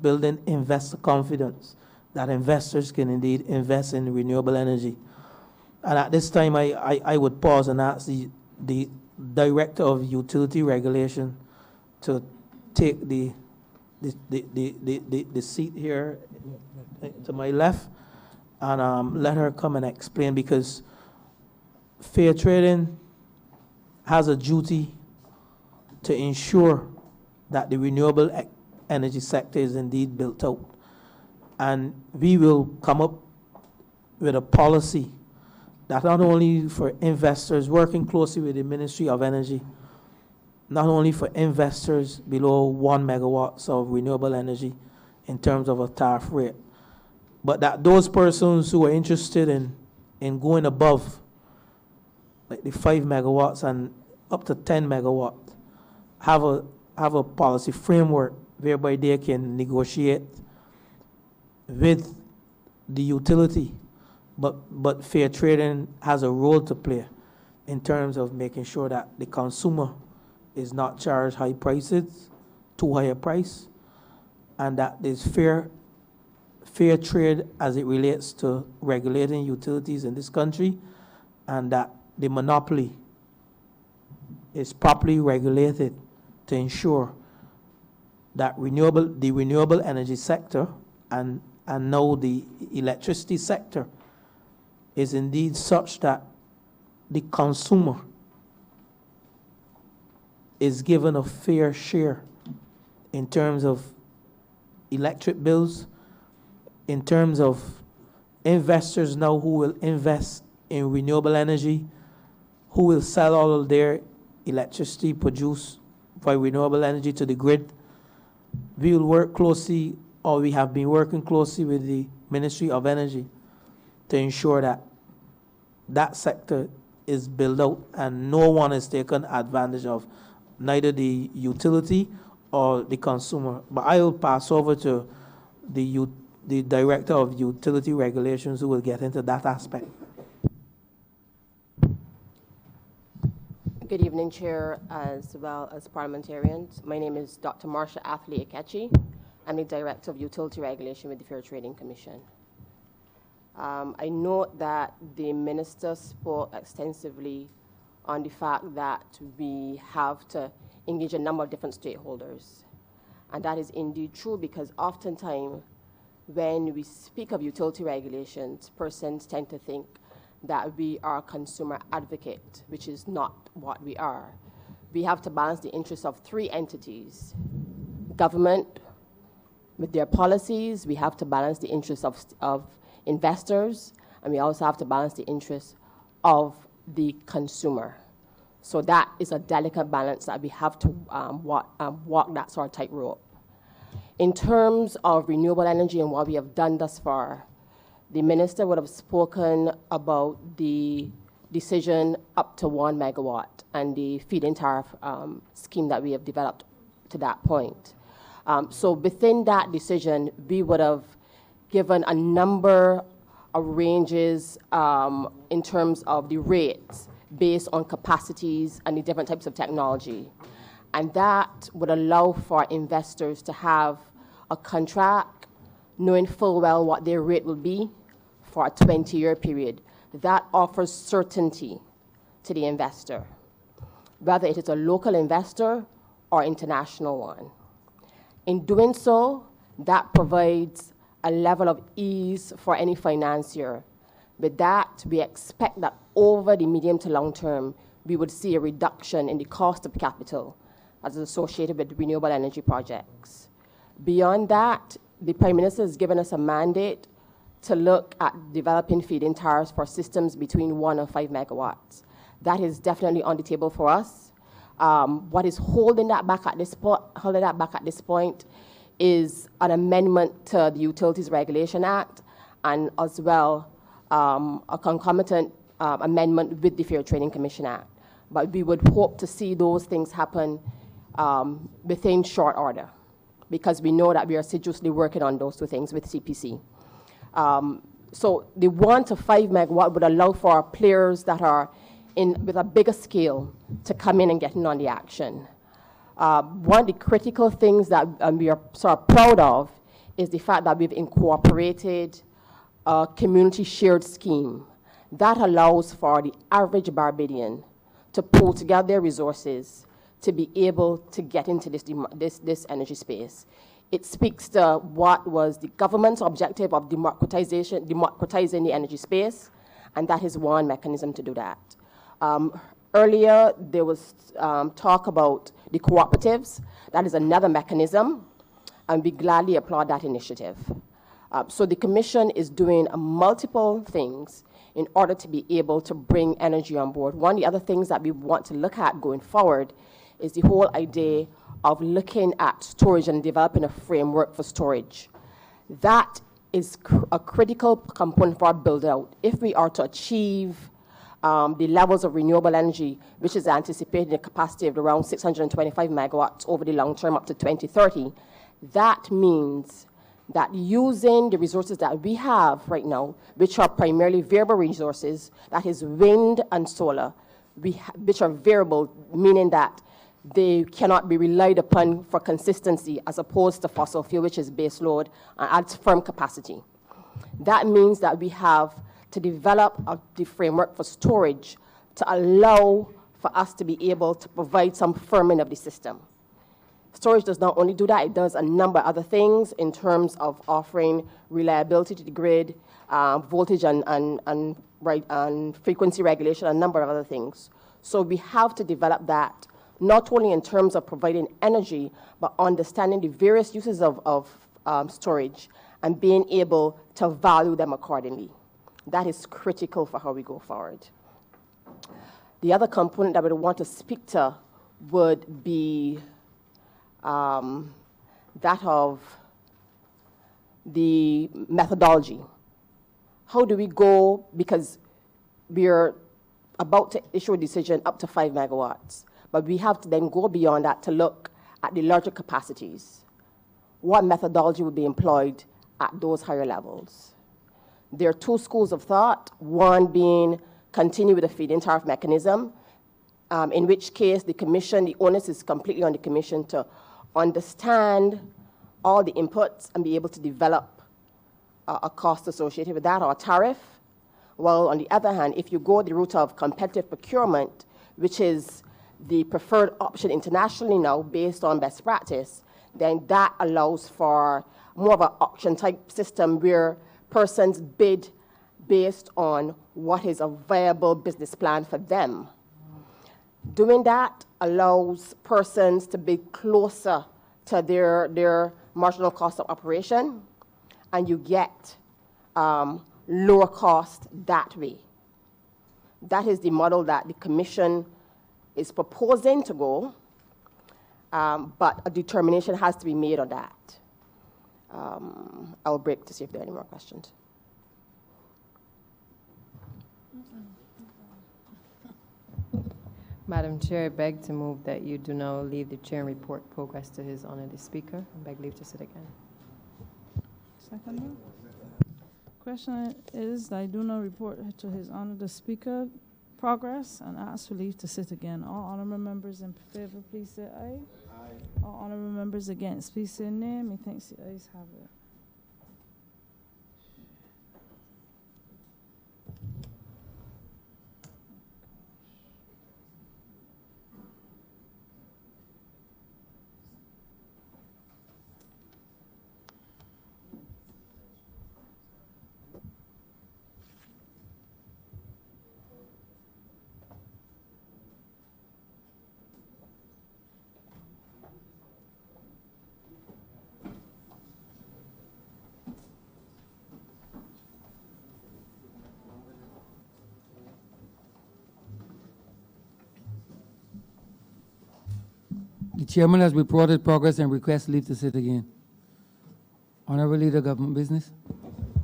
building investor confidence, that investors can indeed invest in renewable energy. And at this time, I would pause and ask the Director of Utility Regulation to take the seat here to my left and let her come and explain, because fair trading has a duty to ensure that the renewable energy sector is indeed built out. And we will come up with a policy that not only for investors, working closely with the Ministry of Energy, not only for investors below 1 megawatts of renewable energy in terms of a tariff rate, but that those persons who are interested in going above, like the 5 megawatts and up to 10 megawatts, have a policy framework whereby they can negotiate with the utility. But fair trading has a role to play in terms of making sure that the consumer is not charged high prices, too high a price, and that there's fair trade as it relates to regulating utilities in this country, and that the monopoly is properly regulated to ensure that the renewable energy sector and now the electricity sector is indeed such that the consumer is given a fair share in terms of electric bills, in terms of investors now who will invest in renewable energy, who will sell all of their electricity produced by renewable energy to the grid. We will work closely, or we have been working closely with the Ministry of Energy to ensure that that sector is built out and no one is taken advantage of, neither the utility or the consumer. But I will pass over to the Director of Utility Regulations, who will get into that aspect. Good evening, Chair, as well as parliamentarians. My name is Dr. Marsha Athley Akechi. I'm the Director of Utility Regulation with the Fair Trading Commission. I note that the Minister spoke extensively on the fact that we have to engage a number of different stakeholders. And that is indeed true, because oftentimes when we speak of utility regulations, persons tend to think that we are a consumer advocate, which is not what we are. We have to balance the interests of three entities: government with their policies, we have to balance the interests of investors, and we also have to balance the interests of the consumer. So that is a delicate balance that we have to walk that sort of tightrope. In terms of renewable energy and what we have done thus far, the Minister would have spoken about the decision up to 1 megawatt and the feed-in tariff scheme that we have developed to that point. So within that decision, we would have given a number of ranges in terms of the rates based on capacities and the different types of technology. And that would allow for investors to have a contract knowing full well what their rate will be for a 20-year period. That offers certainty to the investor, whether it is a local investor or international one. In doing so, that provides a level of ease for any financier. With that, we expect that over the medium to long term, we would see a reduction in the cost of capital as associated with renewable energy projects. Beyond that, the Prime Minister has given us a mandate to look at developing feed-in tariffs for systems between 1 and 5 megawatts. That is definitely on the table for us. What is holding that back at this point is an amendment to the Utilities Regulation Act, and as well a concomitant amendment with the Fair Trading Commission Act. But we would hope to see those things happen within short order, because we know that we are assiduously working on those two things with CPC. So the 1 to 5 megawatt would allow for players that are with a bigger scale to come in and get in on the action. One of the critical things that we are sort of proud of is the fact that we've incorporated a community shared scheme that allows for the average Barbadian to pull together their resources to be able to get into this energy space. It speaks to what was the government's objective of democratizing the energy space, and that is one mechanism to do that. Earlier, there was talk about the cooperatives. That is another mechanism, and we gladly applaud that initiative. So the Commission is doing multiple things in order to be able to bring energy on board. One of the other things that we want to look at going forward is the whole idea of looking at storage and developing a framework for storage. That is a critical component for our build-out. If we are to achieve the levels of renewable energy, which is anticipated in a capacity of around 625 megawatts over the long term up to 2030, that means that using the resources that we have right now, which are primarily variable resources, that is wind and solar, which are variable, meaning that they cannot be relied upon for consistency as opposed to fossil fuel, which is base load and adds firm capacity. That means that we have to develop the framework for storage to allow for us to be able to provide some firming of the system. Storage does not only do that, it does a number of other things in terms of offering reliability to the grid, voltage and frequency regulation, a number of other things. So we have to develop that, not only in terms of providing energy, but understanding the various uses of storage and being able to value them accordingly. That is critical for how we go forward. The other component that I would want to speak to would be that of the methodology. How do we go, because we're about to issue a decision up to 5 megawatts, but we have to then go beyond that to look at the larger capacities. What methodology would be employed at those higher levels? There are two schools of thought, one being continue with the feed-in tariff mechanism, in which case the Commission, the onus is completely on the Commission to understand all the inputs and be able to develop a cost associated with that or a tariff. While on the other hand, if you go the route of competitive procurement, which is the preferred option internationally now based on best practice, then that allows for more of an auction type system where persons bid based on what is a viable business plan for them. Doing that allows persons to be closer to their marginal cost of operation, and you get lower cost that way. That is the model that the Commission is proposing to go, but a determination has to be made on that. I'll break to see if there are any more questions. Madam Chair, I beg to move that you do now leave the chair and report progress to His Honor the Speaker. I beg leave to sit again. Second. Question is, I do not report to His Honor the Speaker progress and ask for leave to sit again. All honorable members in favor, please say aye. Aye. All honorable members against, please say nay. Methinks the ayes have it. The chairman has reported progress and requests leave to sit again. Honorable Leader, Government Business.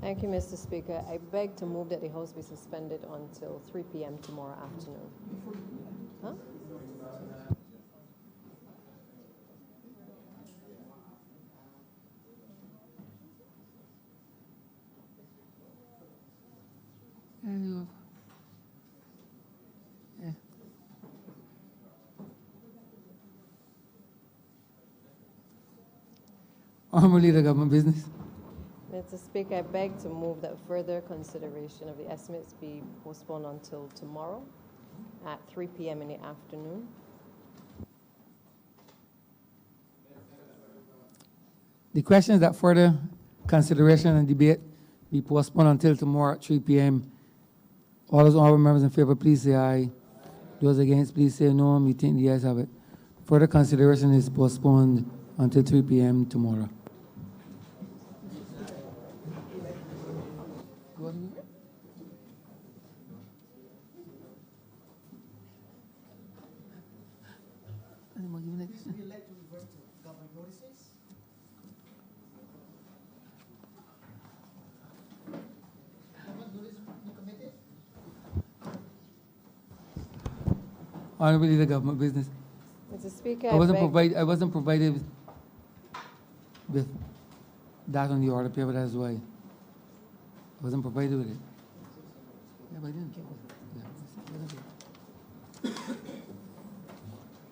Thank you, Mr. Speaker. I beg to move that the House be suspended until 3 p.m. tomorrow afternoon. Huh? Honorable Leader, Government Business. Mr. Speaker, I beg to move that further consideration of the estimates be postponed until tomorrow at 3 p.m. in the afternoon. The question is that further consideration and debate be postponed until tomorrow at 3 p.m. All those honorable members in favor, please say aye. Those against, please say no. Me think the ayes have it. Further consideration is postponed until 3 p.m. tomorrow. Honorable Leader, Government Business. Mr. Speaker, I wasn't provided with that on the order paper, that's why. I wasn't provided with it. Yeah, but I didn't get it. Yeah,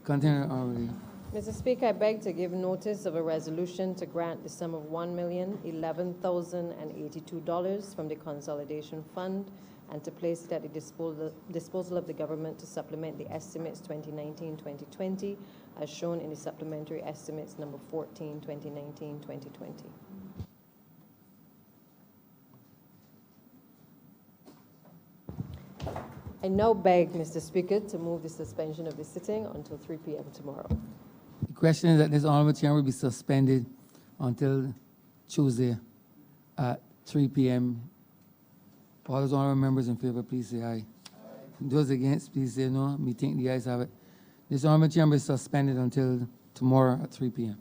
continue, Honorable Leader. Mr. Speaker, I beg to give notice of a resolution to grant the sum of $1,011,082 from the Consolidation Fund and to place it at the disposal of the government to supplement the estimates 2019-2020 as shown in the supplementary estimates number 14, 2019-2020. I now beg, Mr. Speaker, to move the suspension of the sitting until 3 p.m. tomorrow. The question is that this honorable chamber will be suspended until Tuesday at 3 p.m. All those honorable members in favor, please say aye. Those against, please say no. Me think the ayes have it. This honorable chamber is suspended until tomorrow at 3 p.m.